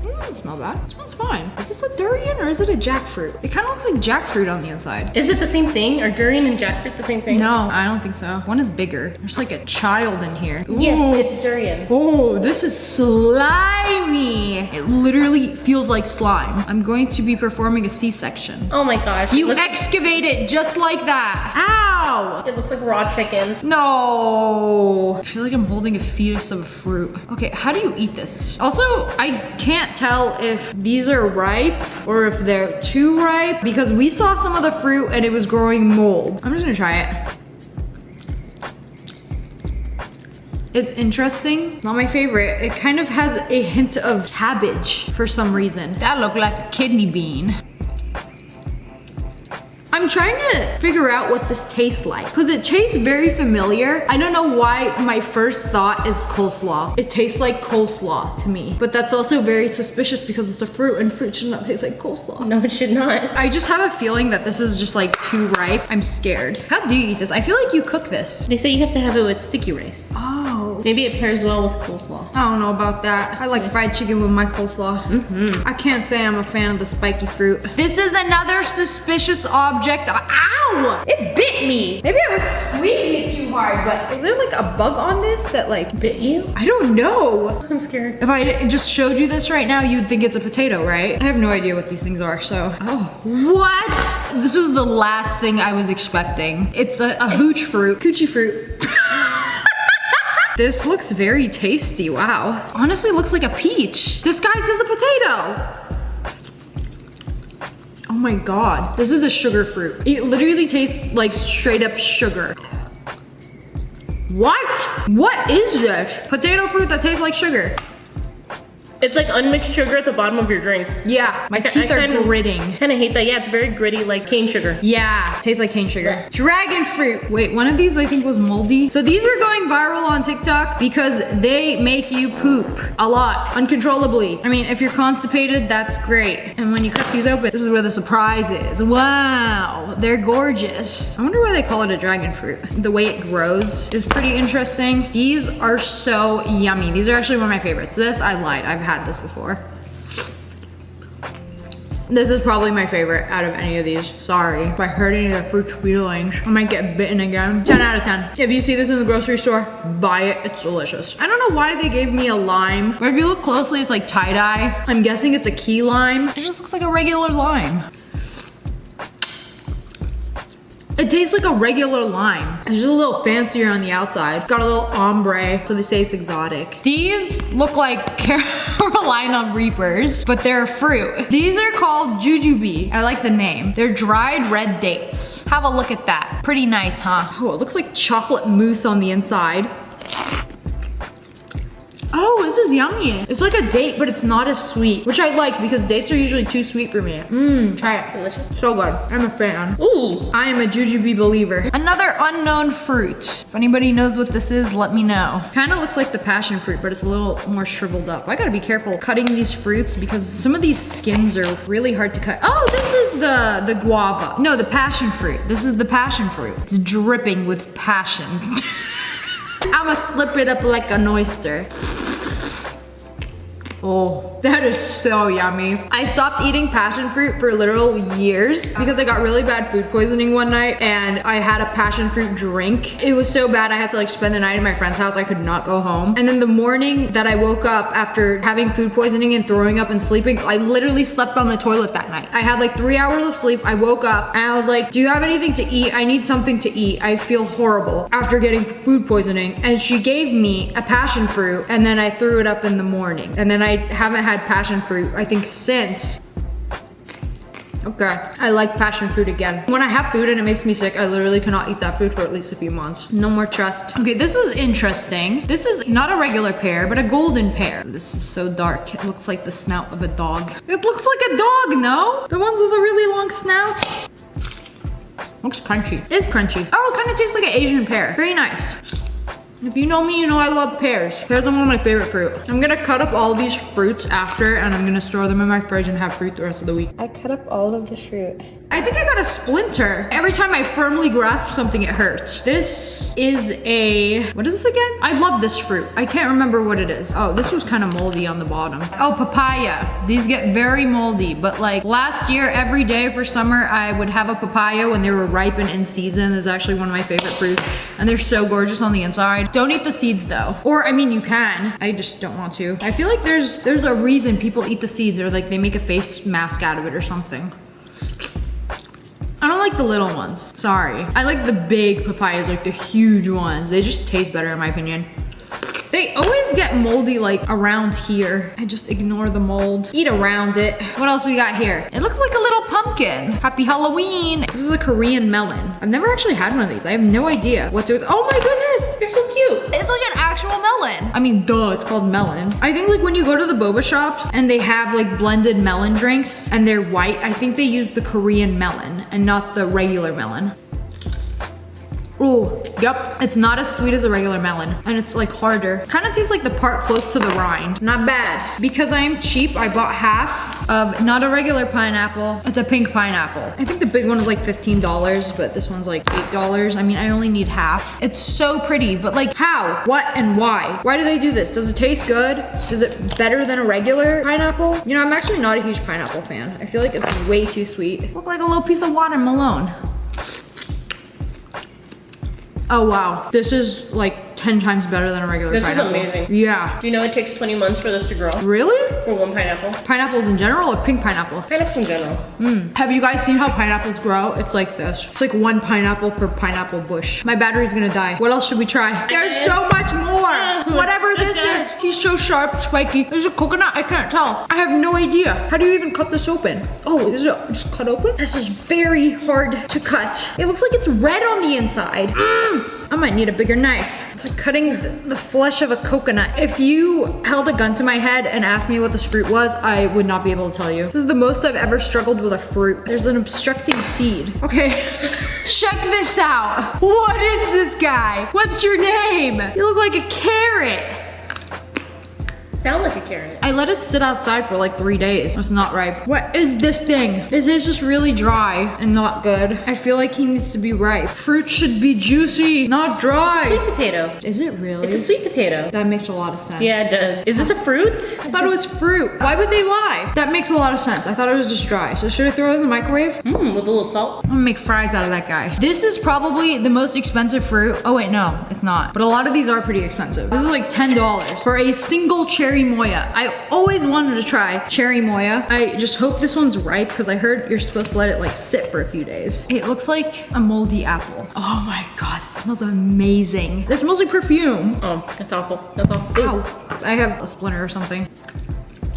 It doesn't smell bad. It smells fine. Is this a durian or is it a jackfruit? It kind of looks like jackfruit on the inside. Is it the same thing? Are durian and jackfruit the same thing? No, I don't think so. One is bigger. There's like a child in here. Ooh. Yes, it's durian. Oh, this is slimy. It literally feels like slime. I'm going to be performing a C-section. Oh my gosh. You excavate it just like that. Ow! It looks like raw chicken. No. I feel like I'm holding a fetus of a fruit. Okay, how do you eat this? Also, I can't tell if these are ripe or if they're too ripe because we saw some of the fruit and it was growing mold. I'm just gonna try it. It's interesting. It's not my favorite. It kind of has a hint of cabbage for some reason. That looked like a kidney bean. I'm trying to figure out what this tastes like because it tastes very familiar. I don't know why my first thought is coleslaw. It tastes like coleslaw to me, but that's also very suspicious because it's a fruit and fruit should not taste like coleslaw. No, it should not. I just have a feeling that this is just like too ripe. I'm scared. How do you eat this? I feel like you cook this. They say you have to have it with sticky rice. Oh. Maybe it pairs well with coleslaw. I don't know about that. I like fried chicken with my coleslaw. I can't say I'm a fan of the spiky fruit. This is another suspicious object. Ow! It bit me. Maybe I was squeezing it too hard, but is there like a bug on this that like bit you? I don't know. I'm scared. If I just showed you this right now, you'd think it's a potato, right? I have no idea what these things are, so. Oh, what? This is the last thing I was expecting. It's a hooch fruit. Coochie fruit. This looks very tasty, wow. Honestly, looks like a peach disguised as a potato. Oh my God, this is a sugar fruit. It literally tastes like straight up sugar. What? What is this? Potato fruit that tastes like sugar. It's like unmixed sugar at the bottom of your drink. Yeah, my teeth are gritting. Kinda hate that. Yeah, it's very gritty, like cane sugar. Yeah, tastes like cane sugar. Dragon fruit. Wait, one of these I think was moldy. So these are going viral on TikTok because they make you poop a lot, uncontrollably. I mean, if you're constipated, that's great. And when you cut these open, this is where the surprise is. Wow, they're gorgeous. I wonder why they call it a dragon fruit. The way it grows is pretty interesting. These are so yummy. These are actually one of my favorites. This, I lied. I've had this before. This is probably my favorite out of any of these. Sorry if I hurt any of the fruit's feelings. I might get bitten again. 10 out of 10. If you see this in the grocery store, buy it. It's delicious. I don't know why they gave me a lime, but if you look closely, it's like tie-dye. I'm guessing it's a key lime. It just looks like a regular lime. It tastes like a regular lime. It's just a little fancier on the outside. Got a little ombre, so they say it's exotic. These look like Carolina Reapers, but they're a fruit. These are called jujube. I like the name. They're dried red dates. Have a look at that. Pretty nice, huh? Oh, it looks like chocolate mousse on the inside. Oh, this is yummy. It's like a date, but it's not as sweet, which I like because dates are usually too sweet for me. Try it. Delicious. So good. I'm a fan. Ooh. I am a jujube believer. Another unknown fruit. If anybody knows what this is, let me know. Kind of looks like the passion fruit, but it's a little more shriveled up. I gotta be careful cutting these fruits because some of these skins are really hard to cut. Oh, this is the guava. No, the passion fruit. This is the passion fruit. It's dripping with passion. I'ma slip it up like an oyster. Oh, that is so yummy. I stopped eating passion fruit for literal years because I got really bad food poisoning one night and I had a passion fruit drink. It was so bad I had to like spend the night in my friend's house. I could not go home. And then the morning that I woke up after having food poisoning and throwing up and sleeping, I literally slept on the toilet that night. I had like 3 hours of sleep. I woke up and I was like, do you have anything to eat? I need something to eat. I feel horrible after getting food poisoning. And she gave me a passion fruit and then I threw it up in the morning. And then I haven't had passion fruit, I think, since. Okay, I like passion fruit again. When I have food and it makes me sick, I literally cannot eat that food for at least a few months. No more trust. Okay, this was interesting. This is not a regular pear, but a golden pear. This is so dark. It looks like the snout of a dog. It looks like a dog, no? The ones with the really long snouts. Looks crunchy. It's crunchy. Oh, it kind of tastes like an Asian pear. Very nice. If you know me, you know I love pears. Pears are one of my favorite fruit. I'm gonna cut up all these fruits after and I'm gonna store them in my fridge and have fruit the rest of the week. I cut up all of the fruit. I think I got a splinter. Every time I firmly grasp something, it hurts. This is a, what is this again? I love this fruit. I can't remember what it is. Oh, this was kind of moldy on the bottom. Oh, papaya. These get very moldy, but like last year, every day for summer, I would have a papaya when they were ripe and in season. It's actually one of my favorite fruits and they're so gorgeous on the inside. Don't eat the seeds though. Or I mean, you can. I just don't want to. I feel like there's a reason people eat the seeds or like they make a face mask out of it or something. I don't like the little ones, sorry. I like the big papayas, like the huge ones. They just taste better in my opinion. They always get moldy like around here. I just ignore the mold. Eat around it. What else we got here? It looks like a little pumpkin. Happy Halloween. This is a Korean melon. I've never actually had one of these. I have no idea what to, oh my goodness. They're so cute. It's like an actual melon. I mean, duh, it's called melon. I think like when you go to the boba shops and they have like blended melon drinks and they're white, I think they use the Korean melon and not the regular melon. Oh, yep. It's not as sweet as a regular melon and it's like harder. Kind of tastes like the part close to the rind. Not bad. Because I am cheap, I bought half of not a regular pineapple. It's a pink pineapple. I think the big one is like $15, but this one's like $8. I mean, I only need half. It's so pretty, but like how? What and why? Why do they do this? Does it taste good? Is it better than a regular pineapple? You know, I'm actually not a huge pineapple fan. I feel like it's way too sweet. Look like a little piece of watermelon. Oh wow, this is like 10 times better than a regular pineapple. This is amazing. Yeah. Do you know it takes 20 months for this to grow? Really? For one pineapple. Pineapples in general or pink pineapple? Pineapples in general. Have you guys seen how pineapples grow? It's like this. It's like one pineapple per pineapple bush. My battery's gonna die. What else should we try? There's so much more. Whatever this is. She's so sharp, spiky. There's a coconut, I can't tell. I have no idea. How do you even cut this open? Oh, is it just cut open? This is very hard to cut. It looks like it's red on the inside. I might need a bigger knife. It's like cutting the flesh of a coconut. If you held a gun to my head and asked me what this fruit was, I would not be able to tell you. This is the most I've ever struggled with a fruit. There's an obstructing seed. Okay, check this out. What is this guy? What's your name? You look like a carrot. Sound like a carrot. I let it sit outside for like 3 days. It's not ripe. What is this thing? This is just really dry and not good. I feel like he needs to be ripe. Fruit should be juicy, not dry. Sweet potato. Is it really? It's a sweet potato. That makes a lot of sense. Yeah, it does. Is this a fruit? I thought it was fruit. Why would they lie? That makes a lot of sense. I thought it was just dry. So should I throw it in the microwave? With a little salt. I'm gonna make fries out of that guy. This is probably the most expensive fruit. Oh wait, no, it's not. But a lot of these are pretty expensive. This is like $10 for a single cherry moya. I always wanted to try cherry moya. I just hope this one's ripe because I heard you're supposed to let it like sit for a few days. It looks like a moldy apple. Oh my God, it smells amazing. It smells like perfume. Oh, that's awful. That's awful. Ow. I have a splinter or something.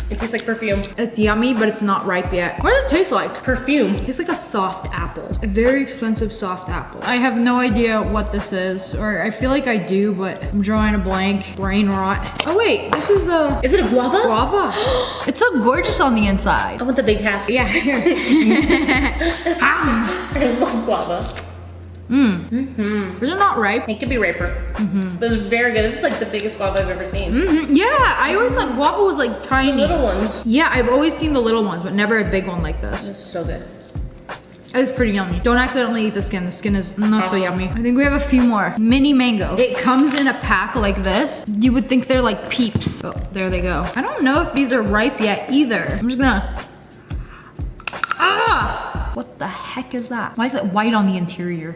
It tastes like perfume. It's yummy, but it's not ripe yet. What does it taste like? Perfume. It tastes like a soft apple. A very expensive soft apple. I have no idea what this is, or I feel like I do, but I'm drawing a blank. Brain rot. Oh wait, this is a... Is it a guava? Guava. It's so gorgeous on the inside. I want the big half. Yeah, here. I love guava. Is it not ripe? It could be riper. But it's very good. This is like the biggest guava I've ever seen. Yeah, I always thought guava was like tiny. The little ones. Yeah, I've always seen the little ones, but never a big one like this. This is so good. It's pretty yummy. Don't accidentally eat the skin. The skin is not so yummy. I think we have a few more. Mini mango. It comes in a pack like this. You would think they're like Peeps. Oh, there they go. I don't know if these are ripe yet either. I'm just gonna... Ah! What the heck is that? Why is it white on the interior?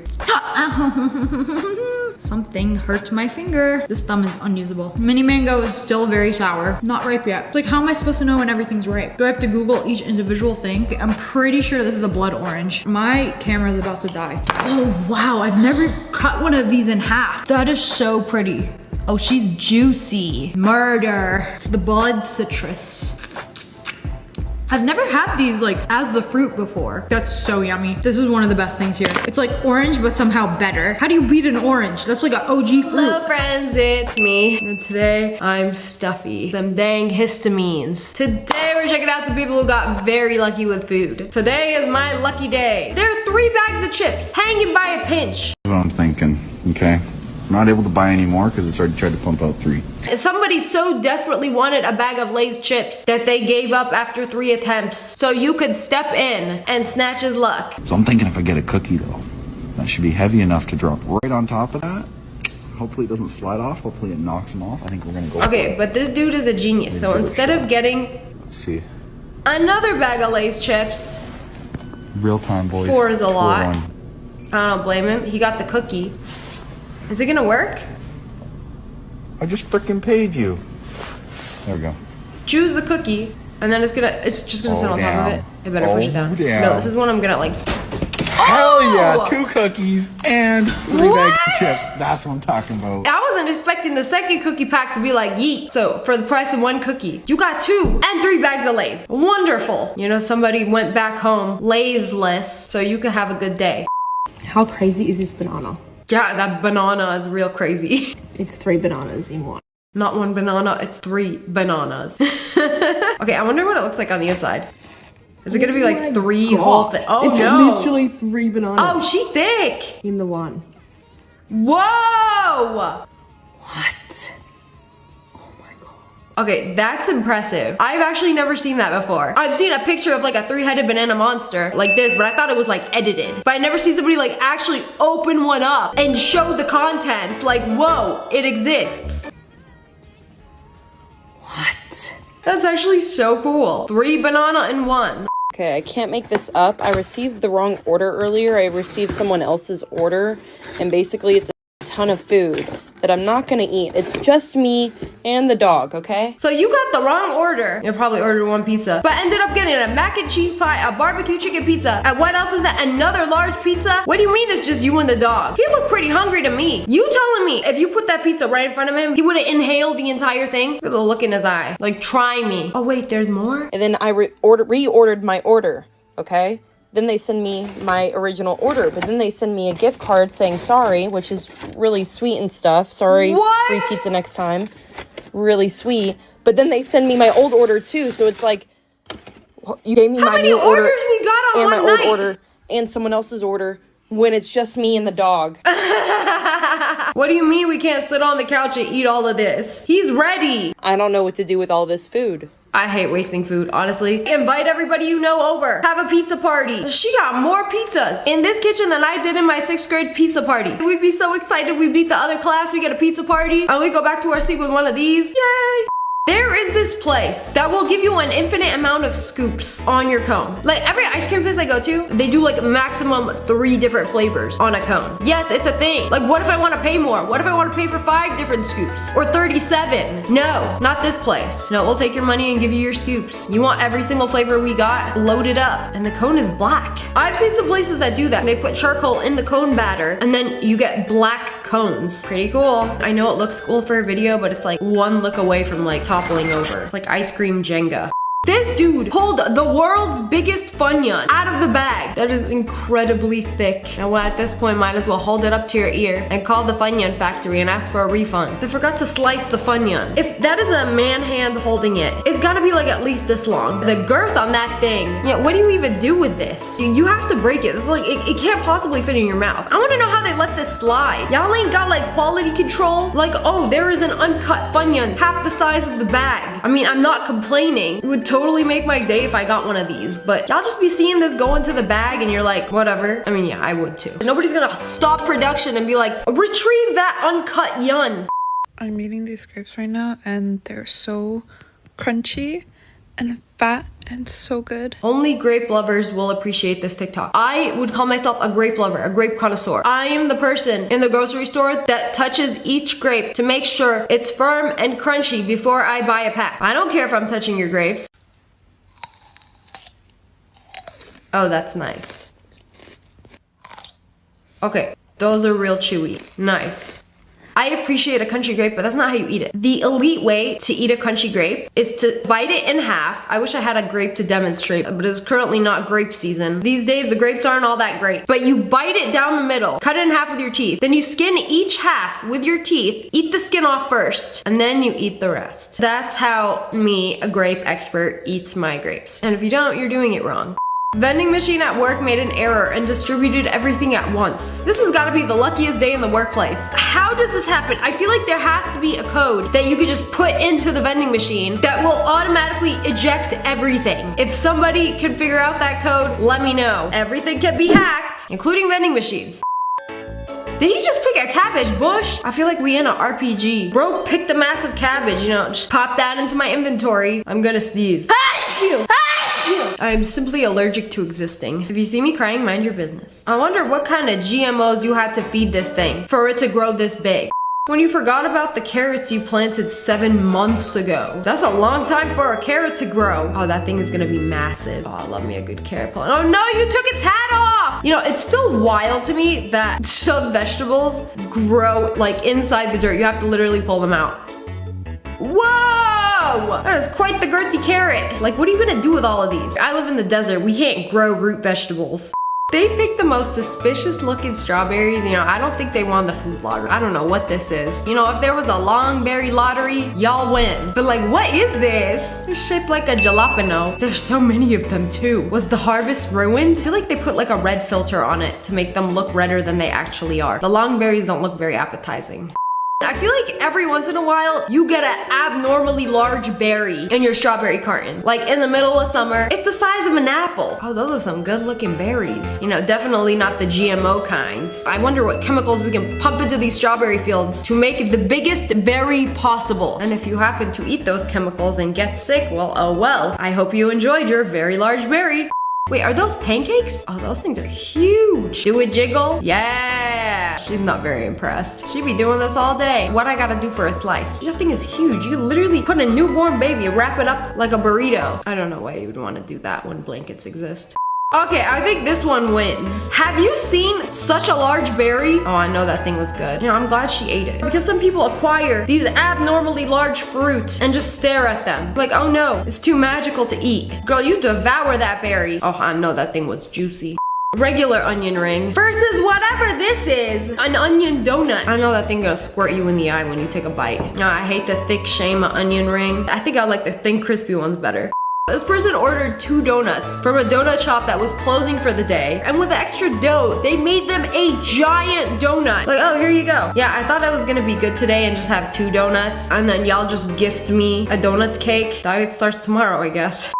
Something hurt my finger. This thumb is unusable. Mini mango is still very sour. Not ripe yet. It's like, how am I supposed to know when everything's ripe? Do I have to Google each individual thing? Okay, I'm pretty sure this is a blood orange. My camera is about to die. Oh, wow. I've never cut one of these in half. That is so pretty. Oh, she's juicy. Murder. It's the blood citrus. I've never had these like as the fruit before. That's so yummy. This is one of the best things here. It's like orange, but somehow better. How do you beat an orange? That's like an OG fruit. Hello friends, it's me. And today I'm stuffy. Them dang histamines. Today we're checking out some people who got very lucky with food. Today is my lucky day. There are 3 bags of chips hanging by a pinch. That's what I'm thinking, okay? I'm not able to buy any more because it's already tried to pump out 3. Somebody so desperately wanted a bag of Lay's chips that they gave up after 3 attempts. So you could step in and snatch his luck. So I'm thinking if I get a cookie though, that should be heavy enough to drop right on top of that. Hopefully it doesn't slide off. Hopefully it knocks him off. I think we're gonna go Okay, but this dude is a genius. So instead of getting Let's see. another bag of Lay's chips, Real time, boys. 4 is a lot. 4-1. I don't blame him. He got the cookie. Is it gonna work? I just freaking paid you. There we go. Choose the cookie, and then it's just gonna sit on top of it. I better push it down. Down. No, this is one I'm gonna like. Hell yeah! 2 cookies and 3 bags of chips. That's what I'm talking about. I wasn't expecting the second cookie pack to be like yeet. So for the price of 1 cookie, you got 2 and 3 bags of Lay's. Wonderful. You know, somebody went back home Lay's-less, so you could have a good day. How crazy is this banana? Yeah, that banana is real crazy. It's 3 bananas in one. Not 1 banana, it's 3 bananas. Okay, I wonder what it looks like on the inside. Is it gonna be like 3 whole things? Oh it's no! It's literally 3 bananas. Oh, she thick! In the one. Whoa! What? Okay, that's impressive. I've actually never seen that before. I've seen a picture of like a 3-headed banana monster like this, but I thought it was like edited. But I never seen somebody like actually open one up and show the contents. Like, whoa, it exists. What? That's actually so cool. 3 banana in 1. Okay, I can't make this up. I received the wrong order earlier. I received someone else's order, and basically it's a ton of food that I'm not gonna eat. It's just me and the dog, okay? So you got the wrong order. You probably ordered 1 pizza, but ended up getting a mac and cheese pie, a barbecue chicken pizza, and what else is that? Another large pizza? What do you mean it's just you and the dog? He looked pretty hungry to me. You telling me if you put that pizza right in front of him, he would have inhaled the entire thing? Look at the look in his eye. Like, try me. Oh wait, there's more? And then I reordered my order, okay? Then they send me my original order, but then they send me a gift card saying sorry, which is really sweet and stuff. Sorry, what? Free pizza next time. Really sweet. But then they send me my old order too, so it's like, you gave me my new order. How many orders we got on and my one old night? order and someone else's order when it's just me and the dog. What do you mean we can't sit on the couch and eat all of this? He's ready. I don't know what to do with all this food. I hate wasting food, honestly. Invite everybody you know over. Have a pizza party. She got more pizzas in this kitchen than I did in my 6th grade pizza party. We'd be so excited. We beat the other class. We get a pizza party. And we go back to our seat with one of these. Yay! There is this place that will give you an infinite amount of scoops on your cone. Like every ice cream place I go to, they do like maximum 3 different flavors on a cone. Yes, it's a thing. Like what if I want to pay more? What if I want to pay for 5 different scoops? Or 37? No, not this place. No, we'll take your money and give you your scoops. You want every single flavor we got? Load it up. And the cone is black. I've seen some places that do that. They put charcoal in the cone batter and then you get black cones. Pretty cool. I know it looks cool for a video, but it's like 1 look away from like toppling over. It's like ice cream Jenga. This dude pulled the world's biggest Funyun out of the bag. That is incredibly thick. Now at this point, might as well hold it up to your ear and call the Funyun factory and ask for a refund. They forgot to slice the Funyun. If that is a man hand holding it, it's gotta be like at least this long. The girth on that thing. Yeah, what do you even do with this? You have to break it. It's like, it can't possibly fit in your mouth. I wanna know how they let this slide. Y'all ain't got like quality control. Like, oh, there is an uncut Funyun, half the size of the bag. I mean, I'm not complaining. It would totally make my day if I got one of these, but y'all just be seeing this go into the bag and you're like, whatever. I mean, yeah, I would too. Nobody's gonna stop production and be like, retrieve that uncut yun. I'm eating these grapes right now and they're so crunchy and fat and so good. Only grape lovers will appreciate this TikTok. I would call myself a grape lover, a grape connoisseur. I am the person in the grocery store that touches each grape to make sure it's firm and crunchy before I buy a pack. I don't care if I'm touching your grapes. Oh, that's nice. Okay, those are real chewy. Nice. I appreciate a crunchy grape, but that's not how you eat it. The elite way to eat a crunchy grape is to bite it in half. I wish I had a grape to demonstrate, but it's currently not grape season. These days, the grapes aren't all that great. But you bite it down the middle, cut it in half with your teeth. Then you skin each half with your teeth, eat the skin off first, and then you eat the rest. That's how me, a grape expert, eats my grapes. And if you don't, you're doing it wrong. Vending machine at work made an error and distributed everything at once. This has got to be the luckiest day in the workplace. How does this happen? I feel like there has to be a code that you could just put into the vending machine that will automatically eject everything. If somebody can figure out that code, let me know. Everything can be hacked, including vending machines. Did he just pick a cabbage bush? I feel like we in an RPG. Bro picked a massive cabbage, you know, just pop that into my inventory. I'm gonna sneeze. I'm simply allergic to existing. If you see me crying, mind your business. I wonder what kind of GMOs you had to feed this thing for it to grow this big. When you forgot about the carrots you planted 7 months ago. That's a long time for a carrot to grow. Oh, that thing is gonna be massive. Oh, I love me a good carrot plant. Oh no, you took its hat off! You know, it's still wild to me that some vegetables grow like inside the dirt. You have to literally pull them out. Whoa! That is quite the girthy carrot. Like, what are you gonna do with all of these? I live in the desert. We can't grow root vegetables. They picked the most suspicious looking strawberries. You know, I don't think they won the food lottery. I don't know what this is. You know, if there was a long berry lottery, y'all win. But like, what is this? It's shaped like a jalapeno. There's so many of them too. Was the harvest ruined? I feel like they put like a red filter on it to make them look redder than they actually are. The long berries don't look very appetizing. I feel like every once in a while, you get an abnormally large berry in your strawberry carton. Like in the middle of summer, it's the size of an apple. Oh, those are some good looking berries. You know, definitely not the GMO kinds. I wonder what chemicals we can pump into these strawberry fields to make the biggest berry possible. And if you happen to eat those chemicals and get sick, well, oh well. I hope you enjoyed your very large berry. Wait, are those pancakes? Oh, those things are huge. Do it jiggle? Yeah. She's not very impressed. She'd be doing this all day. What I gotta do for a slice? That thing is huge. You literally put a newborn baby, wrap it up like a burrito. I don't know why you would want to do that when blankets exist. Okay, I think this one wins. Have you seen such a large berry? Oh, I know that thing was good. You know, I'm glad she ate it. Because some people acquire these abnormally large fruits and just stare at them. Like, oh no, it's too magical to eat. Girl, you devour that berry. Oh, I know that thing was juicy. Regular onion ring versus whatever this is, an onion donut. I know that thing gonna squirt you in the eye when you take a bite. No, I hate the thick shame onion ring. I think I like the thin crispy ones better. This person ordered 2 donuts from a donut shop that was closing for the day, and with the extra dough, they made them a giant donut. Like, oh, here you go. Yeah, I thought I was gonna be good today and just have 2 donuts, and then y'all just gift me a donut cake. Diet starts tomorrow, I guess.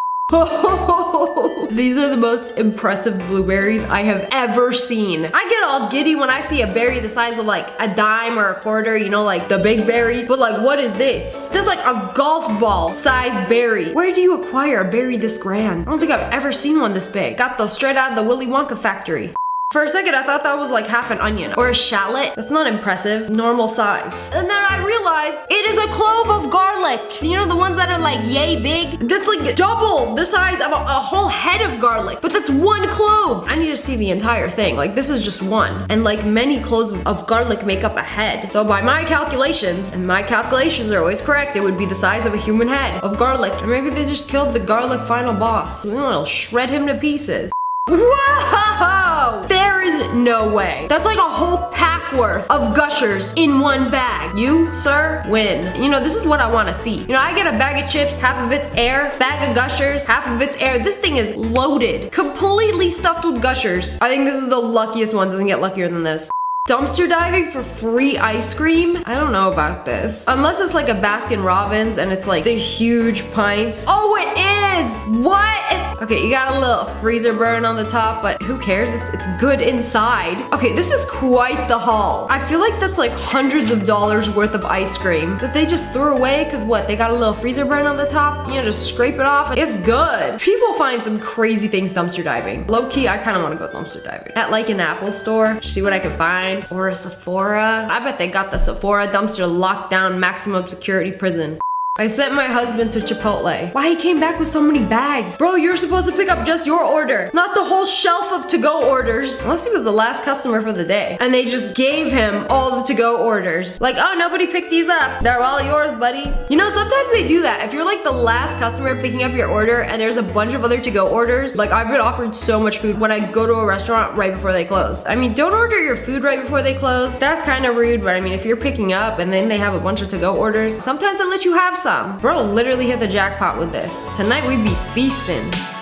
These are the most impressive blueberries I have ever seen. I get all giddy when I see a berry the size of like a dime or a quarter, you know, like the big berry. But like, what is this? This is like a golf ball size berry. Where do you acquire a berry this grand? I don't think I've ever seen one this big. Got those straight out of the Willy Wonka factory. For a second, I thought that was like half an onion or a shallot. That's not impressive, normal size. And then I realized it is a clove of garlic. You know the ones that are like yay big? That's like double the size of a whole head of garlic, but that's 1 clove. I need to see the entire thing. Like this is just one. And like many cloves of garlic make up a head. So by my calculations, and my calculations are always correct, it would be the size of a human head of garlic. Or maybe they just killed the garlic final boss. You know, it'll shred him to pieces. Whoa! There is no way. That's like a whole pack worth of Gushers in one bag. You, sir, win. You know, this is what I want to see. You know, I get a bag of chips, half of it's air, bag of Gushers, half of it's air. This thing is loaded, completely stuffed with Gushers. I think this is the luckiest one. Doesn't get luckier than this. Dumpster diving for free ice cream? I don't know about this. Unless it's like a Baskin Robbins and it's like the huge pints. Oh, it is! What? Okay, you got a little freezer burn on the top, but who cares? It's good inside. Okay, this is quite the haul. I feel like that's like hundreds of dollars worth of ice cream that they just threw away because what? They got a little freezer burn on the top? You know, just scrape it off and it's good. People find some crazy things dumpster diving. Low key, I kind of want to go dumpster diving. At like an Apple store, see what I can find. Or a Sephora. I bet they got the Sephora dumpster locked down maximum security prison. I sent my husband to Chipotle. Why he came back with so many bags? Bro, you're supposed to pick up just your order, not the whole shelf of to-go orders. Unless he was the last customer for the day. And they just gave him all the to-go orders. Like, oh, nobody picked these up. They're all yours, buddy. You know, sometimes they do that. If you're like the last customer picking up your order and there's a bunch of other to-go orders, like I've been offered so much food when I go to a restaurant right before they close. I mean, don't order your food right before they close. That's kind of rude, but I mean, if you're picking up and then they have a bunch of to-go orders, sometimes they let you have some. Bro literally hit the jackpot with this. Tonight we'd be feasting.